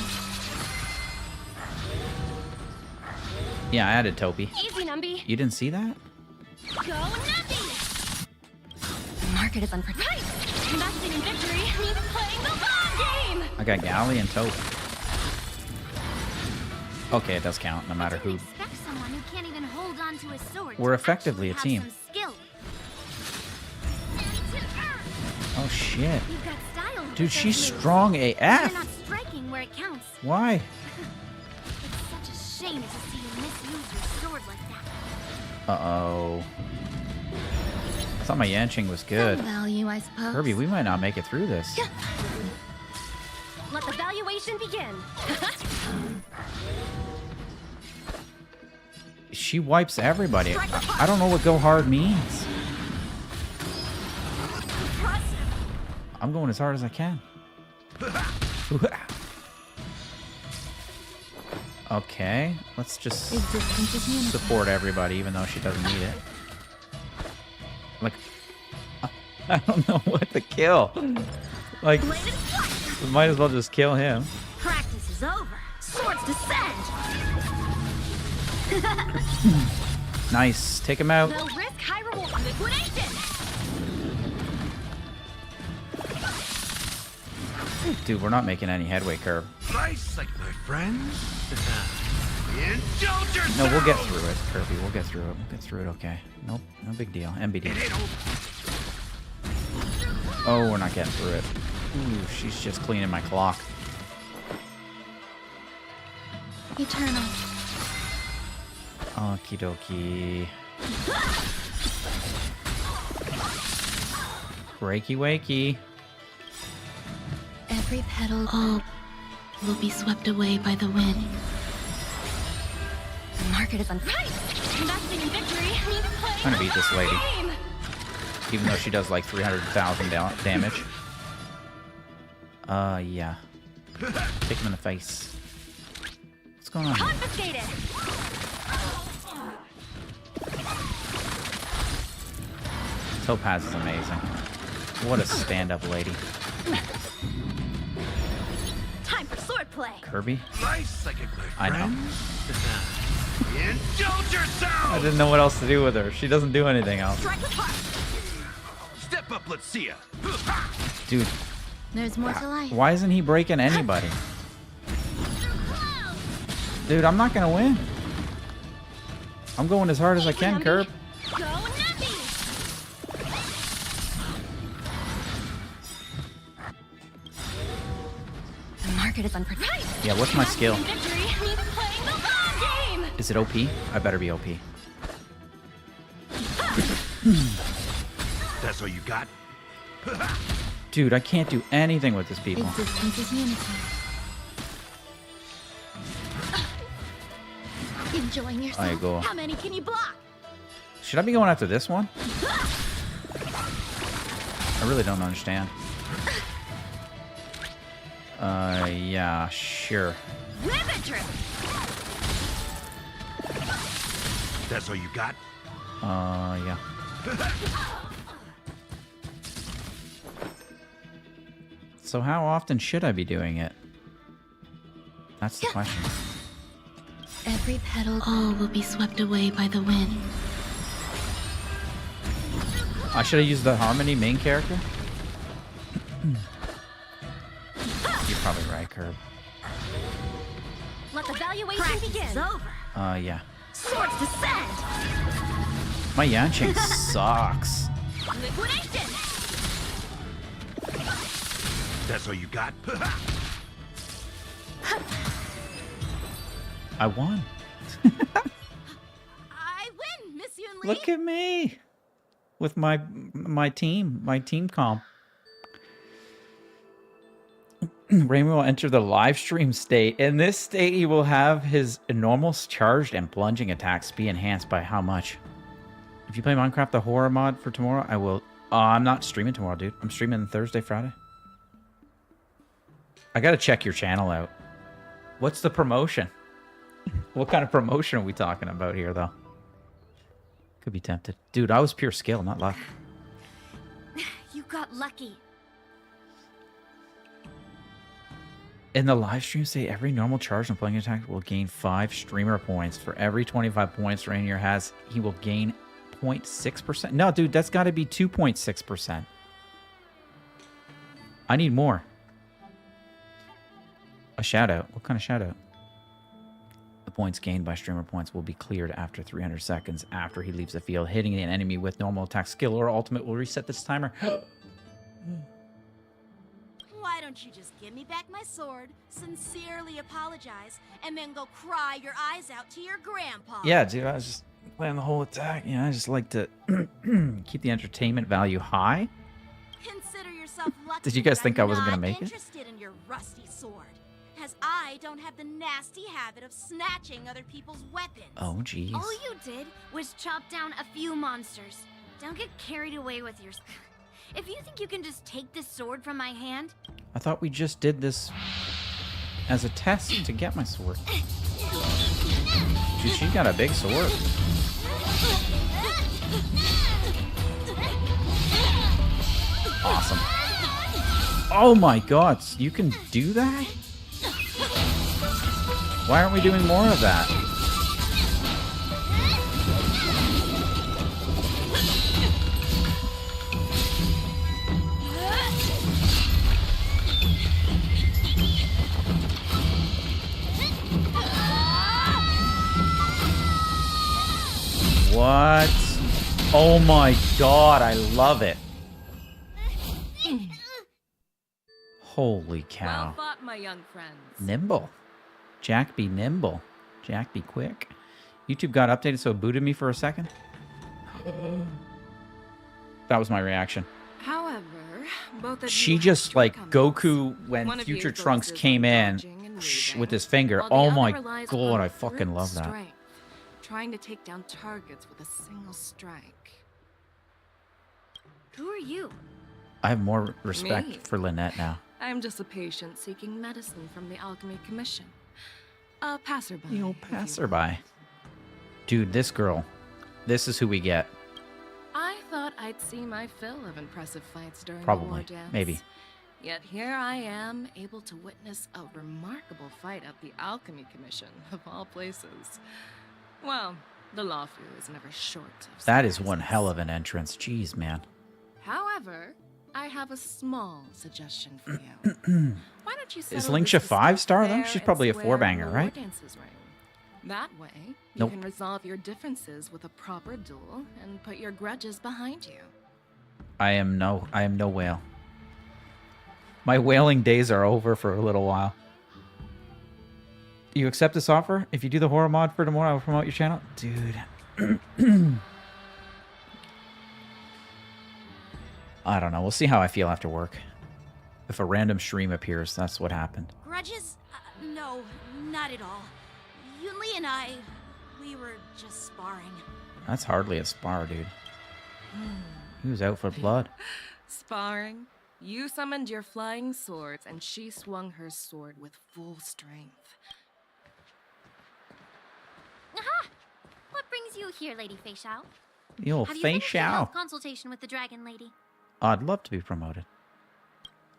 Yeah, I added Topi. Easy, Numby. You didn't see that? Go, Numby! The market is unpredictable. Investing in victory means playing the long game! I got Galley and Topi. Okay, it does count, no matter who. Expect someone who can't even hold on to a sword We're to effectively a actually team. have some skill. Oh, shit. You've got style with Dude, those she's moves. strong You're AF. not striking where it counts. Why? It's such a shame to see you misuse your sword like that. Uh-oh. I thought my Yanqing was good. Some value, I suppose. Kirby, we might not make it through this. Let the valuation begin. She wipes everybody. I don't know what go hard means. I'm going as hard as I can. Okay, let's just support everybody, even though she doesn't need it. Like, I don't know what to kill. Like, we might as well just kill him. Practice is over. Swords descend. Nice, take him out. They'll risk high reward liquidation. Dude, we're not making any headway, Curb. Nice, like my friends. Indulge yourself! No, we'll get through it, Kirby. We'll get through it. We'll get through it, okay. Nope, no big deal. MBD. Oh, we're not getting through it. Ooh, she's just cleaning my clock. Eternal. Okie dokie. Breaky wakey. Every petal, all will be swept away by the wind. The market is unpredictable. Investing in victory means playing I'm gonna beat this lady. game. Even though she does like 300,000 damage. Yeah. Kick him in the face. What's going on here? Confiscated. Topaz is amazing. What a stand-up lady. Time for swordplay. Kirby? Nice, like my I know. Indulge yourself! I didn't know what else to do with her. She doesn't do anything else. Strike with heart. Step up, let's see ya. Dude, There's more to life. why isn't he breaking anybody? Dude, I'm not gonna win. I'm going as hard as I can, Curb. Go, Nappy. The market is unpredictable. Yeah, what's my skill? Victory means playing the long game. Is it OP? I better be OP. That's all you got? Dude, I can't do anything with these people. Existence is unity. Enjoying yourself. I go. How many can you block? Should I be going after this one? I really don't understand. Yeah, sure. That's all you got? Yeah. So how often should I be doing it? That's the question. Every petal, all will be swept away by the wind. I should have used the Harmony main character. You're probably right, Curb. Let the valuation begin. Over. Yeah. Swords descend. My Yanqing sucks. Liquidation. That's all you got? I won. I win, Miss Yunli. Look at me. With my team comp. Raymond will enter the live stream state. In this state, he will have his normal charged and plunging attacks be enhanced by how much? If you play Minecraft the horror mod for tomorrow, I will. I'm not streaming tomorrow, dude. I'm streaming Thursday, Friday. I gotta check your channel out. What's the promotion? What kind of promotion are we talking about here, though? Could be tempted. Dude, I was pure skill, not luck. You got lucky. In the live stream, say every normal charge and playing attack will gain 5 streamer points. For every 25 points Rainiere has, he will gain 0.6%. No, dude, that's got to be 2.6%. I need more. A shout out. What kind of shout out? The points gained by streamer points will be cleared after 300 seconds after he leaves the field. Hitting an enemy with normal attack skill or ultimate will reset this timer. Why don't you just give me back my sword, sincerely apologize, and then go cry your eyes out to your grandpa? Yeah, dude, I was just playing the whole attack. You know, I just like to keep the entertainment value high. Consider yourself lucky. Did you guys think I I'm wasn't not gonna make it? interested in your rusty sword, as I don't have the nasty habit of snatching other people's weapons. Oh, jeez. All you did was chop down a few monsters. Don't get carried away with your... If you think you can just take this sword from my hand... I thought we just did this as a test to get my sword. Dude, she got a big sword. Awesome. Oh my god, you can do that? Why aren't we doing more of that? What? Oh my god, I love it. Holy cow. Well fought, my young friends. Nimble. Jack be nimble. Jack be quick. YouTube got updated, so it booted me for a second. That was my reaction. However, both of She you just have like shortcomings. Goku when One of Future you Trunks focuses came on in dodging and with his finger. while the Oh other my relies god, on I fucking brute love that. strength, trying to take down targets with a single strike. Who are you? I have more respect Me? for Lynette now. I'm just a patient seeking medicine from the Alchemy Commission. A passerby. The old if you will. passerby. Dude, this girl. This is who we get. I thought I'd see my fill of impressive fights during the Probably. Wardance. Maybe. Yet here I am, able to witness a remarkable fight at the Alchemy Commission, of all places. Well, the Lawfu is never short of That is one hell of an entrance. Jeez, man. However, I have a small suggestion for you. Why don't you Is settle Linksha this 5-star though? fair She's and probably a square 4-banger, in right? Wardance's ring? That way, you Nope. can resolve your differences with a proper duel and put your grudges behind you. I am no whale. My whaling days are over for a little while. You accept this offer? If you do the horror mod for tomorrow, I will promote your channel. Dude. I don't know. We'll see how I feel after work. If a random stream appears, that's what happened. Grudges? No, not at all. Yunli and I, we were just sparring. That's hardly a spar, dude. He was out for blood. Sparring. You summoned your flying swords, and she swung her sword with full strength. Aha! What brings you here, Lady Fei Xiao? The old Have you Fei finished your Xiao. health consultation with the Dragon Lady? I'd love to be promoted.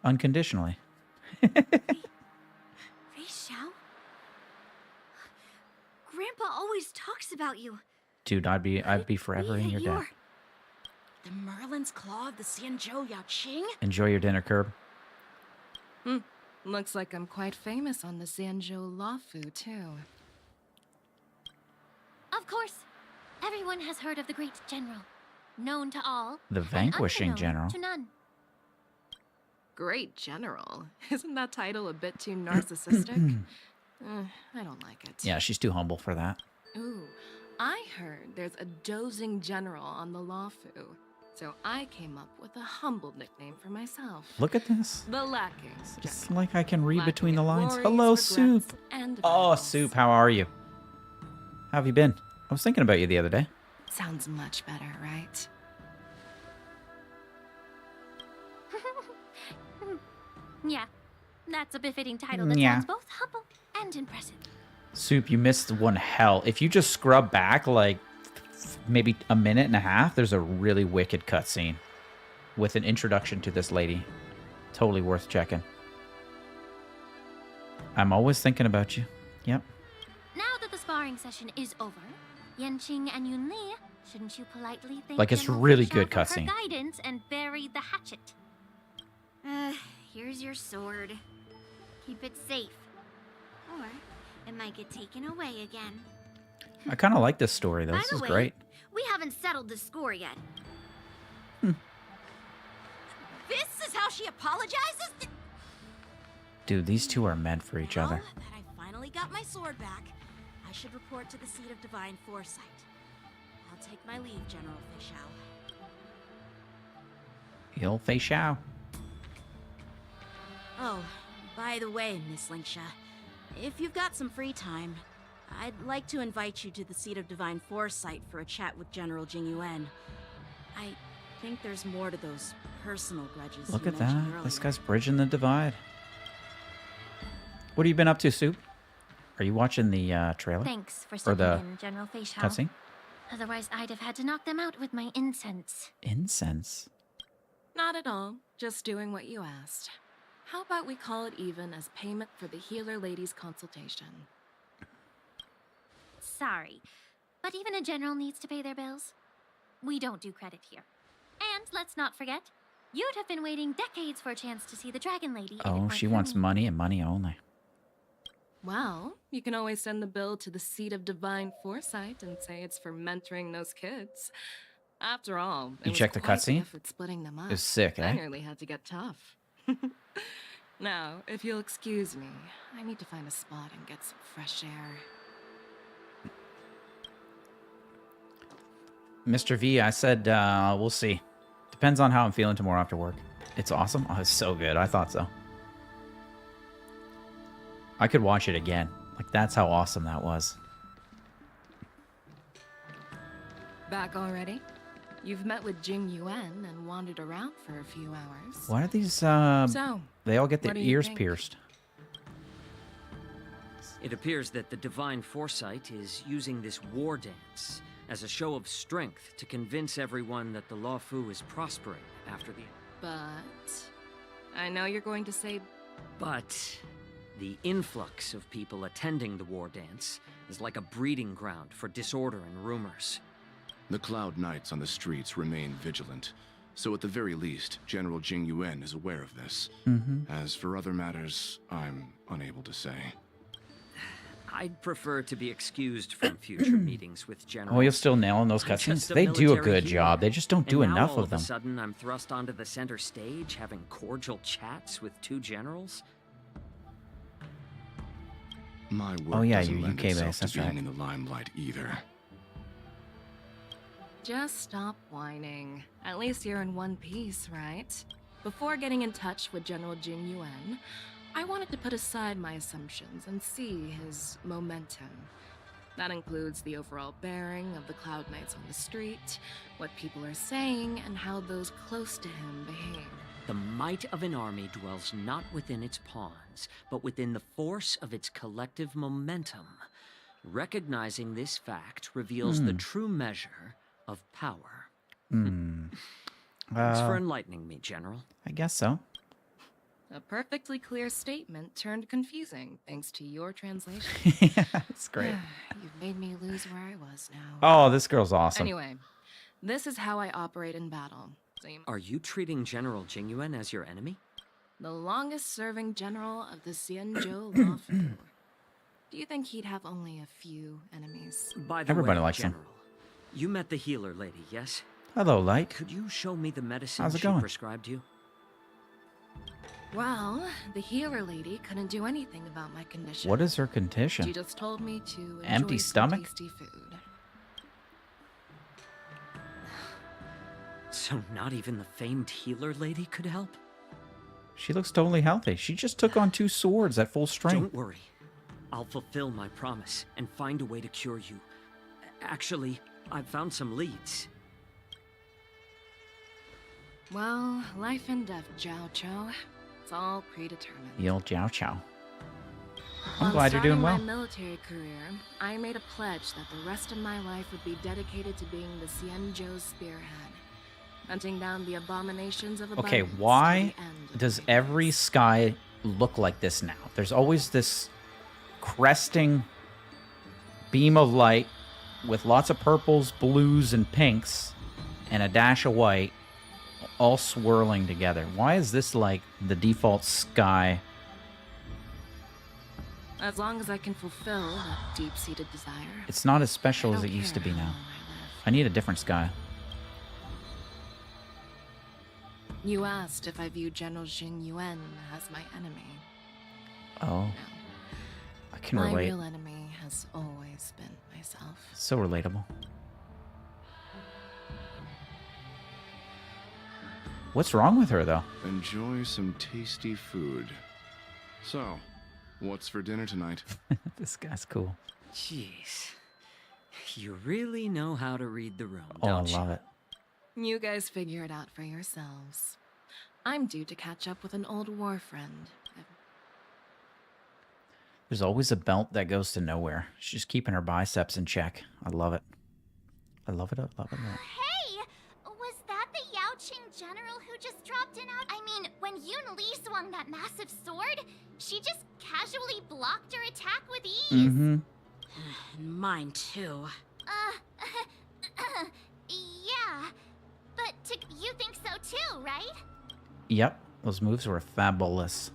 Unconditionally. Fei Xiao? Grandpa always talks about you. Dude, I'd be forever in your debt. The Merlin's Claw of the Xianzhou Yaoqing? Enjoy your dinner, Curb. Looks like I'm quite famous on the Xianzhou Luofu, too. Of course. Everyone has heard of the great general. Known to all. The vanquishing and general. to none. Great general. Isn't that title a bit too narcissistic? I don't like it. Yeah, she's too humble for that. Ooh, I heard there's a dozing general on the Luofu. So I came up with a humble nickname for myself. Look at this. The Lackings. It's like I can read between the lines. worries, Hello, regrets, Soup. and Oh, Soup, how are you? How have you been? I was thinking about you the other day. Sounds much better, right? Yeah, that's a befitting title that Yeah. sounds both humble and impressive. Soup, you missed one hell. If you just scrub back like maybe a minute and a half, there's a really wicked cutscene with an introduction to this lady. Totally worth checking. I'm always thinking about you. Yep. Now that the sparring session is over, Yanqing and Yunli, shouldn't you politely thank Like, it's General really Fei Xiao good for her cutscene. guidance and bury the hatchet? Here's your sword. Keep it safe. Or it might get taken away again. I kind of like this story, though. By This the is way, great. We haven't settled the score yet. This is how she apologizes? Dude, these two are meant for each other. That I finally got my sword back, I should report to the seat of divine foresight. I'll take my leave, General Fei Xiao. The old Fei Xiao. Oh, by the way, Miss Linksha, if you've got some free time, I'd like to invite you to the seat of divine foresight for a chat with General Jingyuan. I think there's more to those personal grudges Look you at mentioned that. earlier. This guy's bridging the divide. What have you been up to, Soup? Are you watching the trailer? Thanks for Or stepping the in, General Fei Xiao. cutscene? Otherwise, I'd have had to knock them out with my incense. Incense. Not at all. Just doing what you asked. How about we call it even as payment for the healer lady's consultation? Sorry, but even a general needs to pay their bills. We don't do credit here. And let's not forget, you'd have been waiting decades for a chance to see the Dragon Lady. if it Oh, weren't she for wants me. money and money only. Well, you can always send the bill to the seat of divine foresight and say it's for mentoring those kids. After all, You checked the cutscene? effort splitting them up. It was sick, I eh? nearly had to get tough. Now, if you'll excuse me, I need to find a spot and get some fresh air. Mr. V, I said we'll see. Depends on how I'm feeling tomorrow after work. It's awesome. Oh, it's so good. I thought so. I could watch it again. Like, that's how awesome that was. Back already? You've met with Jing Yuan and wandered around for a few hours. Why are these, So, they all get their what do you ears think? pierced? It appears that the Divine Foresight is using this war dance as a show of strength to convince everyone that the Luofu is prospering after the... But... I know you're going to say... But... the influx of people attending the war dance is like a breeding ground for disorder and rumors. The Cloud Knights on the streets remain vigilant, so at the very least, General Jingyuan is aware of this. As for other matters, I'm unable to say. I'd prefer to be excused from future meetings with General. Oh, you're still nailing those I'm cutscenes? just a They do a military good hero. job. They just don't do And now enough all of them. a sudden, I'm thrust onto the center stage having cordial chats with two generals. My work Oh, yeah, doesn't you're lend UK based, itself that's to being right. in the limelight either. Just stop whining. At least you're in one piece, right? Before getting in touch with General Jing Yuan, I wanted to put aside my assumptions and see his momentum. That includes the overall bearing of the Cloud Knights on the street, what people are saying, and how those close to him behave. The might of an army dwells not within its pawns, but within the force of its collective momentum. Recognizing this fact reveals the true measure of power. Thanks for enlightening me, General. I guess so. A perfectly clear statement turned confusing thanks to your translation. Yeah, it's great. You've made me lose where I was now. Oh, this girl's awesome. Anyway, this is how I operate in battle. So Are you treating General Jingyuan as your enemy? The longest-serving general of the Xianzhou Law Fu. Do you think he'd have only a few enemies? By the Everybody way, likes General, you met the healer lady, yes? Hello, Light. Could you show me the medicine How's it she going? prescribed you? Well, the healer lady couldn't do anything about my condition. What is her condition? She just told me to enjoy Empty some stomach? tasty food. So not even the famed healer lady could help? She looks totally healthy. She just took on 2 swords at full strength. Don't worry. I'll fulfill my promise and find a way to cure you. Actually, I've found some leads. Well, life and death, Jiao Cho. It's all predetermined. The old Jiao Chow. I'm On glad you're doing well. starting my military career, I made a pledge that the rest of my life would be dedicated to being the Xianzhou spearhead, hunting down the abominations of Okay, abundance why to the end of does every sky look like this now? There's always this cresting beam of light with lots of purples, blues, and pinks, and a dash of white, all swirling together. Why is this like the default sky? As long as I can fulfill that deep-seated desire. It's not as special I as it don't used to care be how now. long I live. I need a different sky. You asked if I view General Jing Yuan as my enemy. Oh. I can My relate. real enemy has always been myself. So relatable. What's wrong with her, though? Enjoy some tasty food. So, what's for dinner tonight? This guy's cool. Jeez. You really know how to read the room, Oh, I don't you? love it. You guys figure it out for yourselves. I'm due to catch up with an old war friend. There's always a belt that goes to nowhere. She's keeping her biceps in check. I love it. I love it. I love it. Hey! Was that the Yao Qing general who just dropped in out? I mean, when Yun Li swung that massive sword, she just casually blocked her attack with ease. Mm-hmm. Mine too. Yeah. But you think so too, right? Yep. Those moves were fabulous.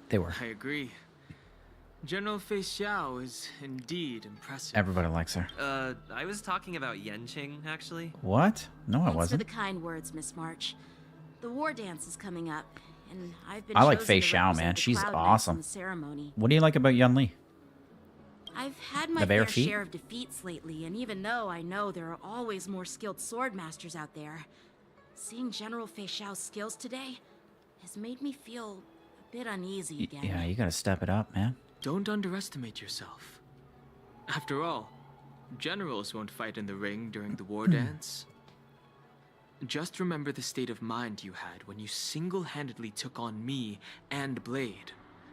They were. I agree. General Fei Xiao is indeed impressive. Everybody likes her. I was talking about Yanqing, actually. What? No, I Thanks for wasn't. the kind words, Miss March. The war dance is coming up, and I've been I like chosen Fei to Xiao, represent man. the She's Cloud Knights awesome. in the ceremony. What do you like about Yun Li? I've had my The bare fair feet? share of defeats lately, and even though I know there are always more skilled sword masters out there, seeing General Fei Xiao's skills today has made me feel a bit uneasy again. Yeah, you gotta step it up, man. Don't underestimate yourself. After all, generals won't fight in the ring during the war dance. Just remember the state of mind you had when you single-handedly took on me and Blade,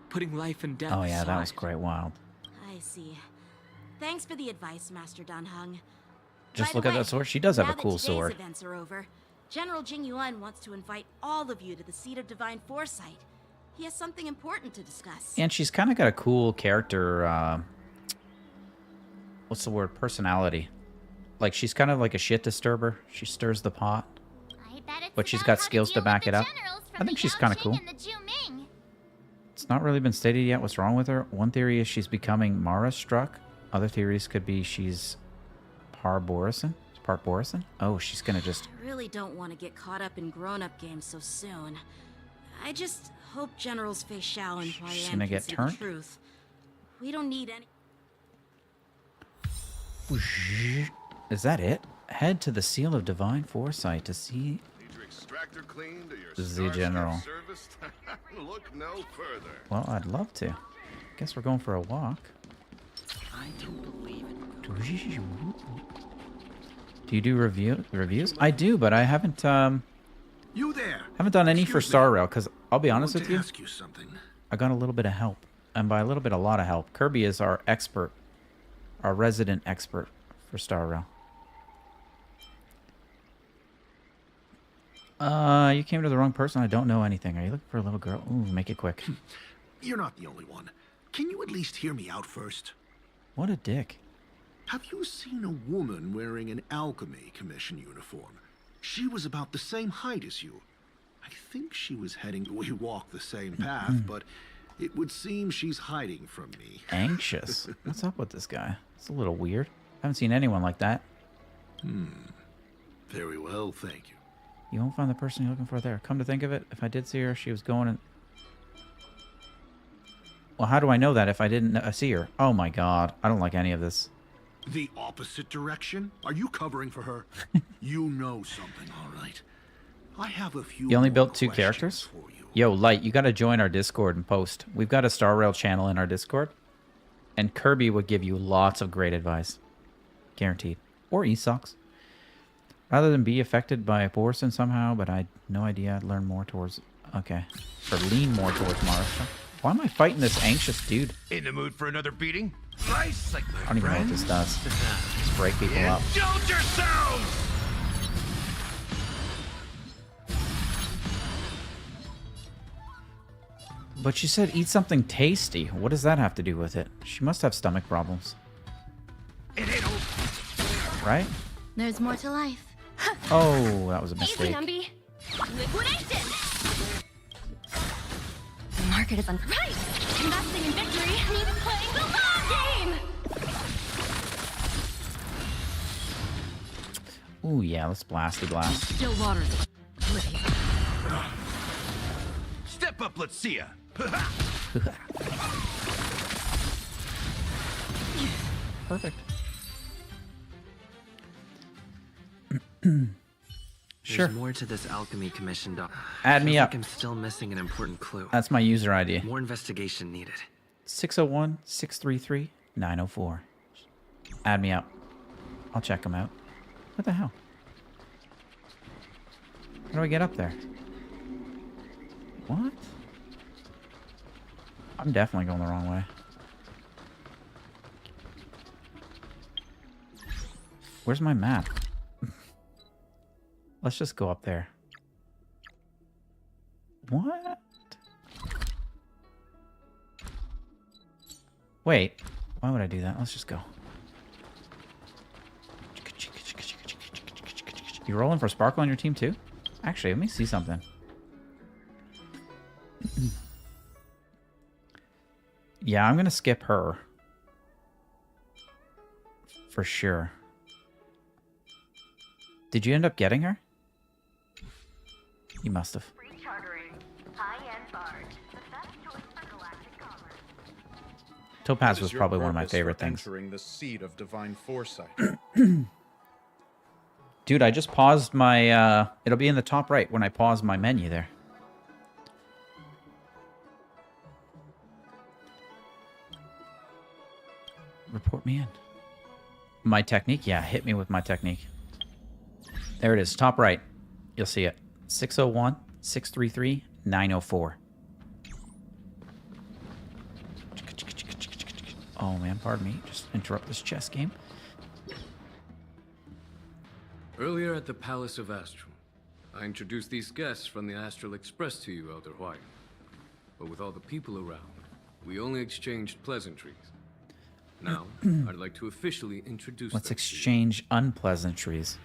putting life and death Oh yeah, that was aside. quite wild. I see. Thanks for the advice, Master Dan Heng. Just By look the at way, that sword. She does have now a cool that today's sword. events are over, General Jing Yuan wants to invite all of you to the Seat of Divine Foresight. He has something important to discuss. And she's kind of got a cool character, what's the word? Personality. Like, she's kind of like a shit disturber. She stirs the pot. I bet it's But she's about got how skills to deal with back the it up. generals from I think the she's Yao kind of Qing cool. and the Juming. It's not really been stated yet what's wrong with her. One theory is she's becoming Mara-struck. Other theories could be she's part Borison. Oh, she's gonna just... I really don't want to get caught up in grown-up games so soon. I just hope Generals Fei Xiao and Huai She's Yan gonna can get see turned? the truth. We don't need any... Is that it? Head to the Seal of Divine Foresight to see extractor cleaned or your Z General. serviced? Look no further. Well, I'd love to. Guess we're going for a walk. I don't believe it. Do you do reviews? I do, but I haven't You there? haven't done any for Star Rail because I'll be honest with you. Ask you something. I got a little bit of help, and by a little bit, a lot of help. Kirby is our expert, our resident expert for Star Rail. You came to the wrong person. I don't know anything. Are you looking for a little girl? Ooh, make it quick. You're not the only one. Can you at least hear me out first? What a dick. Have you seen a woman wearing an Alchemy Commission uniform? She was about the same height as you. I think she was heading... We walk the same path, but it would seem she's hiding from me. Anxious? What's up with this guy? It's a little weird. I haven't seen anyone like that. Very well, thank you. You won't find the person you're looking for there. Come to think of it, if I did see her, she was going in... Well, how do I know that if I didn't see her? Oh my god. I don't like any of this. The opposite direction? Are you covering for her? You know something, all right. I have a few. You only built 2 characters? Yo, Light, you gotta join our Discord and post. We've got a Star Rail channel in our Discord. And Kirby would give you lots of great advice. Guaranteed. Or e-socks. Rather than be affected by a Borson somehow, but I had no idea. I'd learn more towards... Okay. Or lean more towards Mars. Why am I fighting this anxious dude? In the mood for another beating? Nice, like my I don't even know what this does. Just break people up. Indulge yourselves! But she said eat something tasty. What does that have to do with it? She must have stomach problems. Right? There's more to life. Oh, that was a mistake. Easy, Numby. Liquidation! The market is Right! Investing in victory means playing the long game! Ooh, yeah, let's blasty blast. Still waters. Step up, let's see ya. Perfect. Sure. There's more to this alchemy commission, Doc. Add me Feels up. like I'm still missing an important clue. That's my user ID. More investigation needed. 601-633-904. Add me up. I'll check them out. What the hell? How do I get up there? What? I'm definitely going the wrong way. Where's my map? Let's just go up there. What? Wait. Why would I do that? Let's just go. You rolling for Sparkle on your team too? Actually, let me see something. Yeah, I'm gonna skip her. For sure. Did you end up getting her? You must have. Topaz was probably one of my favorite things. Entering the seat of divine foresight. Dude, I just paused my, it'll be in the top right when I pause my menu there. Report me in. My technique? Yeah, hit me with my technique. There it is, top right. You'll see it. 601-633-904. Oh man, pardon me. Just interrupt this chess game. Earlier at the Palace of Astral, I introduced these guests from the Astral Express to you, Elder White. But with all the people around, we only exchanged pleasantries. Now, I'd like to officially introduce Let's them exchange unpleasantries.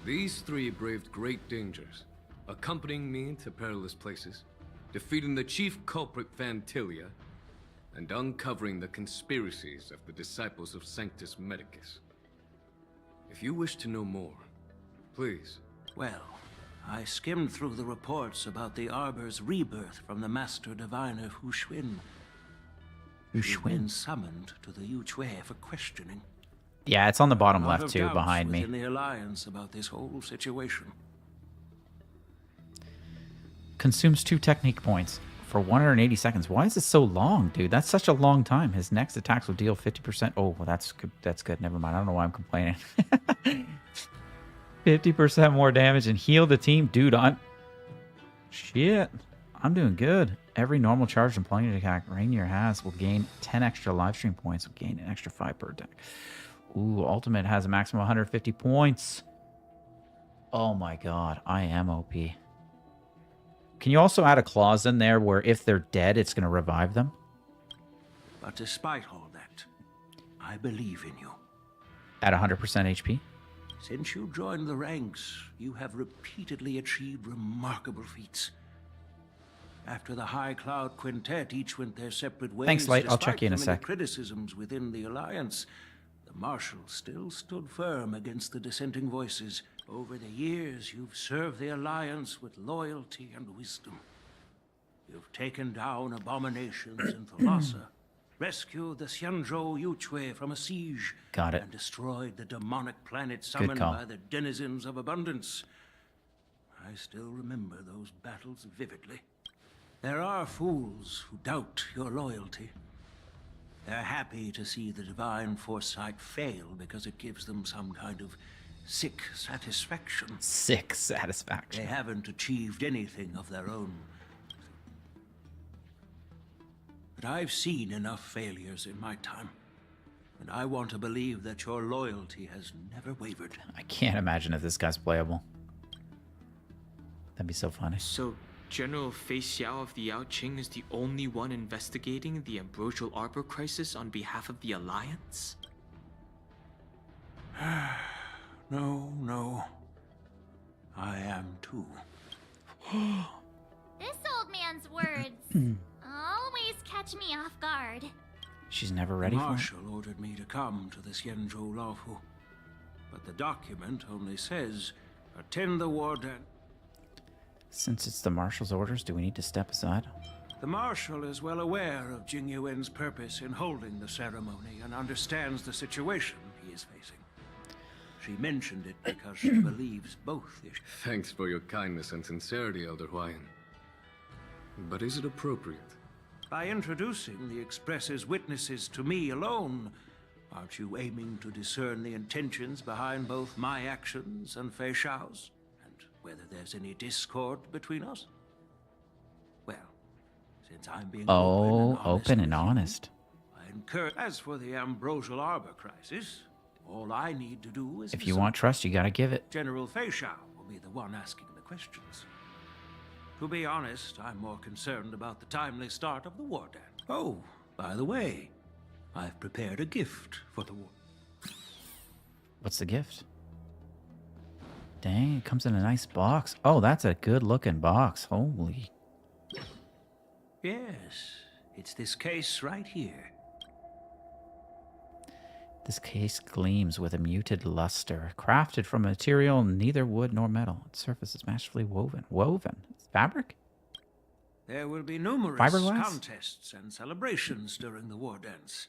These 3 braved great dangers, accompanying me into perilous places, defeating the chief culprit Vantilia, and uncovering the conspiracies of the disciples of Sanctus Medicus. If you wish to know more, please. Well, I skimmed through the reports about the Arbor's rebirth from the Master Diviner Hu Xuan. She's been summoned to the Yuchue for questioning. Yeah, it's on the bottom A lot left of too, doubts behind me. within the Alliance about this whole situation. Consumes 2 technique points for 180 seconds. Why is it so long, dude? That's such a long time. His next attacks will deal 50%. Oh, well, that's good. That's good. Never mind. I don't know why I'm complaining. 50% more damage and heal the team. Dude, Shit. I'm doing good. Every normal charge and plunging attack Rainiere has will gain 10 extra live stream points. Will gain an extra 5 per attack. Ooh, Ultimate has a maximum of 150 points. Oh my god. I am OP. Can you also add a clause in there where if they're dead, it's going to revive them? But despite all that, I believe in you. At 100% HP? Since you joined the ranks, you have repeatedly achieved remarkable feats. After the High Cloud Quintet each went their separate ways, Thanks, Light. I'll check you in a despite the many sec. criticisms within the Alliance, the Marshal still stood firm against the dissenting voices. Over the years, you've served the Alliance with loyalty and wisdom. You've taken down abominations in Thalassa, rescued the Xianzhou Yuchue from a siege, Got it. and destroyed the demonic planet summoned call. by the denizens of abundance. I still remember those battles vividly. There are fools who doubt your loyalty. They're happy to see the divine foresight fail because it gives them some kind of sick satisfaction. Sick satisfaction. They haven't achieved anything of their own. But I've seen enough failures in my time, and I want to believe that your loyalty has never wavered. I can't imagine if this guy's playable. That'd be so funny. So, General Fei Xiao of the Yao Qing is the only one investigating the Ambrosial Arbor crisis on behalf of the Alliance? No. I am too. This old man's words always catch me off guard. She's never ready for it. Marshal ordered me to come to the Xianzhou Laofu, but the document only says, attend the Wardance. Since it's the Marshal's orders, do we need to step aside? The Marshal is well aware of Jing Yuan's purpose in holding the ceremony and understands the situation he is facing. She mentioned it because she believes both issues. Thanks for your kindness and sincerity, Elder Huayan. But is it appropriate? By introducing the Express's witnesses to me alone, aren't you aiming to discern the intentions behind both my actions and Fei Xiao's? Whether there's any discord between us? Well, since I'm being open and honest. I encourage. As for the Ambrosial Arbor crisis, all I need to do is. If you want trust, you gotta give it. General Fei Xiao will be the one asking the questions. To be honest, I'm more concerned about the timely start of the Wardance. Oh, by the way, I've prepared a gift for the war. What's the gift? Dang, it comes in a nice box. Oh, that's a good looking box. Holy. Yes, it's this case right here. This case gleams with a muted luster, crafted from a material neither wood nor metal. Its surface is masterfully woven. Woven? It's fabric? There will be numerous Fiberglass? contests and celebrations during the Wardance.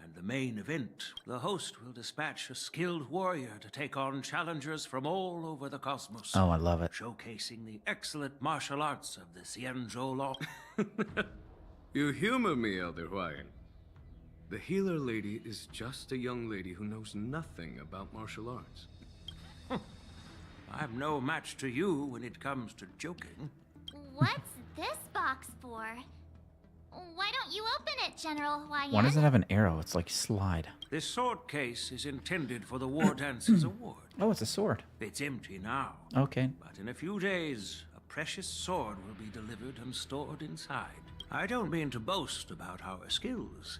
And the main event, the host will dispatch a skilled warrior to take on challengers from all over the cosmos. Oh, I love it. Showcasing the excellent martial arts of the Xianzhou Law. You humor me, Elder Huayan. The healer lady is just a young lady who knows nothing about martial arts. I'm no match to you when it comes to joking. What's this box for? Why don't you open it, General Huayan? Why does it have an arrow? It's like slide. This sword case is intended for the Wardance's award. Oh, it's a sword. It's empty now. Okay. But in a few days, a precious sword will be delivered and stored inside. I don't mean to boast about our skills,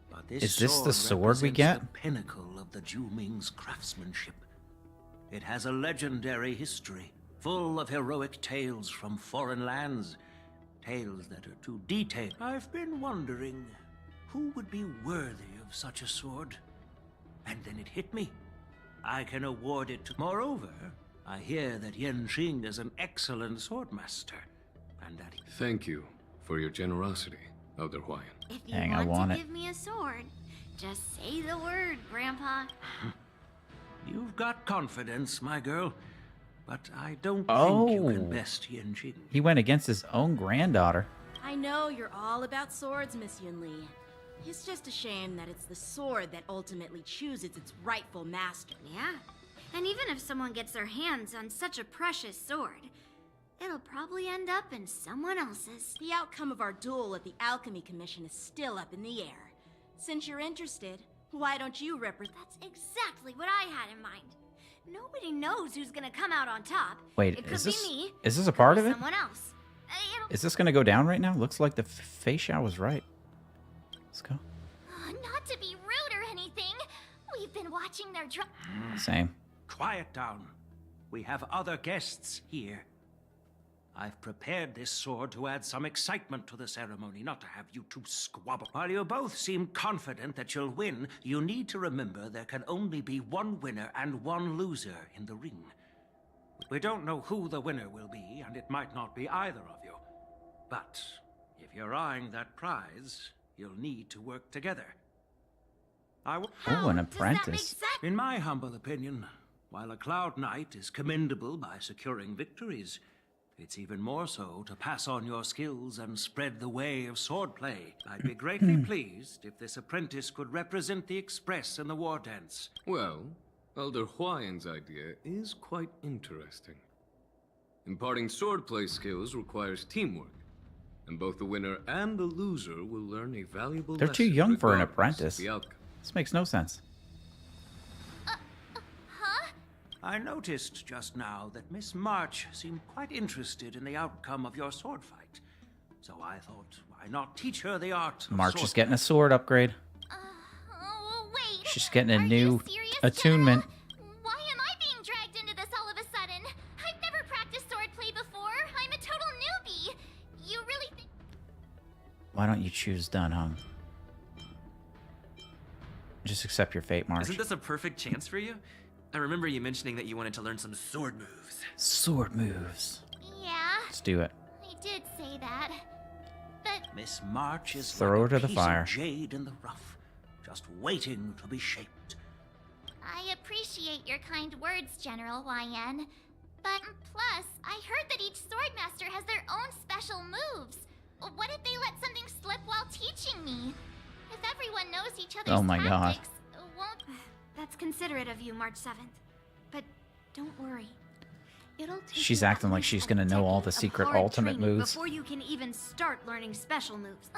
but this Is this the sword we represents get? the pinnacle of the Juming's craftsmanship. It has a legendary history, full of heroic tales from foreign lands. Tales that are too detailed. I've been wondering who would be worthy of such a sword. And then it hit me. I can award it to... Moreover, I hear that Yen Xing is an excellent swordmaster. And that... Thank you for your generosity, Elder Huayan. If you Dang, I want want to it. give me a sword, just say the word, Grandpa. You've got confidence, my girl. but I don't think you can Oh. best Yanjing. He went against his own granddaughter. I know you're all about swords, Miss Yunli. It's just a shame that it's the sword that ultimately chooses its rightful master. Yeah. And even if someone gets their hands on such a precious sword, it'll probably end up in someone else's. The outcome of our duel at the Alchemy Commission is still up in the air. Since you're interested, why don't you represent? That's exactly what I had in mind. Nobody knows who's gonna come out on top. Wait, it could is be this me. is this a part of it? Someone else. Is this gonna go down right now? Looks like the Feisha was right. Let's go. Not to be rude or anything. We've been watching their Same. Quiet down. We have other guests here. I've prepared this sword to add some excitement to the ceremony, not to have you two squabble. While you both seem confident that you'll win, you need to remember there can only be one winner and one loser in the ring. We don't know who the winner will be, and it might not be either of you. But if you're eyeing that prize, you'll need to work together. Oh, an apprentice. In my humble opinion, while a Cloud Knight is commendable by securing victories, it's even more so to pass on your skills and spread the way of swordplay. I'd be greatly pleased if this apprentice could represent the Express in the Wardance. Well, Elder Huayan's idea is quite interesting. Imparting swordplay skills requires teamwork, and both the winner and the loser will learn a valuable They're too lesson young for an regardless of apprentice. the outcome. This makes no sense. I noticed just now that Miss March seemed quite interested in the outcome of your sword fight. So I thought, why not teach her the art of March is sword- getting a sword upgrade. Wait. She's getting a new attunement. Why am I being dragged into this all of a sudden? I've never practiced swordplay before. I'm a total newbie. You really think... Why don't you choose done, Hung? Just accept your fate, March. Isn't this a perfect chance for you? I remember you mentioning that you wanted to learn some sword moves. Sword moves. Yeah, Let's do it. I did say that. But Miss March is Throw like her a to the piece fire. of jade in the rough, just waiting to be shaped. I appreciate your kind words, General YN. But plus, I heard that each swordmaster has their own special moves. What if they let something slip while teaching me? If everyone knows each other's Oh my God. tactics, won't... That's considerate of you, March 7th. But don't worry. It'll take She's you acting at like least she's a gonna know all decade the of secret hard ultimate training moves. before you can even start learning special moves.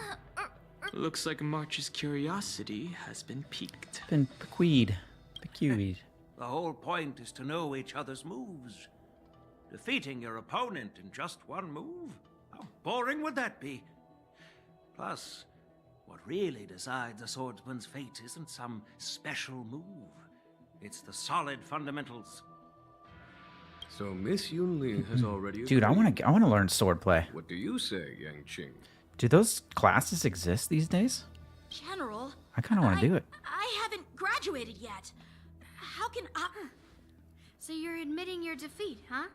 Looks like March's curiosity has been piqued. Been bequeed. The whole point is to know each other's moves. Defeating your opponent in just one move? How boring would that be? Plus, what really decides a swordsman's fate isn't some special move. It's the solid fundamentals. So Miss Yunli has already Dude, I agreed. want to learn swordplay. What do you say, Yang Qing? Do those classes exist these days? General, I kind of want to do it. I haven't graduated yet. How can I... So you're admitting your defeat, huh?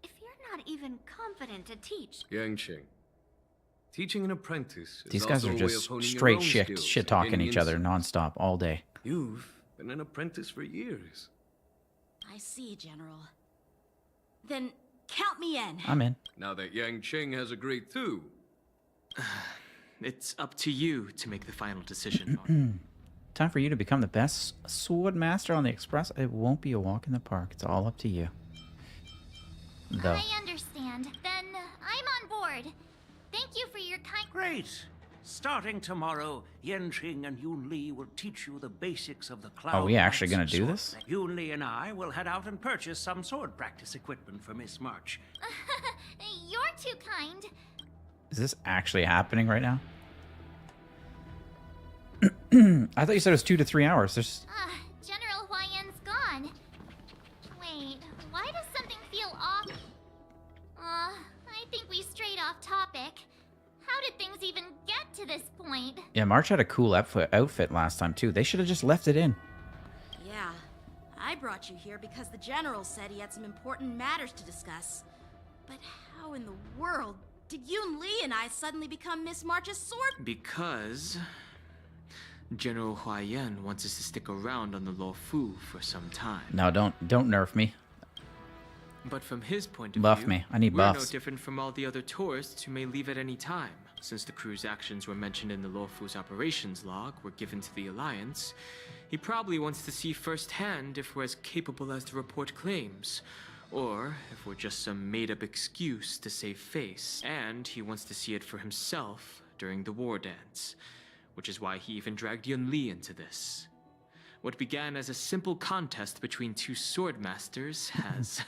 If you're not even confident to teach, Yang Qing. Teaching an apprentice is These guys also are a way of just honing your straight own shit skills shit and talking gaining each other insight. nonstop all day. You've been an apprentice for years. I see, General. Then count me in. I'm in. Now that Yang Qing has agreed too. It's up to you to make the final decision. Time for you to become the best sword master on the Express. It won't be a walk in the park. It's all up to you. Though. I understand. Then I'm on board. Thank you for your kind... Great! Starting tomorrow, Yanqing and Yunli will teach you the basics of the Cloud Are we actually Knight's gonna do sword. this? Yunli and I will head out and purchase some sword practice equipment for Miss March. You're too kind. Is this actually happening right now? I thought you said it was 2 to 3 hours. There's... General YN's gone. Wait, why does something feel off? I think we strayed off topic. How did things even get to this point? Yeah, March had a cool outfit last time, too. They should have just left it in. Yeah, I brought you here because the General said he had some important matters to discuss. But how in the world did Yun Li and I suddenly become Miss March's sword? Because General Huayan wants us to stick around on the Luofu for some time. No, don't nerf me. But from his point of Buff view, me. I need we're buffs. no different from all the other tourists who may leave at any time. Since the crew's actions were mentioned in the Lawfu's operations log were given to the Alliance, he probably wants to see firsthand if we're as capable as to report claims, or if we're just some made-up excuse to save face. And he wants to see it for himself during the Wardance, which is why he even dragged Yun Li into this. What began as a simple contest between two sword masters has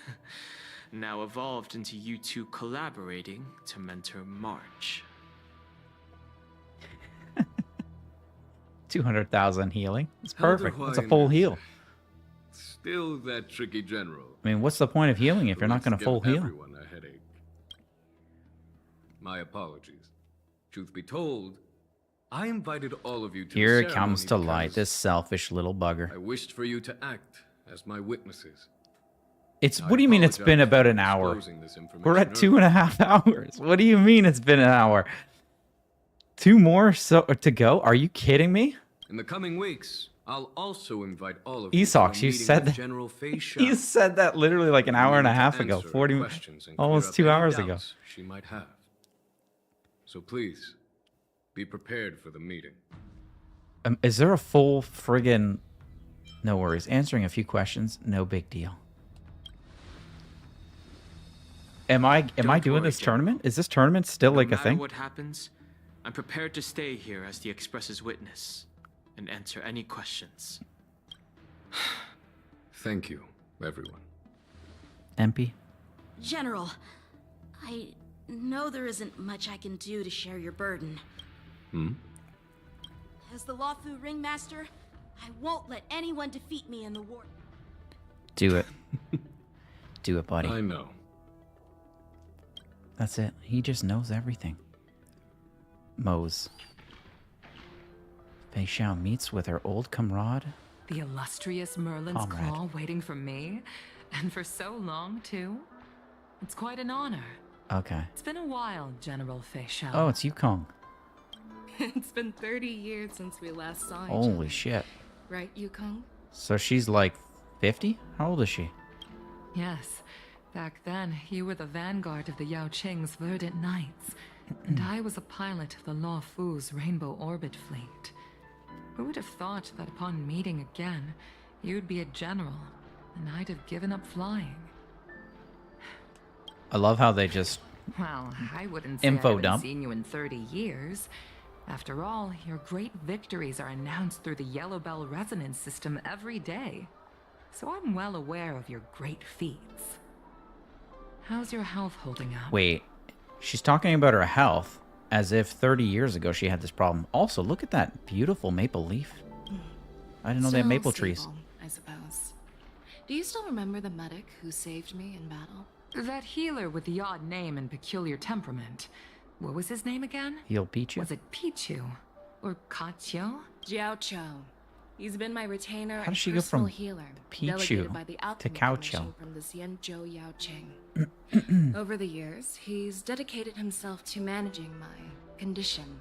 now evolved into you two collaborating to mentor March. 200,000 healing. It's Elder perfect. It's a Hawaiian full is heal. Still that tricky general. I mean, what's the point of healing if who you're not likes going to full give heal? Everyone a headache. My apologies. Truth be told, I invited all of you to Here the it comes to ceremony light, because this selfish little bugger. I wished for you to act as my witnesses. It's I what do you mean it's been apologize about for an hour? disclosing this We're at information 2.5 hours. What do you mean it's been an hour? 2 more to go? Are you kidding me? In the coming weeks, I'll also invite all of you to a Esox, you meeting said with that. General Fei Sha. You said that literally like an hour and a half ago. Answer 40, questions and almost clear 2 up any hours ago. doubts she might have. So please, be prepared for the meeting. Is there a full friggin'... No worries. Answering a few questions, no big deal. Am I doing this tournament? Is this tournament still like a No thing? matter what happens, I'm prepared to stay here as the Express's witness and answer any questions. Thank you, everyone. MP? General, I know there isn't much I can do to share your burden. As the Lawfu Ringmaster, I won't let anyone defeat me in the war. Do it. Do it, buddy. I know. That's it. He just knows everything. Mose. Fei Xiao meets with her old comrade. The illustrious Merlin's Comrade. Claw waiting for me? And for so long, too? It's quite an honor. Okay. It's been a while, General Fei Xiao. Oh, it's Yukong. It's been 30 years since we last saw each Holy other. shit. Right, Yukong? So she's like 50? How old is she? Yes. Back then, you were the vanguard of the Yao Qing's Verdant Knights, and I was a pilot of the Law Fu's Rainbow Orbit Fleet. Who would have thought that upon meeting again, you'd be a general, and I'd have given up flying? I love how they just... Well, I wouldn't say Info I haven't dump. seen you in 30 years. After all, your great victories are announced through the Yellow Bell resonance system every day. So I'm well aware of your great feats. How's your health holding up? Wait. She's talking about her health as if 30 years ago she had this problem. Also, look at that beautiful maple leaf. I didn't know they had Still maple trees. stable, I suppose. Do you still remember the medic who saved me in battle? That healer with the odd name and peculiar temperament. What was his name again? He'll Pichu? Was it Pichu? Or Kachio? Jiao Cho. He's been my retainer How and does she go personal from healer, Pichu delegated by the to Alchemy Cao Commission Qiao? from the Xianzhou Yao Qing. Over the years, he's dedicated himself to managing my condition.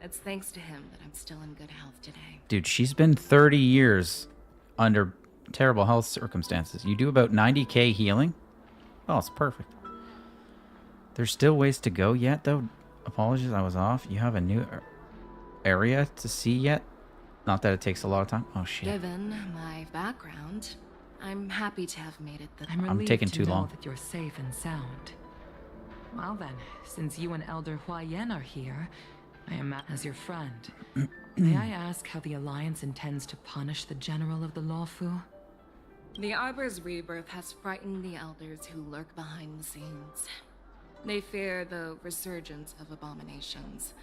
It's thanks to him that I'm still in good health today. Dude, she's been 30 years under terrible health circumstances. You do about 90k healing? Oh, it's perfect. There's still ways to go yet, though. Apologies, I was off. You have a new area to see yet? Not that it takes a lot of time. Oh, shit. Given my background, I'm happy to have made it I'm I'm relieved taking to too know long. that you're safe and sound. Well then, since you and Elder Huayan are here, I am as your friend. May I ask how the Alliance intends to punish the General of the Lawfu? The Arbor's rebirth has frightened the elders who lurk behind the scenes. They fear the resurgence of abominations,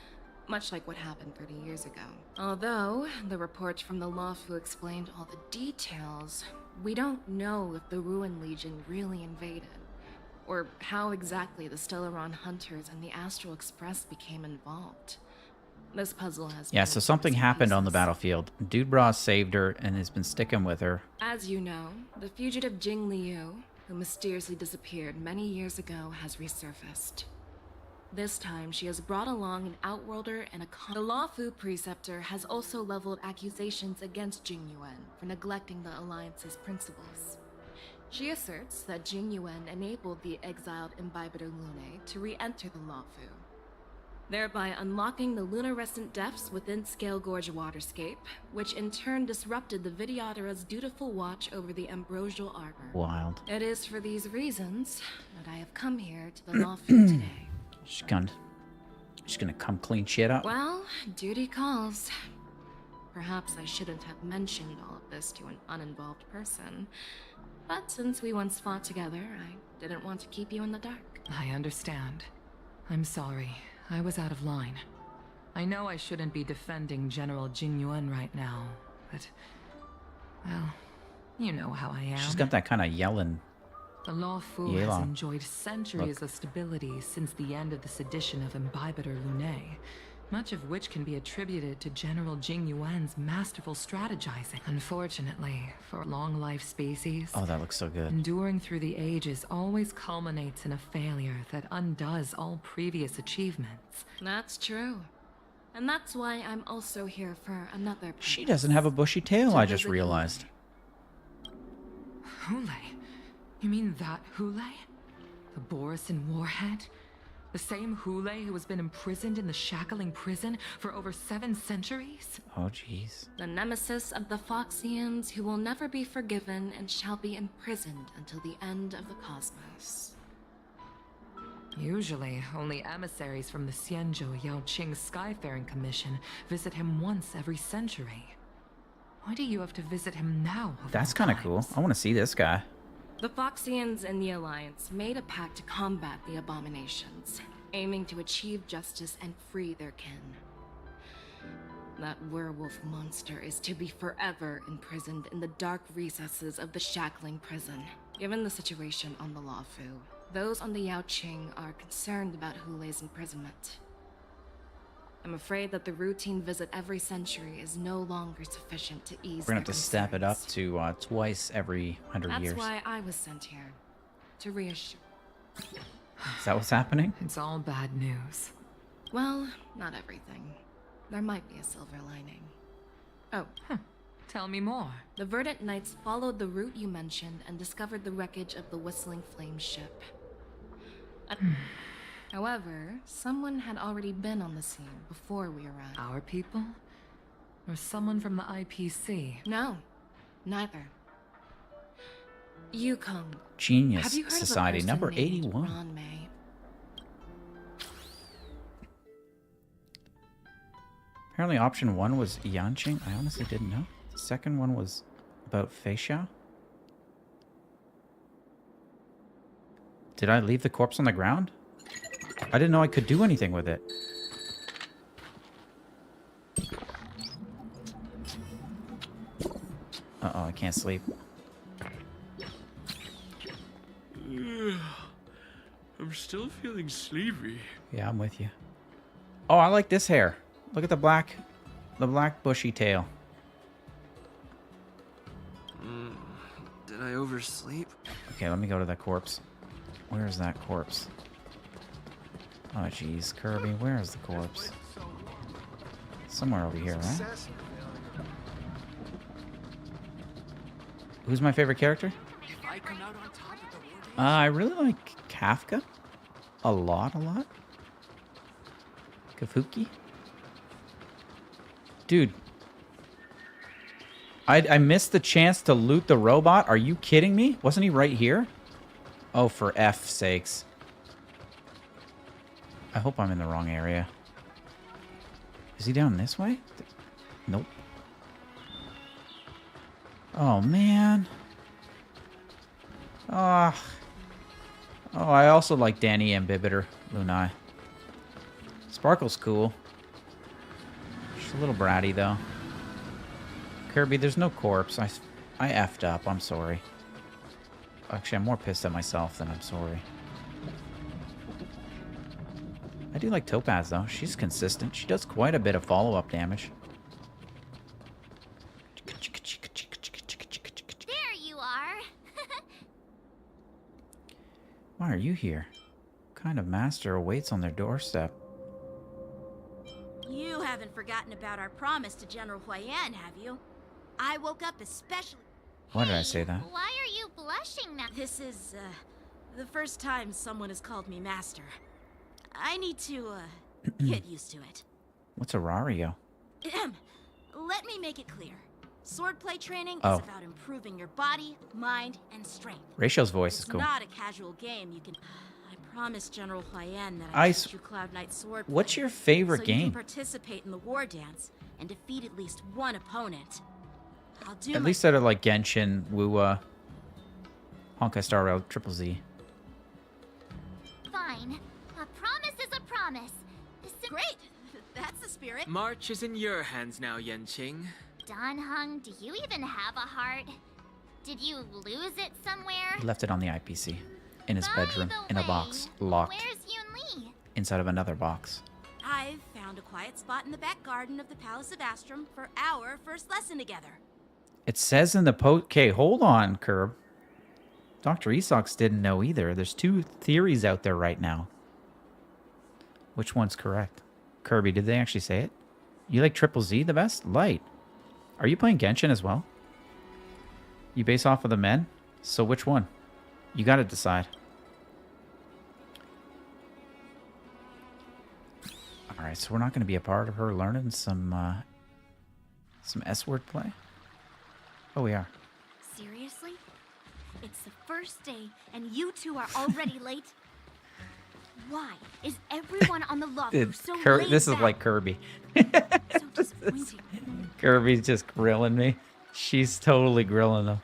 much like what happened 30 years ago. Although the reports from the Lawfu explained all the details, we don't know if the Ruin Legion really invaded, or how exactly the Stellaron Hunters and the Astral Express became involved. This puzzle has Yeah, many so something missing happened on the pieces. battlefield. Dude Bra saved her and has been sticking with her. As you know, the fugitive Jing Liu, who mysteriously disappeared many years ago, has resurfaced. This time, she has brought along an Outworlder and a The Lawfu Preceptor has also leveled accusations against Jing Yuan for neglecting the Alliance's principles. She asserts that Jing Yuan enabled the exiled Imbibitor Lune to re-enter the Luofu, thereby unlocking the lunarescent depths within Scale Gorge waterscape, which in turn disrupted the Vidyadhara's dutiful watch over the Ambrosial Arbor. Wild. It is for these reasons that I have come here to the Luofu today. She's gonna come clean shit up. Well, duty calls. Perhaps I shouldn't have mentioned all of this to an uninvolved person, but since we once fought together, I didn't want to keep you in the dark. I understand. I'm sorry. I was out of line. I know I shouldn't be defending General Jing Yuan right now, but... well, you know how I am. She's got that kind of yelling. The Luofu has enjoyed centuries of stability since the end of the sedition of Imbibitor Lune, much of which can be attributed to General Jing Yuan's masterful strategizing. Unfortunately, for long-life species, Oh, that looks so good. enduring through the ages always culminates in a failure that undoes all previous achievements. That's true. And that's why I'm also here for another purpose. She doesn't have a bushy tail, I just realized. Hule? You mean that Hule? The Borisin warhead? The same Hule who has been imprisoned in the Shackling prison for over 7 centuries? Oh, jeez. The nemesis of the Foxians who will never be forgiven and shall be imprisoned until the end of the cosmos. Usually, only emissaries from the Xianzhou Yaoqing Skyfaring Commission visit him once every century. Why do you have to visit him now? That's kind of cool. I want to see this guy. The Foxians and the Alliance made a pact to combat the abominations, aiming to achieve justice and free their kin. That werewolf monster is to be forever imprisoned in the dark recesses of the Shackling prison. Given the situation on the Luofu, those on the Yaoqing are concerned about Hule's imprisonment. I'm afraid that the routine visit every century is no longer sufficient to ease We're gonna have to step it up to twice every 100 years. That's why I was sent here, to reassure. Is that what's happening? It's all bad news. Well, not everything. There might be a silver lining. Oh. Tell me more. The Verdant Knights followed the route you mentioned and discovered the wreckage of the Whistling Flame ship. However, someone had already been on the scene before we arrived. Our people? Or someone from the IPC? No, neither. Yukong. Genius Have you heard Society, of a person number named 81. Ron May? Apparently option 1 was Yanqing. I honestly didn't know. The second one was about Feixiao. Did I leave the corpse on the ground? I didn't know I could do anything with it. Uh-oh, I can't sleep. I'm still feeling sleepy. Yeah, I'm with you. Oh, I like this hair. Look at the black bushy tail. Did I oversleep? Okay, let me go to that corpse. Where is that corpse? Oh, jeez, Kirby, where is the corpse? Somewhere over here, right? Who's my favorite character? I really like Kafka. A lot. Kafuki? Dude. I missed the chance to loot the robot. Are you kidding me? Wasn't he right here? Oh, for F's sakes. I hope I'm in the wrong area. Is he down this way? Nope. Oh, man. Oh, I also like Danny Imbibitor Lunai. Sparkle's cool. She's a little bratty, though. Kirby, there's no corpse. I effed up. I'm sorry. Actually, I'm more pissed at myself than I'm sorry. I do like Topaz, though. She's consistent. She does quite a bit of follow-up damage. There you are. Why are you here? What kind of master awaits on their doorstep? You haven't forgotten about our promise to General Huayan, have you? I woke up especially... Why did I say that? Why are you blushing now? This is, the first time someone has called me master. I need to, get used to it. What's a Rario? Let me make it clear. Swordplay training Oh. is about improving your body, mind, and strength. Ratio's voice is It's cool. not a casual game you can... I promised General Huayan that I I'd s- teach you Cloud Knight swordplay. What's your favorite so game? you can participate in the Wardance and defeat at least one opponent. I'll do At my least out of like Genshin, Wuwa, Honkai Star Rail, Triple Z. Fine. A promise is a promise. Great! That's the spirit. March is in your hands now, Yanqing. Don Hung, do you even have a heart? Did you lose it somewhere? He left it on the IPC, in his By bedroom, the in a way, box, locked Where's Yun Li? inside of another box. I've found a quiet spot in the back garden of the Palace of Astrum for our first lesson together. It says in the post. Okay, hold on, Curb. Dr. Esox didn't know either. There's two theories out there right now. Which one's correct? Kirby, did they actually say it? You like Triple Z the best? Light. Are you playing Genshin as well? You base off of the men? So which one? You gotta decide. Alright, so we're not gonna be a part of her learning some S-word play? Oh, we are. Seriously? It's the first day, and you two are already late? Why is everyone on the law firm so laid This is back? like Kirby. So disappointing. Kirby's just grilling me. She's totally grilling them.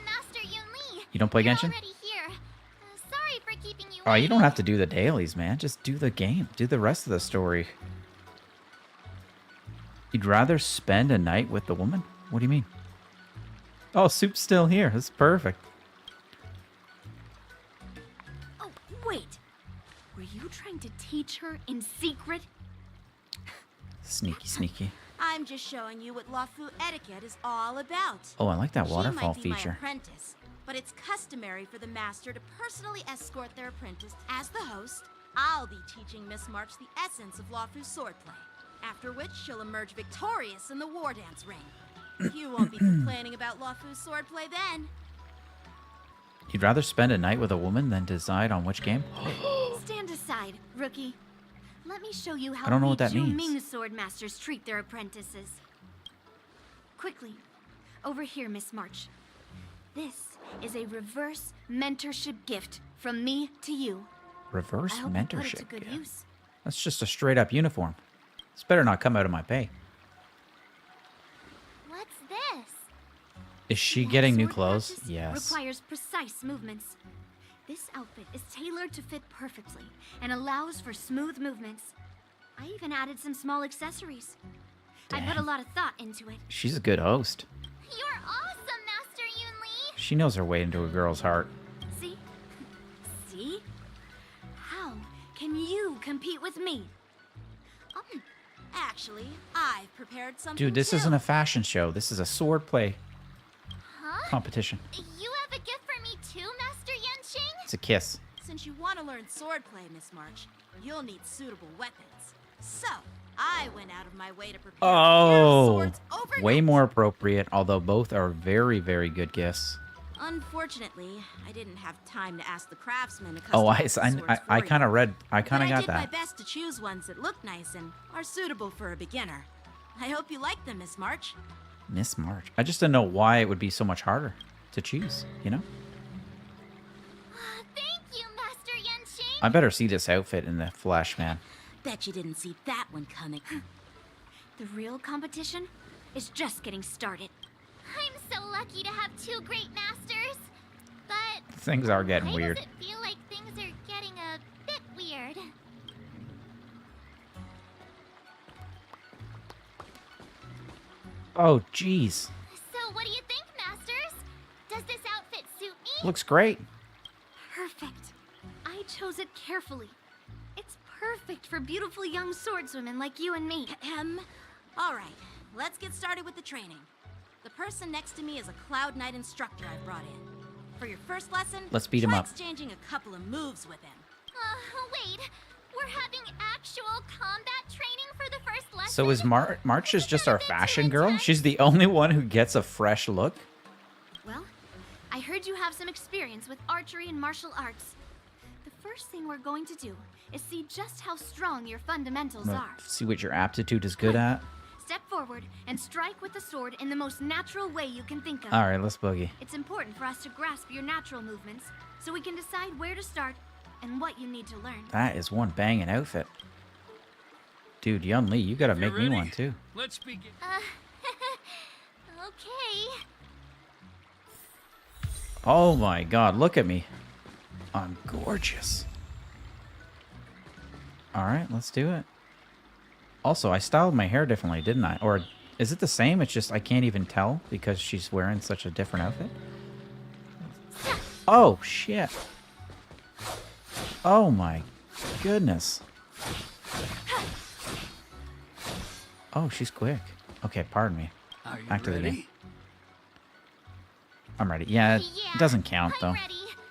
Master Yun Li. You don't play You're Genshin? already here. Sorry for keeping you Oh, you don't have to do the dailies, man. Just do the game. Do the rest of the story. You'd rather spend a night with the woman? What do you mean? Oh, Soup's still here. That's perfect. Oh, wait. Were you trying to teach her in secret? Sneaky, sneaky. I'm just showing you what Luofu etiquette is all about. Oh, I like that waterfall she might be feature. My apprentice, but it's customary for the master to personally escort their apprentice. As the host, I'll be teaching Miss March the essence of Luofu's swordplay, after which she'll emerge victorious in the Wardance ring. You won't be complaining about Luofu's swordplay then. You'd rather spend a night with a woman than decide on which game? Stand aside, rookie. Let me show you how I don't know we what that means. Ming sword masters treat their apprentices. Quickly, over here, Miss March. This is a reverse mentorship gift from me to you. Reverse I hope you put it to mentorship. good Yeah. use. That's just a straight up uniform. This better not come out of my pay. What's this? Is she getting new Sword clothes? practice Yes. Requires precise movements. This outfit is tailored to fit perfectly and allows for smooth movements. I even added some small accessories. I put a Dang. lot of thought into it. She's a good host. You're awesome, Master Yun Li. She knows her way into a girl's heart. See? See? How can you compete with me? Actually, I've prepared something Dude, this too. isn't a fashion show. This is a sword play Huh? competition. You have a gift for me too, Master Yanqing? It's a kiss. Since you want to learn swordplay, Miss March, you'll need suitable weapons. So, I went out of my way to prepare a pair of Oh, swords overnight. way more appropriate, although both are very, very good gifts. Unfortunately, I didn't have time to ask the craftsman to Oh, customize the swords I for kind you. of read, I But kind of I got did my that. best to choose ones that look nice and are suitable for a beginner. I hope you like them, Miss March. Miss March. I just didn't know why it would be so much harder to choose, you know? Thank you, Master Yanqing. I better see this outfit in the flesh, man. Bet you didn't see that one coming. The real competition is just getting started. I'm so lucky to have two great masters. But Things are getting why weird. does it feel like things are getting a bit weird? Oh, jeez. So what do you think, masters? Does this outfit suit me? Looks great. Perfect. I chose it carefully. It's perfect for beautiful young swordswomen like you and me. All right, let's get started with the training. The person next to me is a Cloud Knight instructor I've brought in. For your first lesson, Let's beat him try up. exchanging a couple of moves with him. Wait. We're having actual combat training for the first lesson? So is March is just our fashion girl? She's the only one who gets a fresh look? Well, I heard you have some experience with archery and martial arts. The first thing we're going to do is see just how strong your fundamentals are. See what your aptitude is good at. Step forward and strike with the sword in the most natural way you can think of. All right, let's boogie. It's important for us to grasp your natural movements so we can decide where to start and what you need to learn. That is one banging outfit. Dude, Yun Li, you gotta make me one too. Let's begin. Okay. Oh my god, look at me. I'm gorgeous. Alright, let's do it. Also, I styled my hair differently, didn't I? Or is it the same? It's just I can't even tell because she's wearing such a different outfit. Oh, shit. Oh my goodness. Oh, she's quick. Okay, pardon me. Back to the game. I'm ready. Yeah, it doesn't count though.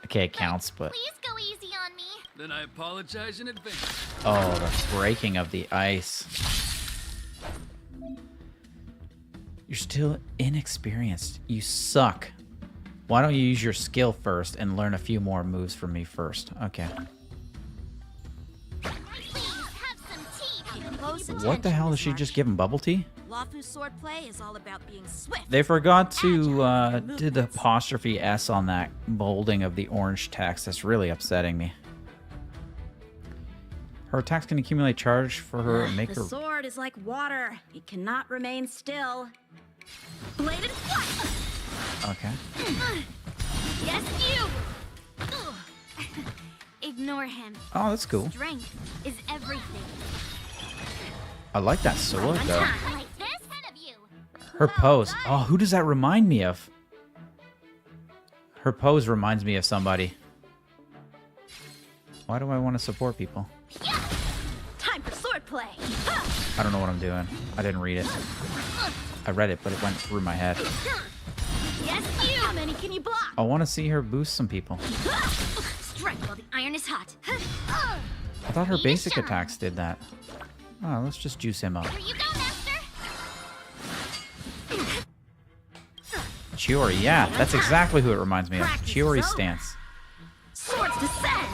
Okay, it counts, but... Please go easy on me. Then I apologize in advance. Oh, the breaking of the ice. You're still inexperienced. You suck. Why don't you use your skill first and learn a few more moves from me first? Okay. What the hell? Did she just give him bubble tea? Lawfu's swordplay is all about being swift. They forgot to do the apostrophe S on that bolding of the orange text. That's really upsetting me. Her attacks can accumulate charge for her and make the her... sword is like water. It cannot remain still. Bladed what? Okay. Yes, you! Ignore him. Oh, that's cool. Strength is everything. I like that sword, though. Like this head of you. Her pose. Oh, who does that remind me of? Her pose reminds me of somebody. Why do I want to support people? Time for swordplay. I don't know what I'm doing. I didn't read it. I read it, but it went through my head. Yes, you! How many can you block? I want to see her boost some people. Strike while the iron is hot. I thought her basic attacks did that. Oh, let's just juice him up. Here you go, master. Chiori, yeah, that's exactly who it reminds me of. Chiori's stance. Swords descend!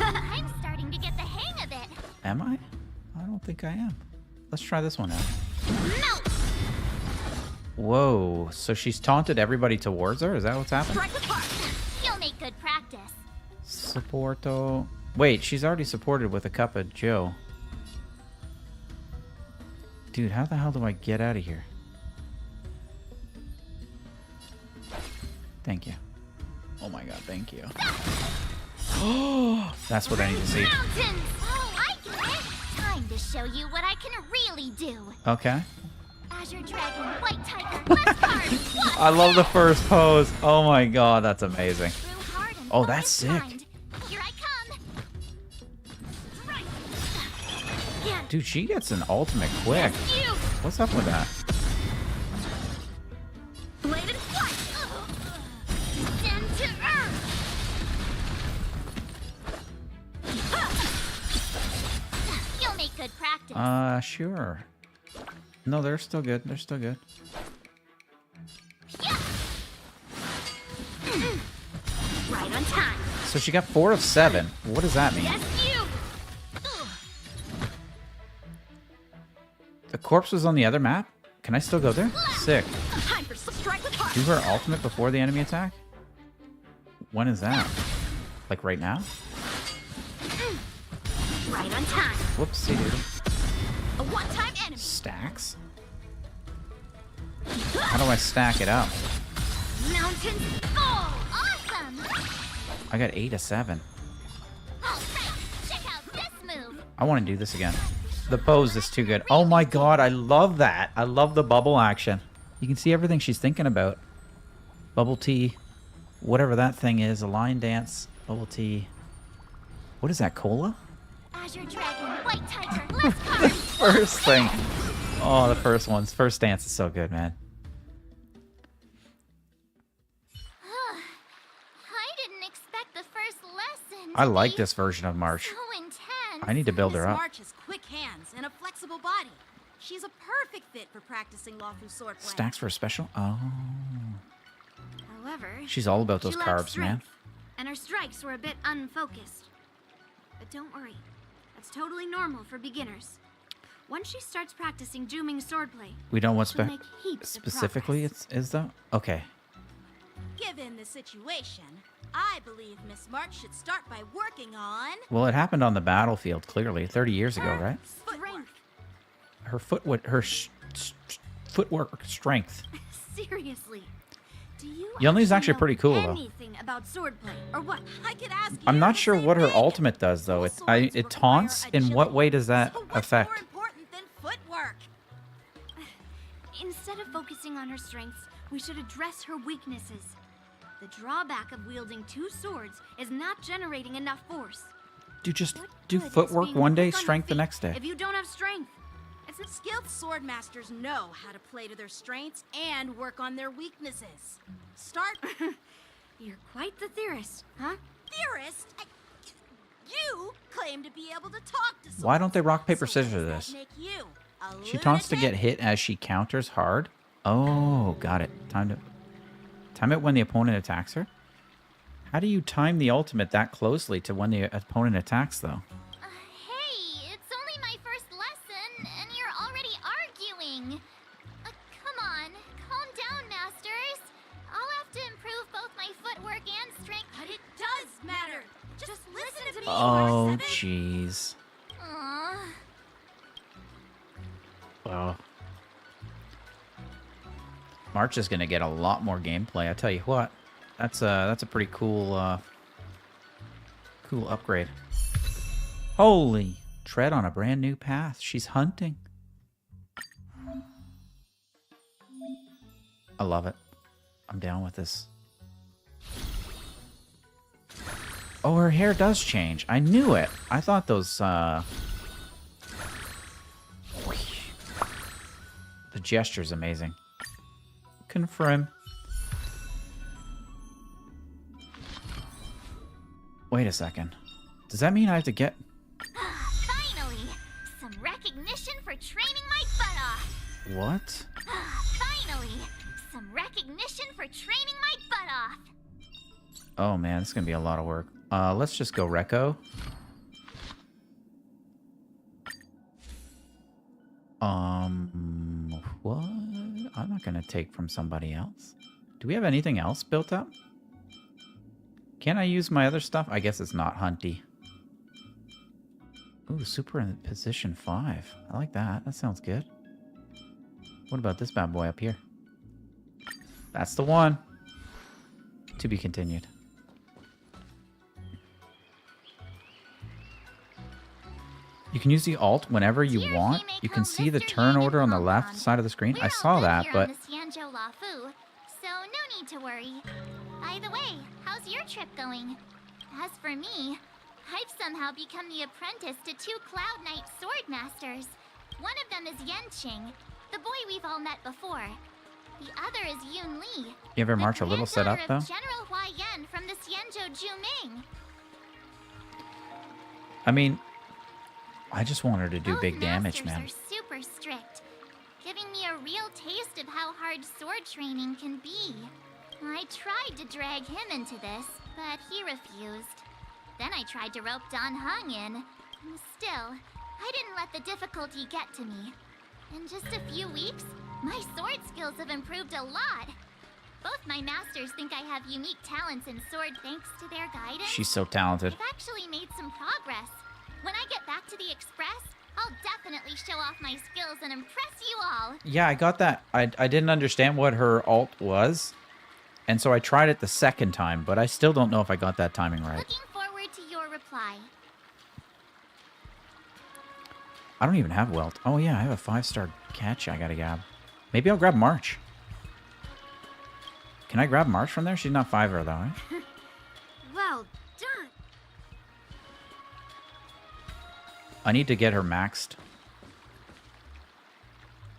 I'm starting to get the hang of it. Am I? I don't think I am. Let's try this one out. Melt. Whoa, so she's taunted everybody towards her? Is that what's happening? You'll make good practice. Supporto. Wait, she's already supported with a cup of Joe. Dude, how the hell do I get out of here? Thank you. Oh my god, thank you. Oh, that's what I need to see. Mountains. Oh, I get it. Time to show you what I can really do. Okay. Azure Dragon, White Tiger, left card. I love the first pose. Oh my god, that's amazing. Oh, that's sick. Here I come. Dude, she gets an ultimate quick. What's up with that? Bladed what? Descend to earth. You'll make good practice. Sure. No, they're still good. They're still good. Right on time. So she got 4 of 7. What does that mean? Yes, you! The corpse was on the other map? Can I still go there? Sick. Time for strike with heart. Do her ultimate before the enemy attack? When is that? Like right now? Right on time. Whoopsie dude. A one-time enemy. Stacks? How do I stack it up? Mountains fall. Awesome. I got 8 of 7. All right, check out this move. I want to do this again. The pose is too good. Oh my god, I love that. I love the bubble action. You can see everything she's thinking about. Bubble tea. Whatever that thing is. A line dance. Bubble tea. What is that, cola? Azure Dragon, White Tiger, left card. First thing. Oh, the first one's first dance is so good, man. I didn't expect the first lesson. I like this version of March. So intense. I need to build her Miss up. March has quick hands and a flexible body. She's a perfect fit for practicing Lawfu swordplay. Stacks for a special? Oh. However, She's all about those she lacked carbs, man. strength, and her strikes were a bit unfocused. But don't worry, that's totally normal for beginners. Once she starts practicing Juming swordplay, We don't want she'll make heaps of specifically is though? Okay. Given the situation, I believe Miss March should start by working on Well, it happened on the battlefield, clearly. 30 years ago, right? strength. Her footwork strength. Seriously, do you Yunli's actually know pretty cool, though. anything about swordplay, or what? I could ask I'm not sure what her ultimate does, though. It taunts? In what way does that affect? important than footwork. Instead of focusing on her strengths, we should address her weaknesses. The drawback of wielding two swords is not generating enough force. Do just What do good is footwork being one day, quick on your strength the feet next day. if you don't have strength? It's skilled sword masters know how to play to their strengths and work on their weaknesses. Start. You're quite the theorist, huh? Theorist? You claim to be able to talk to Why don't they rock, paper, So scissors does that this? make you a She taunts to get hit as she counters hard. Oh, got it. Time it when the opponent attacks her. How do you time the ultimate that closely to when the opponent attacks, though? Hey, it's only my first lesson, and you're already arguing. Come on, calm down, Masters. I'll have to improve both my footwork and strength. But it does matter. Just listen to me. Oh, jeez. Aw. Well, March is gonna get a lot more gameplay. I tell you what, that's a pretty cool cool upgrade. Holy, tread on a brand new path. She's hunting. I love it. I'm down with this. Oh, her hair does change. I knew it. I thought those the gesture's amazing. Confirm. Wait a second. Does that mean I have to get... Finally, some recognition for training my butt off. What? Finally, some recognition for training my butt off. Oh man, this is gonna be a lot of work. Let's just go Reco. What? I'm not gonna take from somebody else. Do we have anything else built up? Can I use my other stuff? I guess it's not hunty. Ooh, super in position 5. I like that. That sounds good. What about this bad boy up here? That's the one. To be continued. You can use the alt whenever you want. You can see the turn order on the left side of the screen. I saw that, but... Here on the Xianzhou Lafu, so no need to worry. By the way, how's your trip going? As for me, I've somehow become the apprentice to 2 Cloud Knight sword masters. One of them is Yanqing, the boy we've all met before. The other is Yun Li. You ever march a little set up, though? General Hua Yan from the Xianzhou Juming. I mean, I just want her to do Both big damage, masters man. are super strict, giving me a real taste of how hard sword training can be. I tried to drag him into this, but he refused. Then I tried to rope Dan Heng in. Still, I didn't let the difficulty get to me. In just a few weeks, my sword skills have improved a lot. Both my masters think I have unique talents in sword thanks to their guidance. She's so talented. I've actually made some progress. When I get back to the Express, I'll definitely show off my skills and impress you all. Yeah, I got that. I didn't understand what her alt was. And so I tried it the second time, but I still don't know if I got that timing right. Looking forward to your reply. I don't even have Welt. Oh yeah, I have a 5-star catch I gotta grab. Maybe I'll grab March. Can I grab March from there? She's not 5-er though, right? Well done. I need to get her maxed.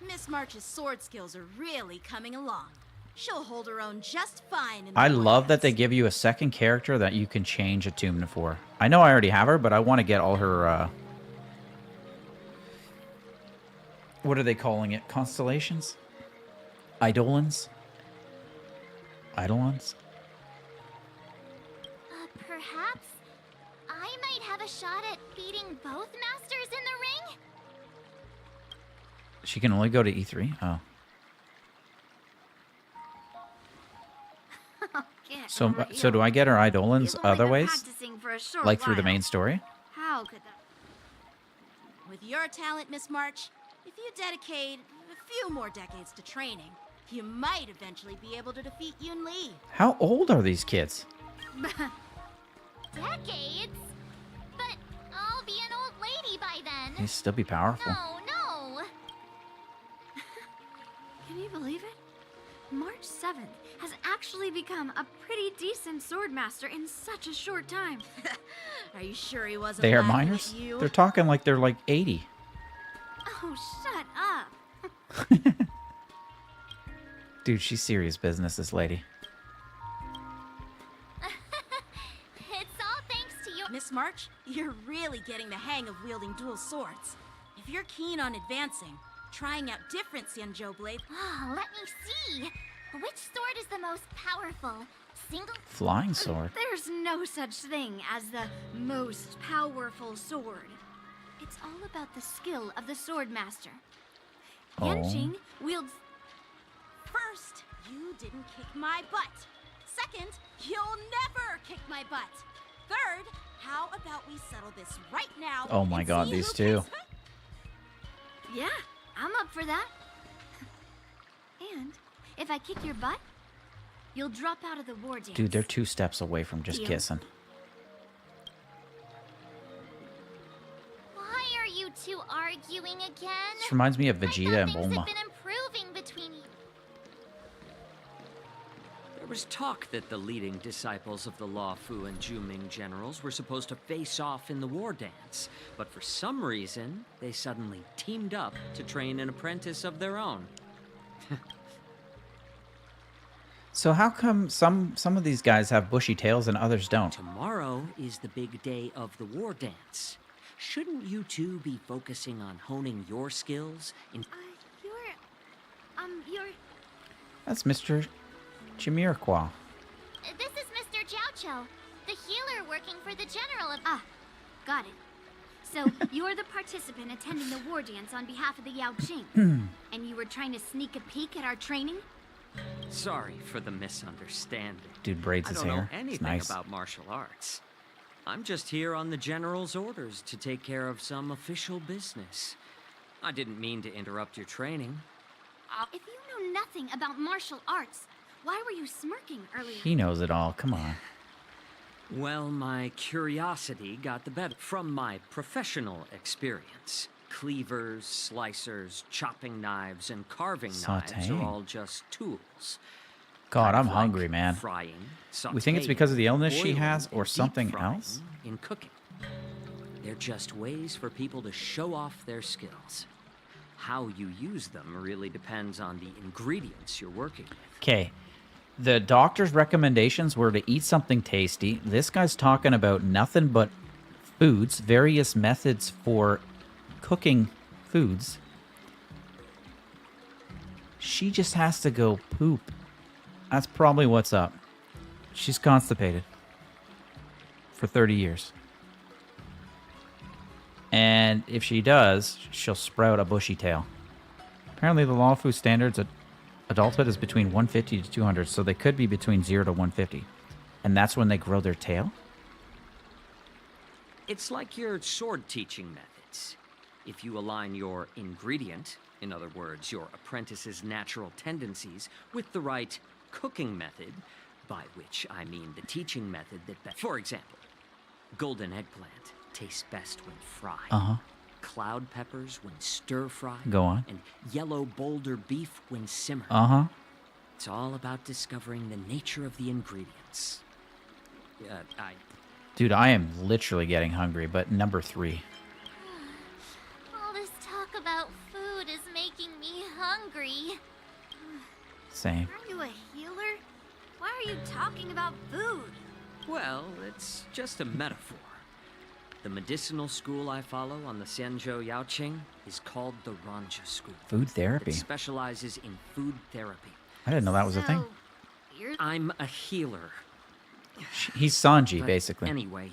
Miss March's sword skills are really coming along. She'll hold her own just fine in the I love that they give you a second character that you can change attunement for. I know I already have her, but I want to get all her, what are they calling it? Constellations? Eidolons? Eidolons? Perhaps I might have a shot at beating both masters in the ring? She can only go to E3? Oh. So do I get her Eidolons other ways? Like through the main story? How could that? With your talent, Miss March, if you dedicate a few more decades to training, you might eventually be able to defeat Yun Li. How old are these kids? Decades? But I'll be an old lady by then. They still be powerful. No. Can you believe it? March 7th has actually become a pretty decent swordmaster in such a short time. Are you sure he wasn't They are laughing minors? at you? They're talking like they're like 80. Oh, shut up. Dude, she's serious business, this lady. It's all thanks to your... Miss March, you're really getting the hang of wielding dual swords. If you're keen on advancing, trying out different Xianzhou blades... Oh, let me see. Which sword is the most powerful? Single... Flying sword. There's no such thing as the most powerful sword. It's all about the skill of the swordmaster. Yanqing wields... First, you didn't kick my butt. Second, you'll never kick my butt. Third, how about we settle this right now? Oh my god, these two. Yeah, I'm up for that. And if I kick your butt, you'll drop out of the war dance. Dude, they're 2 steps away from just Deal. kissing. Why are you two arguing again? This reminds me of Vegeta and Things Bulma. have been improving between you. There was talk that the leading disciples of the Law Fu and Juming generals were supposed to face off in the war dance, but for some reason, they suddenly teamed up to train an apprentice of their own. So how come some of these guys have bushy tails and others don't? Tomorrow is the big day of the war dance. Shouldn't you two be focusing on honing your skills in... You're... That's Mr. Jamiroquai. This is Mr. Jiaoqiu, the healer working for the general of... Ah, got it. So, you're the participant attending the war dance on behalf of the Yaoqing. And you were trying to sneak a peek at our training? Sorry for the misunderstanding. Dude braids his I don't hair. know It's anything nice. about martial arts. I'm just here on the general's orders to take care of some official business. I didn't mean to interrupt your training. If you know nothing about martial arts, why were you smirking earlier? He knows it all. Come on. Well, my curiosity got the better from my professional experience. Cleavers, slicers, chopping knives, and carving knives are Sautéing. all just tools. God, Kind of I'm like hungry, man. Frying, We think it's because of the illness she boiling, has or and deep something frying else? in cooking. They're just ways for people to show off their skills. How you use them really depends on the ingredients you're working with. Okay. The doctor's recommendations were to eat something tasty. This guy's talking about nothing but foods, various methods for cooking foods. She just has to go poop. That's probably what's up. She's constipated for 30 years. And if she does, she'll sprout a bushy tail. Apparently the Law Fu standards adulthood is between 150 to 200, so they could be between 0 to 150. And that's when they grow their tail? It's like your sword teaching methods. If you align your ingredient, in other words, your apprentice's natural tendencies, with the right cooking method, by which I mean the teaching method that... For example, golden eggplant tastes best when fried. Uh-huh. Cloud peppers when stir-fried. Go on. And yellow boulder beef when simmered. Uh-huh. It's all about discovering the nature of the ingredients. Dude, I am literally getting hungry, but number 3. All this talk about food is making me hungry. Same. Are you a healer? Why are you talking about food? Well, it's just a metaphor. The medicinal school I follow on the Xianzhou Yaoqing is called the Ranja School. Food therapy. It specializes in food therapy. I didn't know that was a thing. I'm a healer. He's Sanji, But basically. Anyway,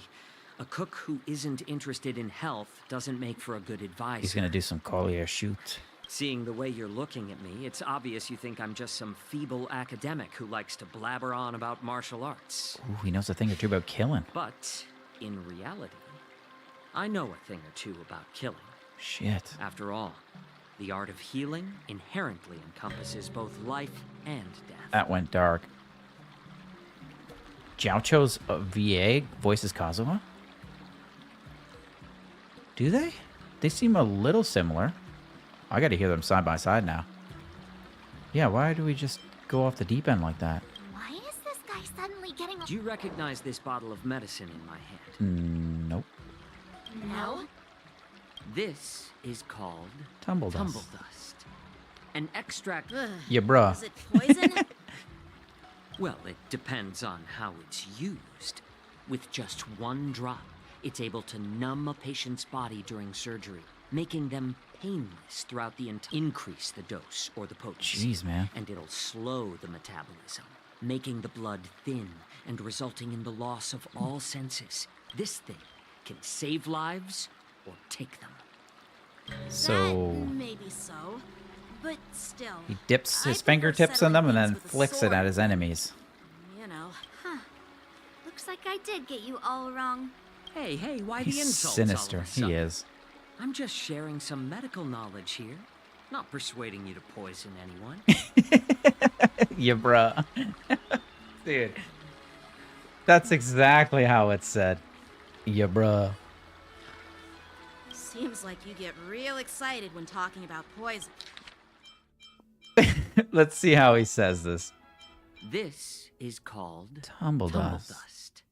a cook who isn't interested in health doesn't make for a good advisor. He's gonna do some collier shoot. Seeing the way you're looking at me, it's obvious you think I'm just some feeble academic who likes to blabber on about martial arts. Ooh, he knows a thing or two about killing. But, in reality, I know a thing or two about killing. Shit. After all, the art of healing inherently encompasses both life and death. That went dark. Jiaocho's VA voices Kazuha? Do they? They seem a little similar. I gotta hear them side by side now. Yeah, why do we just go off the deep end like that? Why is this guy suddenly getting... Do you recognize this bottle of medicine in my hand? Nope. No? This is called Tumble dust. Tumble dust. An extract. Yeah, bruh. Is it poison? Well, it depends on how it's used. With just one drop, it's able to numb a patient's body during surgery, making them painless throughout the increase the dose or the potency. Jeez, man. And it'll slow the metabolism, making the blood thin and resulting in the loss of all senses. This thing can save lives or take them. So Maybe so, but still. he dips his I prefer fingertips in them and settling then things with a flicks it sword. at his enemies. You know. Huh. Looks like I did get you all wrong. Hey, why the He's insults sinister. all of a He sudden? is. I'm just sharing some medical knowledge here, not persuading you to poison anyone. Yeah, bruh. Dude. That's exactly how it's said. Yeah, bruh. Seems like you get real excited when talking about poison. Let's see how he says this. This is called Tumble dust. dust.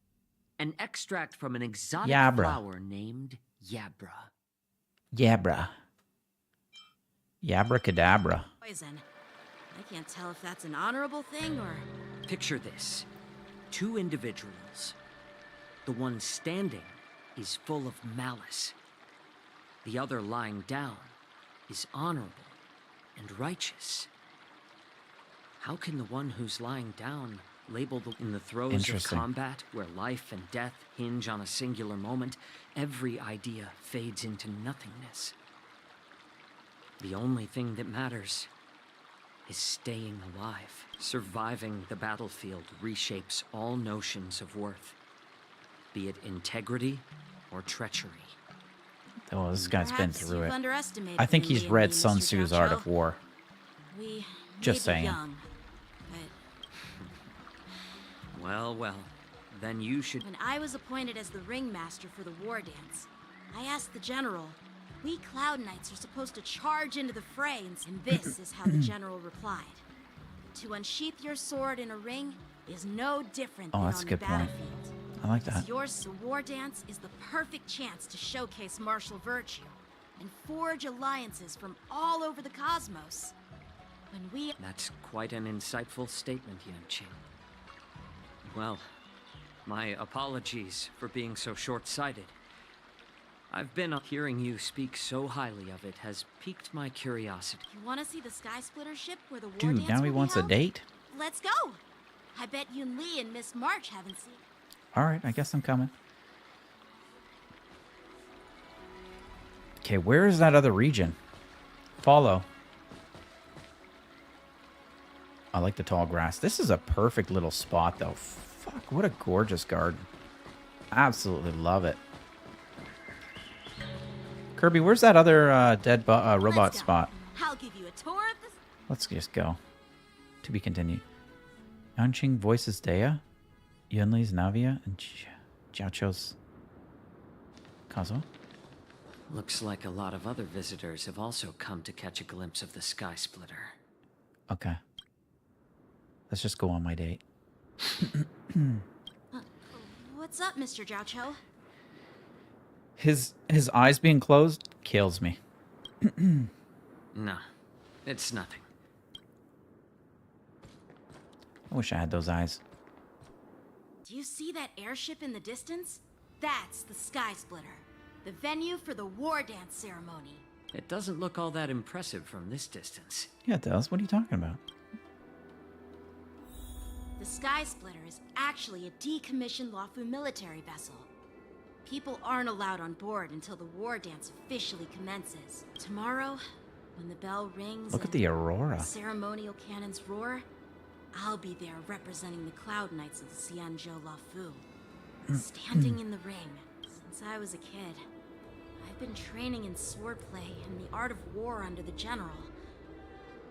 An extract from an exotic Yabra. flower named Yabra. Yabra. Yabracadabra. Poison. I can't tell if that's an honorable thing or... Picture this. Two individuals. The one standing is full of malice. The other lying down is honorable and righteous. How can the one who's lying down label in the throes of Interesting. combat, where life and death hinge on a singular moment, every idea fades into nothingness? The only thing that matters is staying alive. Surviving the battlefield reshapes all notions of worth, be it integrity or treachery. Oh, this guy's been Perhaps through you've it. underestimated I think me he's and read me, Sun Mr. Tzu's Gaucho. Art of War. We Just may be saying. young, but Well, then you should... when I was appointed as the ringmaster for the Wardance, I asked the general, we Cloud Knights are supposed to charge into the fray, and this is how the general replied. To unsheath your sword in a ring is no different Oh, than that's on a the good point. battlefield. I like that. Yours, the Wardance is the perfect chance to showcase martial virtue and forge alliances from all over the cosmos. When we... That's quite an insightful statement, Yanqing. Well, my apologies for being so short-sighted. I've been hearing you speak so highly of it has piqued my curiosity. You want to see the Sky Splitter ship where the Dude, Wardance now he will be wants a held? date? Let's go! I bet Yun Li and Miss March haven't seen... Alright, I guess I'm coming. Okay, where is that other region? Follow. I like the tall grass. This is a perfect little spot, though. Fuck, what a gorgeous garden. Absolutely love it. Kirby, where's that other dead robot spot? I'll give you a tour of this... Let's just go. To be continued. Yanqing voices Dea, Yunli's Navia, and Jiaocho's Kazuo. Looks like a lot of other visitors have also come to catch a glimpse of the Sky Splitter. Okay. Let's just go on my date. What's up, Mr. Jiaocho? His eyes being closed kills me. No, it's nothing. I wish I had those eyes. Do you see that airship in the distance? That's the Sky Splitter, the venue for the Wardance ceremony. It doesn't look all that impressive from this distance. Yeah, it does. What are you talking about? The Sky Splitter is actually a decommissioned Lawfu military vessel. People aren't allowed on board until the war dance officially commences. Tomorrow, when the bell rings Look at and the aurora. the ceremonial cannons roar, I'll be there representing the Cloud Knights of the Xianzhou Lawfu. Standing in the ring. Since I was a kid, I've been training in swordplay and the art of war under the general.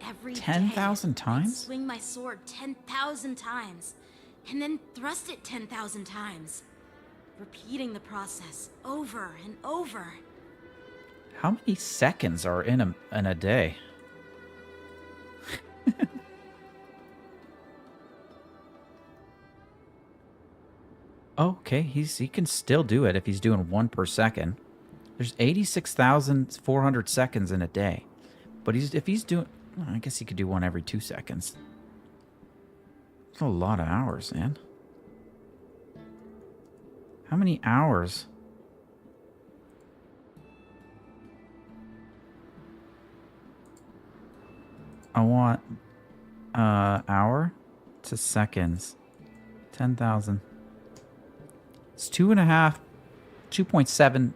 Every 10,000 day, times? I'd swing my sword 10,000 times, and then thrust it 10,000 times, repeating the process over and over. How many seconds are in a day? Okay, he can still do it if he's doing 1 per second. There's 86,400 seconds in a day. But if he's doing... I guess he could do 1 every 2 seconds. That's a lot of hours, man. How many hours? I want hour to seconds. 10,000. It's 2.7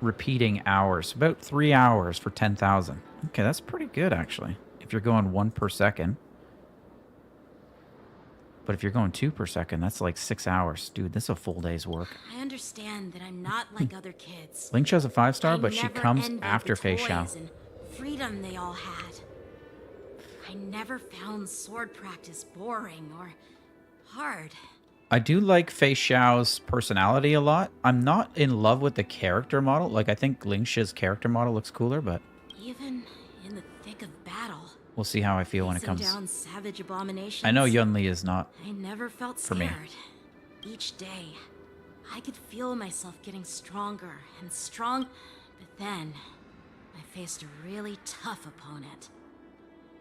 repeating hours. About 3 hours for 10,000. Okay, that's pretty good, actually. If you're going 1 per second. But if you're going 2 per second, that's like 6 hours. Dude, this is a full day's work. I understand that I'm not like other kids. Link chose a 5-star, but she never comes envied after the Fei Xiao. toys and freedom they all had. I never found sword practice boring or hard. I do like Fei Xiao's personality a lot. I'm not in love with the character model. Like, I think Ling Shi's character model looks cooler, but Even in the thick of battle, we'll see how I feel when it facing comes. down savage abominations, I know Yun Li is not. I never felt for scared. me. Each day, I could feel myself getting stronger and strong, but then I faced a really tough opponent.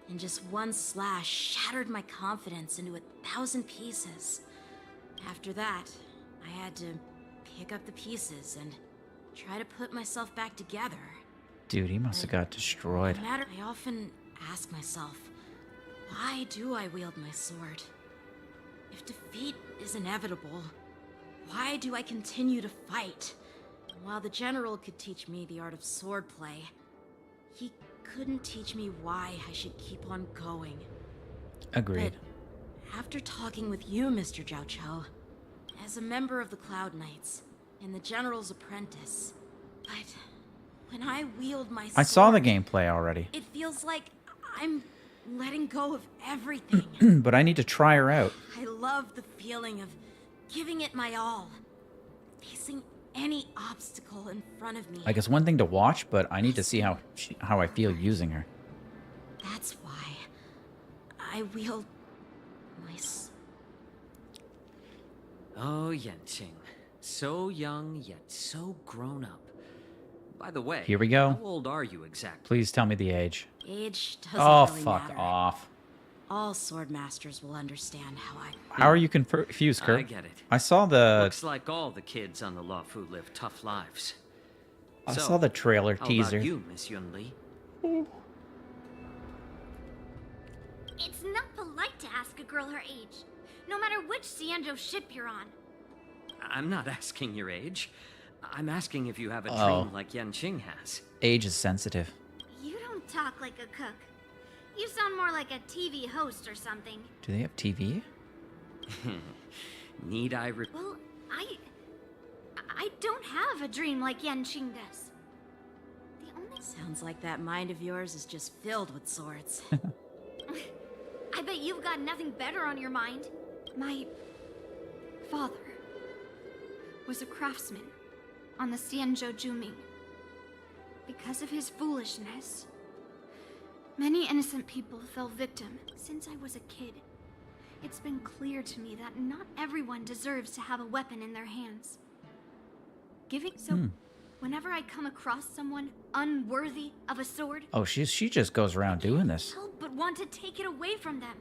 And just one slash shattered my confidence into 1,000 pieces. After that, I had to pick up the pieces and try to put myself back together. Dude, he must have got destroyed. No matter, I often ask myself, why do I wield my sword? If defeat is inevitable, why do I continue to fight? While the general could teach me the art of swordplay, he couldn't teach me why I should keep on going. Agreed. After talking with you, Mr. Zhao Chou, as a member of the Cloud Knights and the General's apprentice, but when I wield my sword, I saw the gameplay already. it feels like I'm letting go of everything. But I need to try her out. I love the feeling of giving it my all, facing any obstacle in front of me. Like, it's one thing to watch, but I need to see how I feel using her. That's why I wield my Oh, Yanqing. So young, yet so grown up. By the way, Here we go. How old are you exactly? Please tell me the age. age doesn't Oh, really fuck matter. off. All sword masters will understand how I... How are you confused, Kurt? I get it. I saw the... Looks like all the kids on the Lawfu live tough lives. I saw the trailer how teaser. About you, Miss Yun Li? It's not polite to ask a girl her age, no matter which Xianzhou ship you're on. I'm not asking your age. I'm asking if you have a Oh. dream like Yanqing has. Age is sensitive. You don't talk like a cook. You sound more like a TV host or something. Do they have TV? Need I Well, I don't have a dream like Yanqing does. The only... Sounds like that mind of yours is just filled with swords. I bet you've got nothing better on your mind. My father was a craftsman on the Xianzhou Juming. Because of his foolishness, many innocent people fell victim. Since I was a kid, it's been clear to me that not everyone deserves to have a weapon in their hands. Whenever I come across someone unworthy of a sword, Oh, she just goes around doing this. help but want to take it away from them.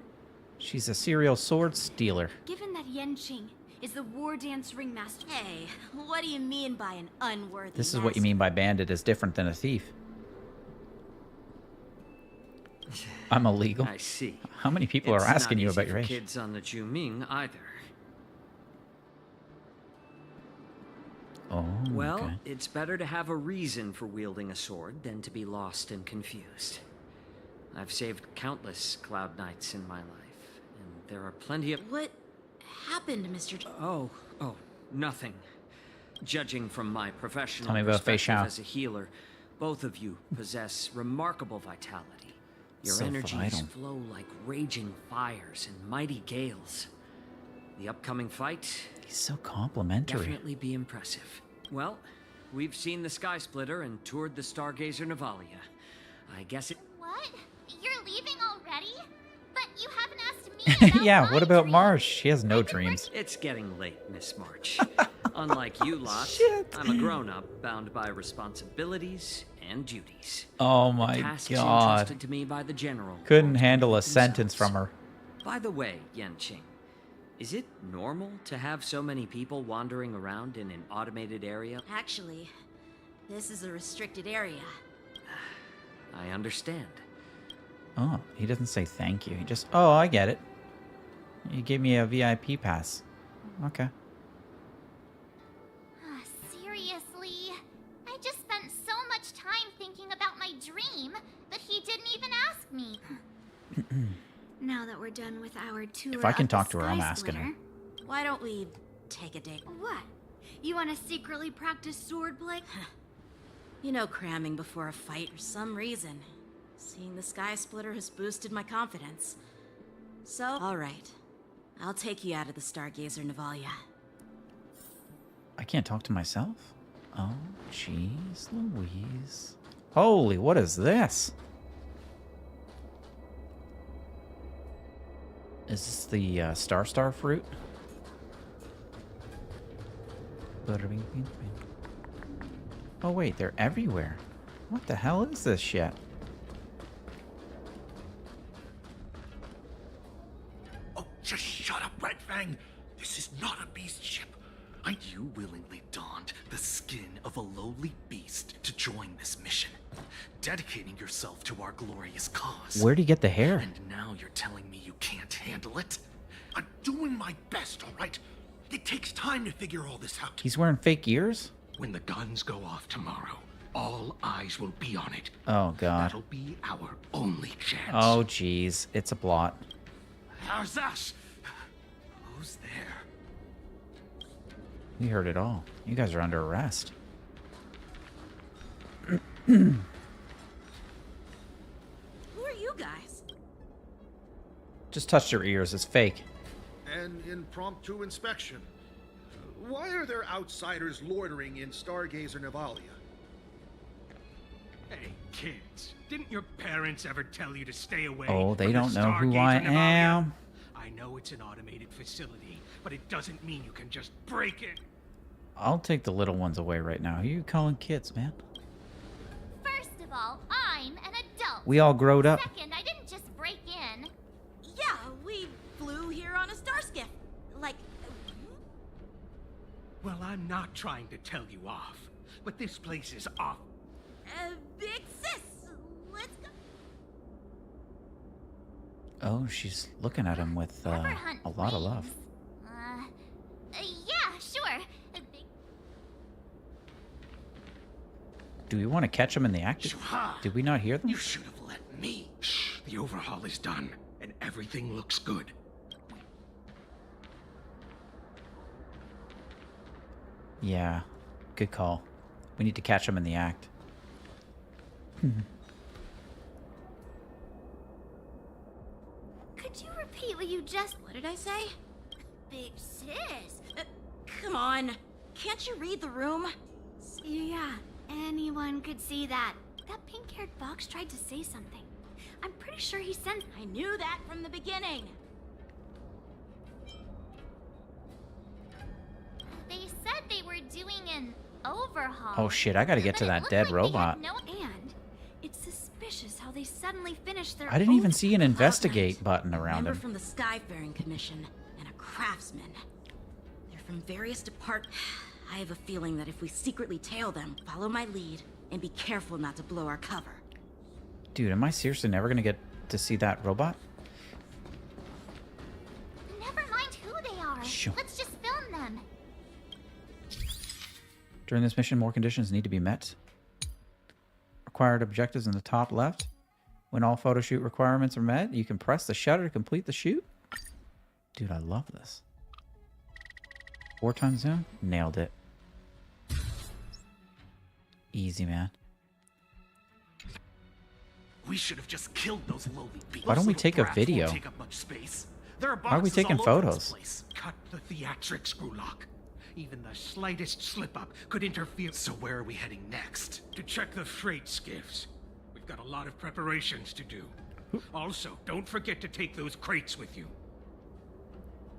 She's a serial sword stealer. Given that Yanqing is the Wardance ringmaster. Hey, what do you mean by an unworthy This is what you mean by bandit is different than a thief. I'm illegal. I see. How many people are asking you about your age? Kids on the Juming either. Oh, well, okay. it's better to have a reason for wielding a sword than to be lost and confused. I've saved countless Cloud Knights in my life, and there are plenty of... What happened, Mr. Oh, nothing. Judging from my professional Tell me about Fei perspective Xiao. as a healer, both of you possess remarkable vitality. Your So energies vital. flow like raging fires and mighty gales. The upcoming fight... He's so complimentary. Definitely be impressive. Well, we've seen the Sky Splitter and toured the Stargazer Navalia. I guess it... What? You're leaving already? But you haven't asked me about Yeah, what about Marsh? She has no dreams. It's getting late, Miss March. Unlike you lot, I'm a grown-up bound by responsibilities and duties. Oh my Tasks god. entrusted to me by the General. Couldn't handle a sentence from her. By the way, Yanqing, is it normal to have so many people wandering around in an automated area? Actually, this is a restricted area. I understand. Oh, he doesn't say thank you. He just, oh, I get it. You gave me a VIP pass. Okay. Seriously? I just spent so much time thinking about my dream, but he didn't even ask me. Now that we're done with our tour If I can of the talk to her, I'm Sky asking her. Splitter, Why don't we take a date? What? You want to secretly practice swordplay? You know, cramming before a fight for some reason. Seeing the Sky Splitter has boosted my confidence. So, alright. I'll take you out of the Stargazer Navalia. I can't talk to myself? Oh, jeez, Louise. Holy, what is this? Is this the Star fruit? Oh wait, they're everywhere. What the hell is this shit? Oh, just shut up, Red Fang! This is not a beast ship. You willingly donned the skin of a lowly beast to join this mission, dedicating yourself to our glorious cause. Where'd he get the hair? And now you're telling me you can't handle it? I'm doing my best, all right? It takes time to figure all this out. He's wearing fake ears? When the guns go off tomorrow, all eyes will be on it. Oh god. That'll be our only chance. Oh jeez, it's a blot. How's that? Who's there? We heard it all. You guys are under arrest. Who are you guys? Just touched your ears. It's fake. An impromptu inspection. Why are there outsiders loitering in Stargazer Navalia? Hey, kids. Didn't your parents ever tell you to stay away Oh, they from the don't know who Stargazer I Navalia? am. I know it's an automated facility, but it doesn't mean you can just break it. I'll take the little ones away right now. Who are you calling kids, man? First of all, I'm an adult. We all growed up. Second, I didn't just break in. Yeah, we flew here on a star skiff. Like... Well, I'm not trying to tell you off, but this place is off. Big sis, let's go. Oh, she's looking at him with a lot of love. Yeah, sure. Do we want to catch him in the act? Did we not hear them? You should have let me. Shh, the overhaul is done, and everything looks good. Yeah, good call. We need to catch him in the act. Could you repeat what you just... What did I say? Big sis. Come on. Can't you read the room? Yeah, anyone could see that. That pink-haired fox tried to say something. I'm pretty sure he sensed... I knew that from the beginning. They said they were doing an overhaul. Oh shit, I gotta get to that dead robot. And it's suspicious how they suddenly finished their... I didn't even see an investigate button around Member him. from the Skyfaring Commission and a craftsman. They're from various departments. I have a feeling that if we secretly tail them, follow my lead, and be careful not to blow our cover. Dude, am I seriously never gonna get to see that robot? Never mind who they are. Sure. Let's just film them. During this mission, more conditions need to be met. Required objectives in the top left. When all photo shoot requirements are met, you can press the shutter to complete the shoot. Dude, I love this. 4x zoom? Nailed it. Easy, man. We should have just killed those lowly beasts. Why don't we take a video? Take up much space. There are Why are we boxes taking all over this photos? place. Cut the theatrics, Gulak. Even the slightest slip-up could interfere. So where are we heading next? To check the freight skiffs. We've got a lot of preparations to do. Also, don't forget to take those crates with you.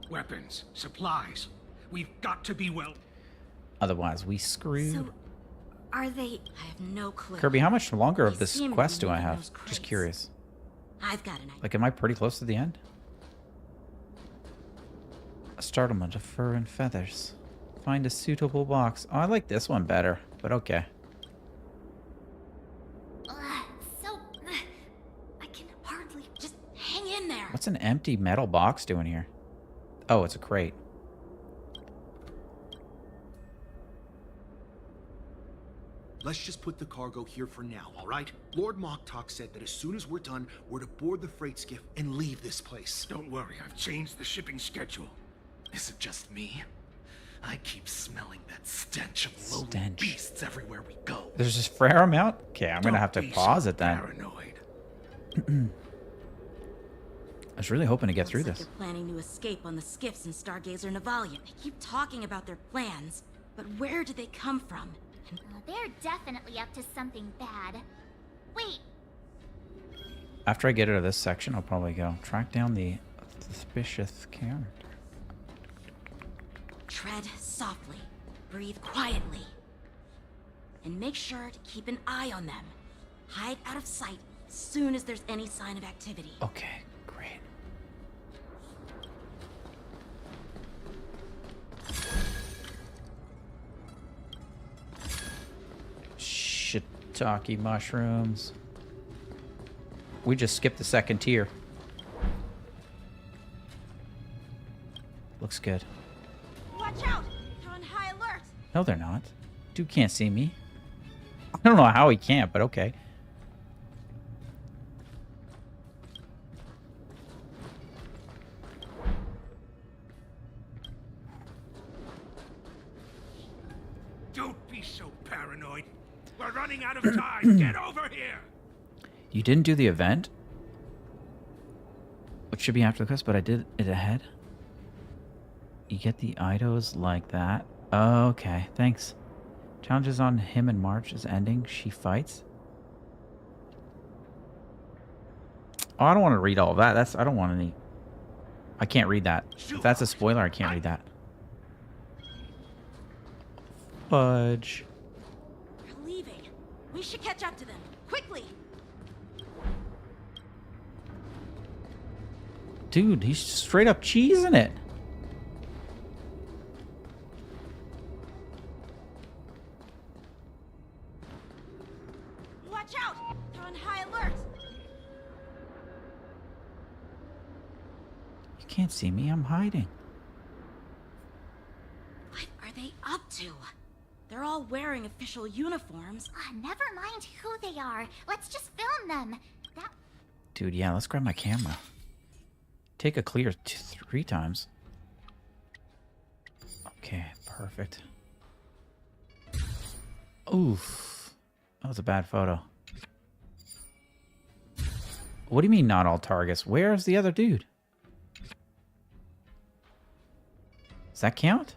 Weapons, supplies. We've got to be well. Otherwise, we screwed. So, are they? I have no clue. Kirby, how much longer of They this seem to quest be do I moving have? those crates. Just curious. I've got an idea. Like, am I pretty close to the end? A startlement of fur and feathers. Find a suitable box. Oh, I like this one better, but okay. I can hardly just hang in there. What's an empty metal box doing here? Oh, it's a crate. Let's just put the cargo here for now, all right? Lord Moktok said that as soon as we're done, we're to board the freight skiff and leave this place. Don't worry, I've changed the shipping schedule. Is it just me? I keep smelling that stench of lowly beasts everywhere we go. There's just fair amount? Okay, I'm gonna Don't have to be pause so it then. paranoid. I was really hoping to get through Looks like this. they're planning to escape on the skiffs in Stargazer Navalia. They keep talking about their plans, but where did they come from? And They're definitely up to something bad. Wait, After I get out of this section, I'll probably go track down the suspicious character. tread softly, breathe quietly, and make sure to keep an eye on them. Hide out of sight as soon as there's any sign of activity. Okay, great. Shiitake mushrooms. We just skipped the second tier. Looks good. Watch out! They're on high alert! No, they're not. Dude can't see me. I don't know how he can't, but okay. Don't be so paranoid. We're running out of time. Get over here. You didn't do the event? Which should be after the quest, but I did it ahead. You get the idos like that. Okay, thanks. Challenges on him and March is ending. She fights. Oh, I don't want to read all of that. I don't want any. I can't read that. If that's a spoiler, I can't read that. Fudge. They're leaving. We should catch up to them. Quickly! Dude, he's straight up cheesing it. Watch out! They're on high alert! You can't see me. I'm hiding. What are they up to? They're all wearing official uniforms. Never mind who they are. Let's just film them. That Dude, yeah, let's grab my camera. Take a clear 3 times. Okay, perfect. Oof. That was a bad photo. What do you mean not all targets? Where's the other dude? Does that count?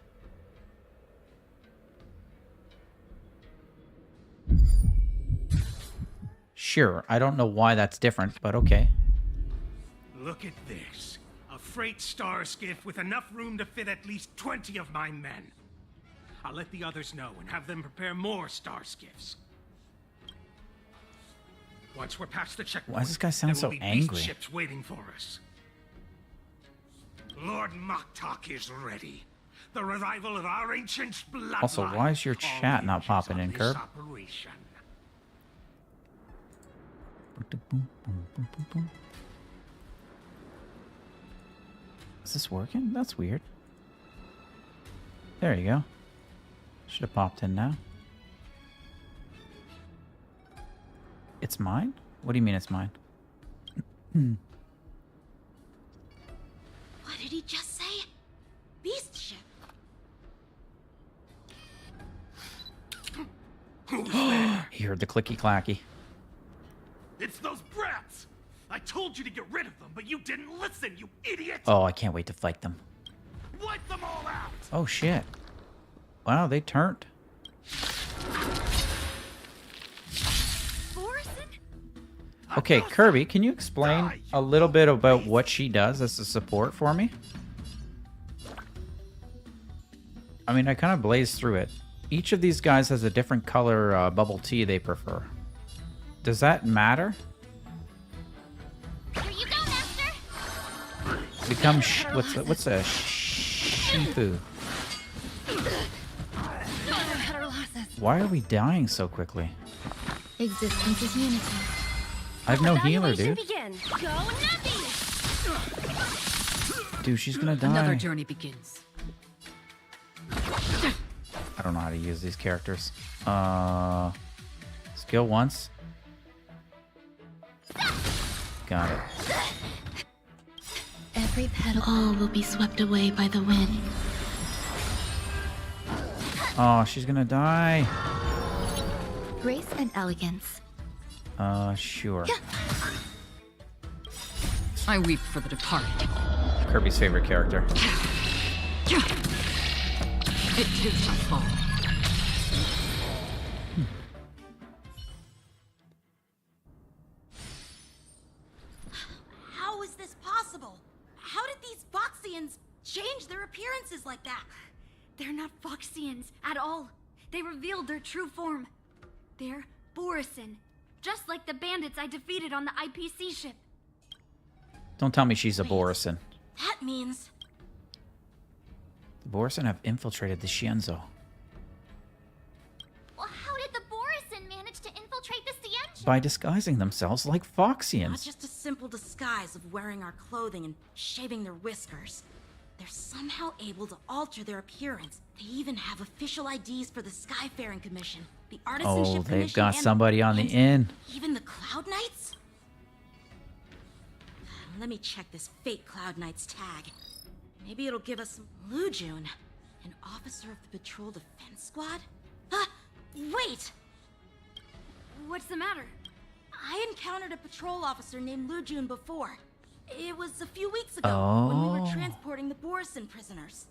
Sure, I don't know why that's different, but okay. Look at this. A freight star skiff with enough room to fit at least 20 of my men. I'll let the others know and have them prepare more star skiffs. Once we're past the checkpoint, Why does this guy sound there so will be angry? beast ships waiting for us. Lord Moktok is ready. The revival of our ancient bloodline. Also, why is your chat not popping in, Curb? Is this working? That's weird. There you go. Should have popped in now. It's mine? What do you mean it's mine? What did he just say? Beast ship. He heard the clicky clacky. It's those brats! I told you to get rid of them, but you didn't listen, you idiot! Oh, I can't wait to fight them. Wipe them all out! Oh shit. Wow, they turned. Okay, Kirby, can you explain a little bit about what she does as a support for me? I mean, I kind of blazed through it. Each of these guys has a different color bubble tea they prefer. Does that matter? Here you go, Master. Become what's a shifu? Why are we dying so quickly? Existence is unity. I have no healer, dude. Begin. Go Nappy! Dude, she's gonna die. Another journey begins. I don't know how to use these characters. Skill once. Got it. Every petal, all will be swept away by the wind. Oh, she's gonna die. Grace and elegance. Sure. I weep for the departed. Kirby's favorite character. It is my fault. How is this possible? How did these Foxians change their appearances like that? They're not Foxians at all. They revealed their true form. They're Borisin, just like the bandits I defeated on the IPC ship. Don't tell me she's a Borisin. That means... The Borisin have infiltrated the Shienzo. Well, how did the Borisin manage to infiltrate the Sienjo? By disguising themselves like Not Foxians. just a simple disguise of wearing our clothing and shaving their whiskers. They're somehow able to alter their appearance. They even have official IDs for the Skyfaring Commission, the Artisanship Oh, Commission, they've got and- somebody on the inn. Even the Cloud Knights? Let me check this fake Cloud Knights tag. Maybe it'll give us some Lujun, an officer of the Patrol Defense Squad? Wait! What's the matter? I encountered a patrol officer named Lujun before. It was a few weeks ago when we were Oh. transporting the Borisin prisoners.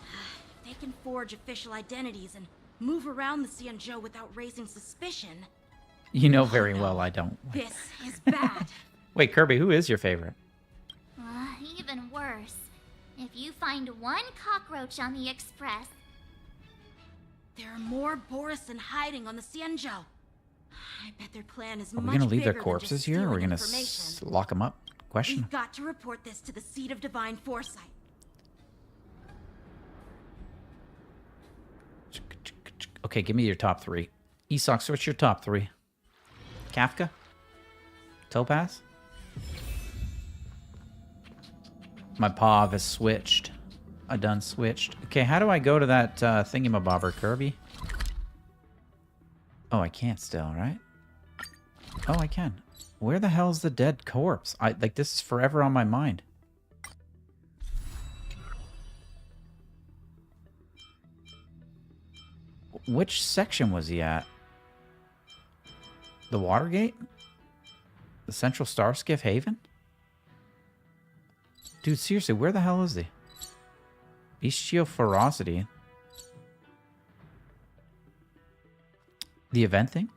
If they can forge official identities and move around the Sienjo without raising suspicion, You know very well I don't. this is bad. Wait, Kirby, who is your favorite? Even worse. If you find one cockroach on the Express... There are more Borisin hiding on the Sienjo. I bet their plan is Are we much gonna leave their bigger than corpses just here, or are we stealing gonna information. lock them up? Question. We've got to report this to the Seat of Divine Foresight. Okay, give me your top three. Esox, what's your top three? Kafka? Topaz? My pav has switched. I done switched. Okay, how do I go to that thingamabobber, Kirby? Oh, I can't still, right? Oh, I can. Where the hell's the dead corpse? Like, this is forever on my mind. Which section was he at? The Watergate? The Central Starskiff Haven? Dude, seriously, where the hell is he? Bestial Ferocity. The event thing?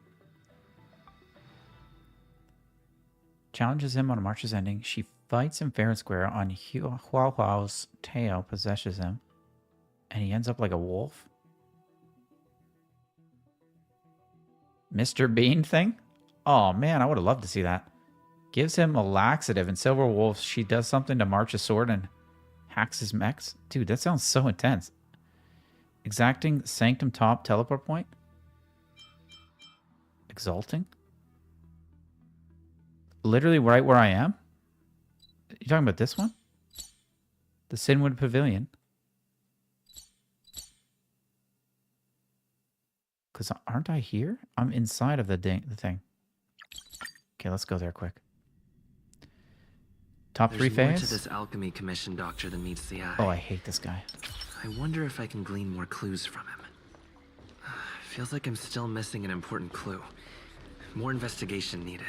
Challenges him on a march's ending. She fights him fair and square on Hua Huao's tail, possesses him. And he ends up like a wolf? Mr. Bean thing? Oh man, I would have loved to see that. Gives him a laxative in Silver Wolf. She does something to march a sword and hacks his mechs. Dude, that sounds so intense. Exacting Sanctum Top teleport point? Exalting? Literally right where I am? You talking about this one? The Sinwood Pavilion. Because aren't I here? I'm inside of the thing. Okay, let's go there quick. Top 3 There's more phase? to this alchemy commission doctor than meets the eye. Oh, I hate this guy. I wonder if I can glean more clues from him. Feels like I'm still missing an important clue. More investigation needed.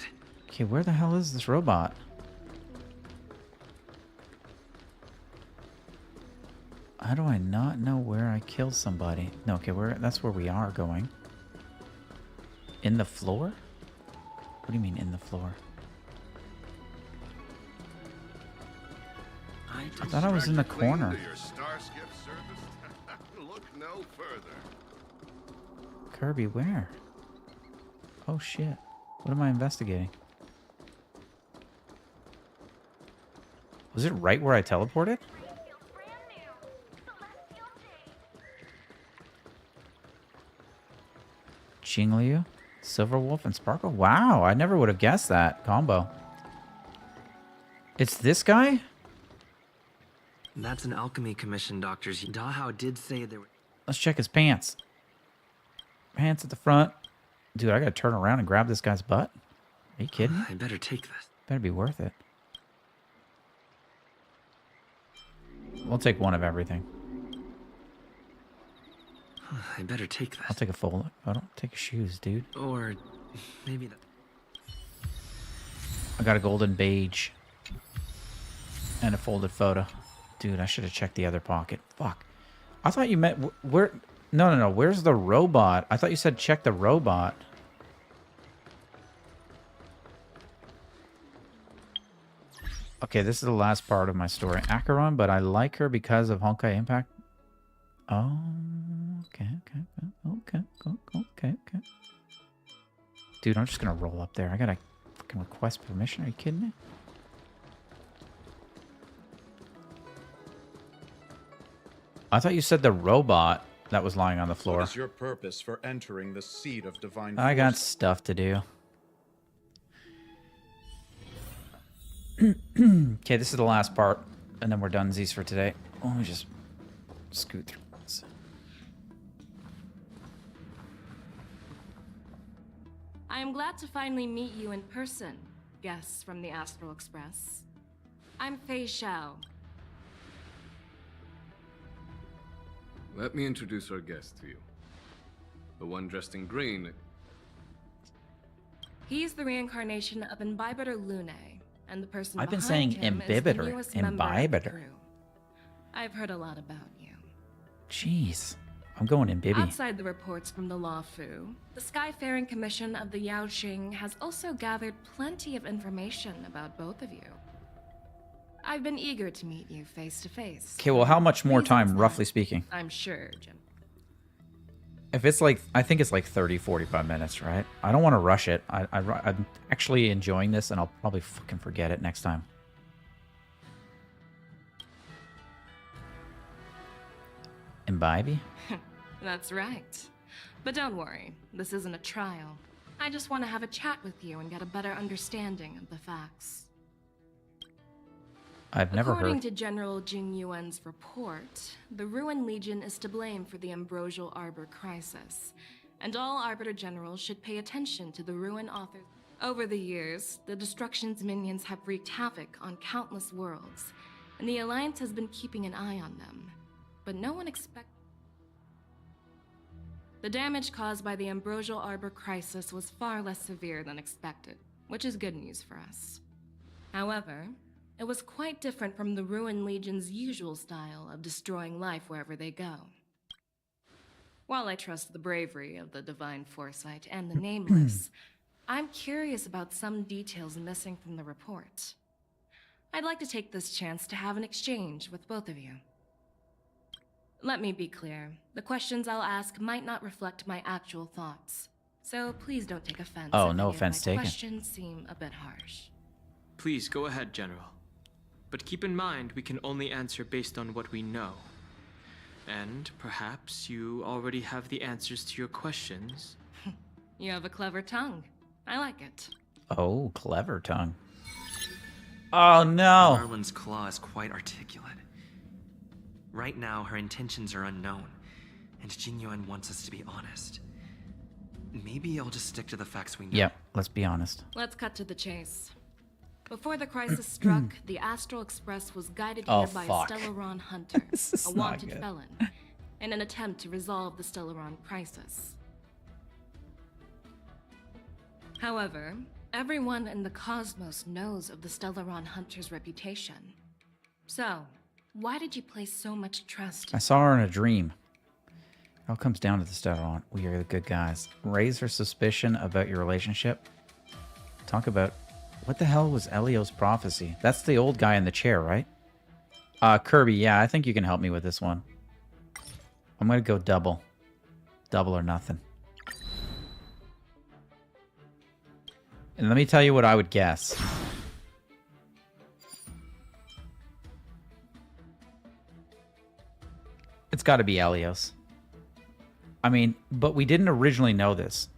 Okay, where the hell is this robot? How do I not know where I killed somebody? No, okay, that's where we are going. In the floor? What do you mean in the floor? I thought I was in the corner. Your star skip service? Look no further. Kirby, where? Oh shit. What am I investigating? Was it right where I teleported? Qingliu, Silverwolf, and Sparkle? Wow, I never would have guessed that combo. It's this guy? That's an alchemy commission doctor's. Dahao did say there were... Let's check his pants. Pants at the front. Dude, I gotta turn around and grab this guy's butt. Are you kidding me? I better take this. Better be worth it. We'll take one of everything. I better take this. I'll take a fold. I don't take your shoes, dude. Or maybe that... I got a golden beige. And a folded photo. Dude, I should have checked the other pocket. Fuck. I thought you meant... Where... No. Where's the robot? I thought you said check the robot. Okay, this is the last part of my story. Acheron, but I like her because of Honkai Impact. Oh, okay. Dude, I'm just gonna roll up there. I gotta fucking request permission. Are you kidding me? I thought you said the robot that was lying on the floor. What is your purpose for entering the seat of divine I got force? stuff to do. Okay, this is the last part, and then we're done Z's for today. Let me just scoot through this. I am glad to finally meet you in person, guests from the Astral Express. I'm Fei Xiao. Let me introduce our guest to you. The one dressed in green. He's the reincarnation of Imbibitor Lune, and the person I've been behind saying him is the Imbibitor. newest member of the Imbibitor. crew. I've heard a lot about you. Jeez. I'm going in Bibby. Outside the reports from the Law Fu, the Skyfaring Commission of the Yaoqing has also gathered plenty of information about both of you. I've been eager to meet you face to face. Okay, well, how much more time, roughly speaking? I'm sure, Jim. If it's like, I think it's like 30, 45 minutes, right? I don't want to rush it. I'm actually enjoying this, and I'll probably fucking forget it next time. Imbibe? That's right. But don't worry, this isn't a trial. I just want to have a chat with you and get a better understanding of the facts. I've never According heard. to General Jing Yuan's report, the Ruin Legion is to blame for the Ambrosial Arbor crisis, and all Arbiter Generals should pay attention to the Ruin authors. Over the years, the Destruction's minions have wreaked havoc on countless worlds, and the Alliance has been keeping an eye on them. But no one expected. The damage caused by the Ambrosial Arbor crisis was far less severe than expected, which is good news for us. However, it was quite different from the Ruin Legion's usual style of destroying life wherever they go. While I trust the bravery of the Divine Foresight and the Nameless, I'm curious about some details missing from the report. I'd like to take this chance to have an exchange with both of you. Let me be clear, the questions I'll ask might not reflect my actual thoughts, so please don't take offense. Oh, if no any of offense my taken. questions seem a bit harsh. Please go ahead, General. But keep in mind, we can only answer based on what we know. And perhaps you already have the answers to your questions. You have a clever tongue. I like it. Oh, clever tongue. Oh, no. Marlin's claw is quite articulate. Right now, her intentions are unknown, and Jingyuan wants us to be honest. Maybe I'll just stick to the facts we know. Yep, let's be honest. Let's cut to the chase. Before the crisis struck, the Astral Express was guided Oh, here by fuck. a Stellaron hunter, This is a not wanted good. felon, in an attempt to resolve the Stellaron crisis. However, everyone in the cosmos knows of the Stellaron hunter's reputation. So, why did you place so much trust I saw her in a dream. It all comes down to the Stellaron. We are the good guys. Raise her suspicion about your relationship. Talk about... What the hell was Elio's prophecy? That's the old guy in the chair, right? Kirby, yeah, I think you can help me with this one. I'm going to go double. Double or nothing. And let me tell you what I would guess. It's got to be Elios. I mean, but we didn't originally know this.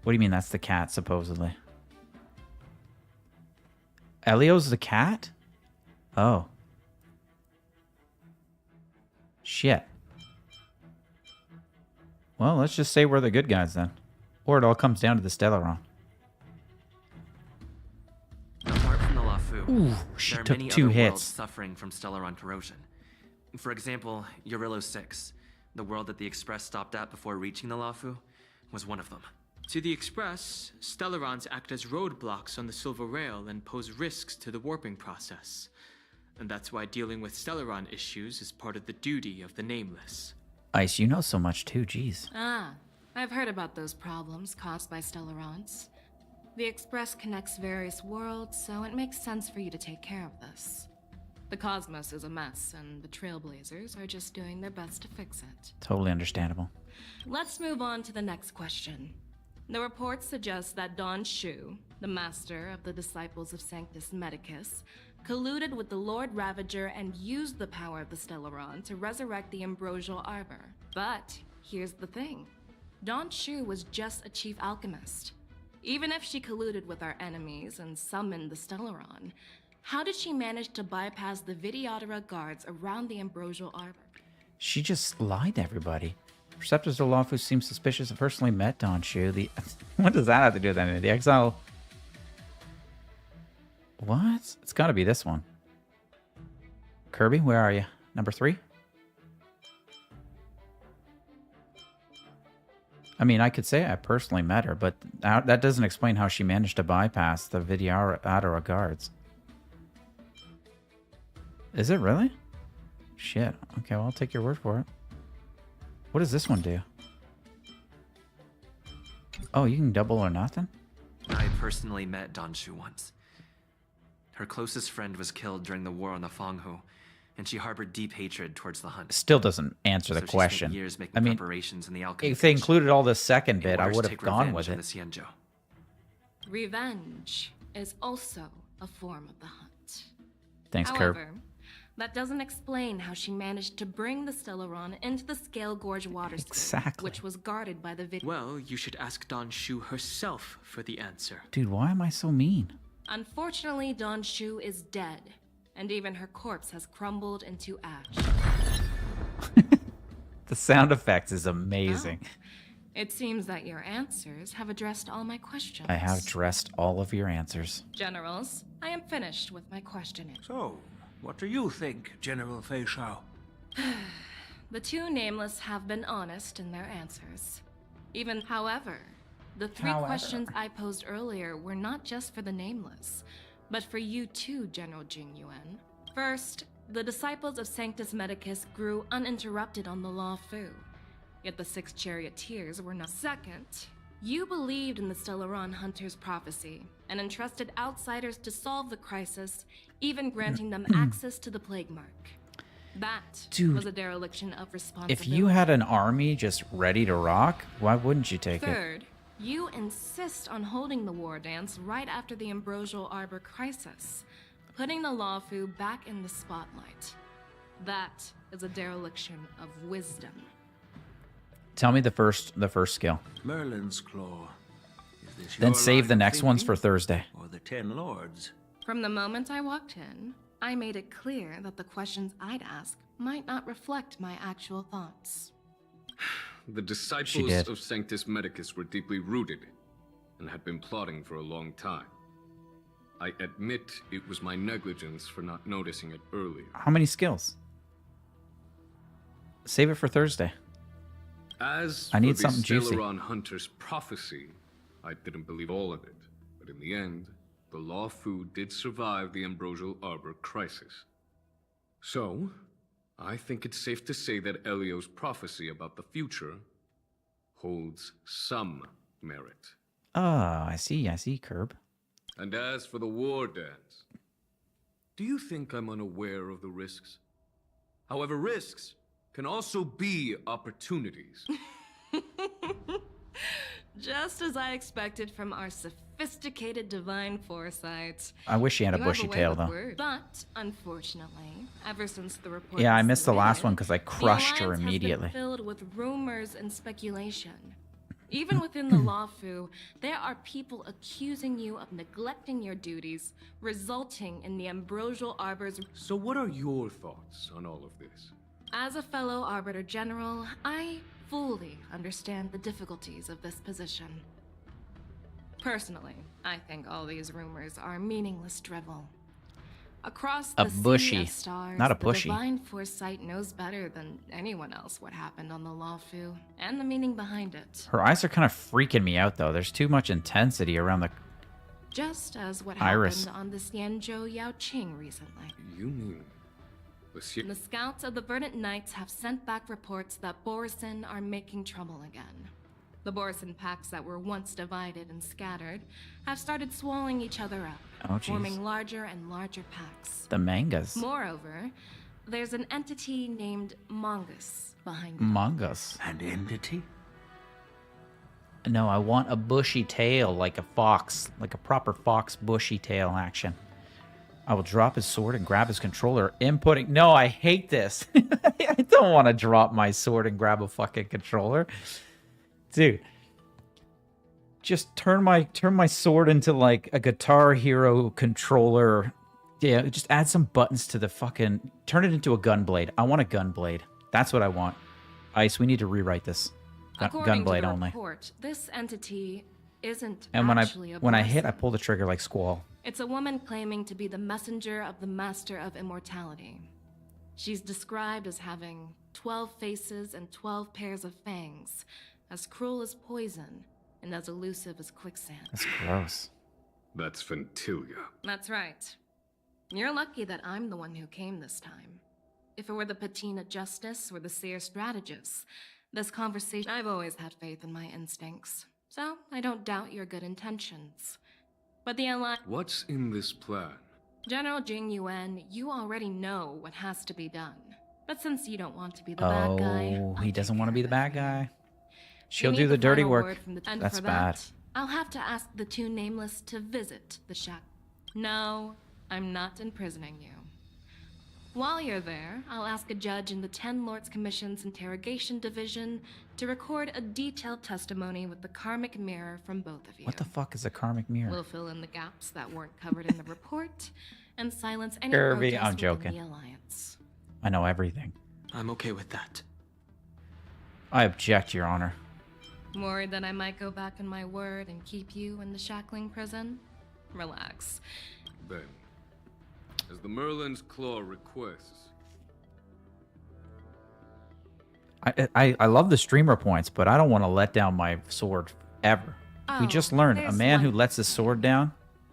What do you mean that's the cat, supposedly? Elios the cat? Oh. Shit. Well, let's just say we're the good guys then. Or it all comes down to the Stellaron. Apart from the Lafu, Ooh, she there are took many 2 other hits. worlds suffering from Stellaron corrosion. For example, Eurillo 6, the world that the Express stopped at before reaching the Lafu, was one of them. To the Express, Stellarons act as roadblocks on the Silver Rail and pose risks to the warping process. And that's why dealing with Stellaron issues is part of the duty of the Nameless. Ice, you know so much too, jeez. Ah, I've heard about those problems caused by Stellarons. The Express connects various worlds, so it makes sense for you to take care of this. The cosmos is a mess, and the Trailblazers are just doing their best to fix it. Totally understandable. Let's move on to the next question. The reports suggest that Don Shu, the master of the disciples of Sanctus Medicus, colluded with the Lord Ravager and used the power of the Stellaron to resurrect the Ambrosial Arbor. But here's the thing. Don Shu was just a chief alchemist. Even if she colluded with our enemies and summoned the Stellaron, how did she manage to bypass the Vidyadhara guards around the Ambrosial Arbor? She just lied to everybody. Receptors of Lafu seem suspicious and personally met Don Shu. What does that have to do with anything? The exile... What? It's got to be this one. Kirby, where are you? Number 3? I mean, I could say I personally met her, but that doesn't explain how she managed to bypass the Vidyadhara guards. Is it really? Shit. Okay, well, I'll take your word for it. What does this one do? Oh, you can double or nothing? I personally met Don Shu once. Her closest friend was killed during the war on the Fanghu, and she harbored deep hatred towards the hunt. Still doesn't answer the So she spent question. years making I mean, preparations in the alchemy if they Station included all this second bit, in I order to would have take gone revenge with on it. the Xianzhou. Revenge is also a form of the hunt. Thanks, However, that doesn't explain how she managed to bring the Stellaron into the Scale Gorge water stream, Exactly. which was guarded by the Well, you should ask Don Shu herself for the answer. Dude, why am I so mean? Unfortunately, Don Shu is dead, and even her corpse has crumbled into ash. The sound effects is amazing. It seems that your answers have addressed all my questions. I have addressed all of your answers. Generals, I am finished with my questioning. So, what do you think, General Fei Shao? The 2 Nameless have been honest in their answers. However, the 3 questions I posed earlier were not just for the Nameless, but for you too, General Jingyuan. First, the disciples of Sanctus Medicus grew uninterrupted on the Law Fu, yet the 6 charioteers were not. Second, you believed in the Stellaron Hunter's prophecy and entrusted outsiders to solve the crisis, even granting them access to the Plague Mark. That was a dereliction of responsibility. If you had an army just ready to rock, why wouldn't you take it? Third, you insist on holding the Wardance right after the Ambrosial Arbor crisis, putting the Lawfu back in the spotlight. That is a dereliction of wisdom. Tell me the first skill. Merlin's Claw. Is this Then your save line the of next ones thinking? for Thursday. Or the 10 Lords? From the moment I walked in, I made it clear that the questions I'd ask might not reflect my actual thoughts. The She disciples did. of Sanctus Medicus were deeply rooted and had been plotting for a long time. I admit it was my negligence for not noticing it earlier. How many skills? Save it for Thursday. As I need for something the juicy. Stellaron Hunter's prophecy, I didn't believe all of it. But in the end, the Law Fu did survive the Ambrosial Arbor crisis. So, I think it's safe to say that Elio's prophecy about the future holds some merit. Oh, I see, Curb. And as for the Wardance, do you think I'm unaware of the risks? However, risks can also be opportunities. Just as I expected from our sophisticated divine foresight. I wish she had a You have bushy way tail, with though. words. But, unfortunately, ever since the report Yeah, I was missed the last submitted, one because I the crushed her Alliance has been immediately. filled with rumors and speculation. Even within the Lawfu, there are people accusing you of neglecting your duties, resulting in the Ambrosial Arbor's... So what are your thoughts on all of this? As a fellow Arbiter General, I fully understand the difficulties of this position. Personally, I think all these rumors are meaningless drivel. Across A the sea bushy, of stars, not a the pushy. divine foresight knows better than anyone else what happened on the Lawfu and the meaning behind it. Her eyes are kind of freaking me out, though. There's too much intensity around the... Just as what Iris. happened on the Xianzhou Yaoqing recently. You mean... The scouts of the Verdant Knights have sent back reports that Borisin are making trouble again. The Borisin packs that were once divided and scattered have started swallowing each other up, Oh, jeez. forming larger and larger packs. The mangas. Moreover, there's an entity named Mongus behind it. Mangas. An entity? No, I want a bushy tail, like a fox. Like a proper fox bushy tail action. I will drop his sword and grab his controller, inputting... No, I hate this. I don't want to drop my sword and grab a fucking controller. Dude. Just turn my sword into like a Guitar Hero controller. Yeah, just add some buttons to the fucking... Turn it into a gunblade. I want a gunblade. That's what I want. Ice, we need to rewrite this. According to Gunblade the only. report, this entity isn't And actually a when I hit, I Borisin. pull the trigger like Squall. It's a woman claiming to be the messenger of the Master of Immortality. She's described as having 12 faces and 12 pairs of fangs, as cruel as poison, and as elusive as quicksand. That's gross. That's Ventilia. That's right. You're lucky that I'm the one who came this time. If it were the Patina Justice or the Seer Strategist, this conversation... I've always had faith in my instincts, so I don't doubt your good intentions. But the Alliance... What's in this plan? General Jing Yuan, you already know what has to be done. But since you don't want to be the bad guy... Oh, he doesn't want to be the bad guy. She'll you do need the dirty final work. word from the- And That's for bad. that, I'll have to ask the two nameless to visit the shack. No, I'm not imprisoning you. While you're there, I'll ask a judge in the 10 Lords Commission's Interrogation Division to record a detailed testimony with the karmic mirror from both of you. What the fuck is a karmic mirror? We'll fill in the gaps that weren't covered in the report and silence any Kirby, protests I'm within joking. the Alliance. I know everything. I'm okay with that. I object, Your Honor. Worried that I might go back on my word and keep you in the shackling prison? Relax. Then, as the Merlin's Claw requests, I love the streamer points, but I don't want to let down my sword ever. We Oh, just learned a there's man who one. lets his sword down.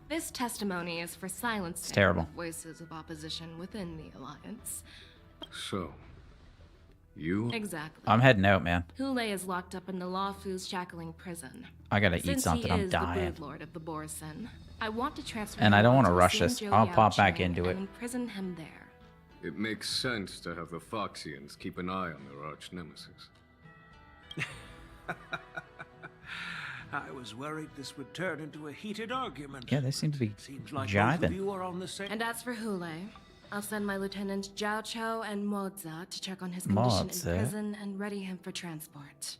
This testimony is for silencing terrible. voices of opposition within the Alliance. so, you... Exactly. I'm heading out, man. Hule is locked up in the Lawfu's shackling prison. I gotta eat Since something. he I'm is dying. the brood lord of the Borisin, I want to transfer And him I don't want to onto rush this. Xianzhou I'll pop back Yaoqing into it. and imprison him there. It makes sense to have the Foxians keep an eye on their arch-nemesis. I was worried this would turn into a heated argument. Yeah, they seem to be Seems like both of jiving. you are on the same. And as for Hule, I'll send my lieutenants Zhao Cho and Moza to check on his condition Moza? in prison and ready him for transport.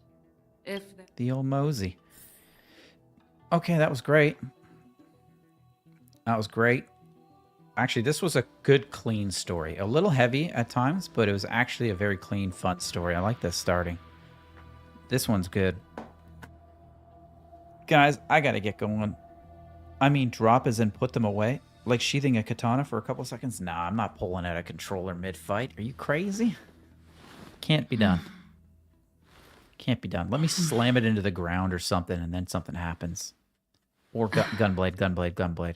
If The old Mosey. Okay, that was great. That was great. Actually, this was a good, clean story. A little heavy at times, but it was actually a very clean, fun story. I like this starting. This one's good. Guys, I gotta get going. I mean, drop as in put them away? Like sheathing a katana for a couple seconds? Nah, I'm not pulling out a controller mid-fight. Are you crazy? Can't be done. Can't be done. Let me slam it into the ground or something, and then something happens. Or gunblade, gunblade, gunblade.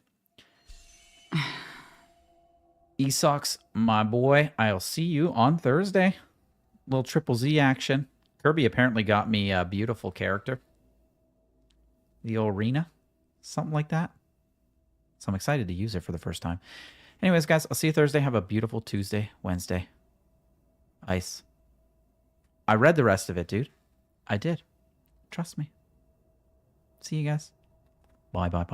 Esox, my boy, I'll see you on Thursday. Little Triple Z action. Kirby apparently got me a beautiful character. The old Rena. Something like that. So I'm excited to use it for the first time. Anyways, guys, I'll see you Thursday. Have a beautiful Tuesday, Wednesday. Ice. I read the rest of it, dude. I did. Trust me. See you guys. Bye, bye, bye.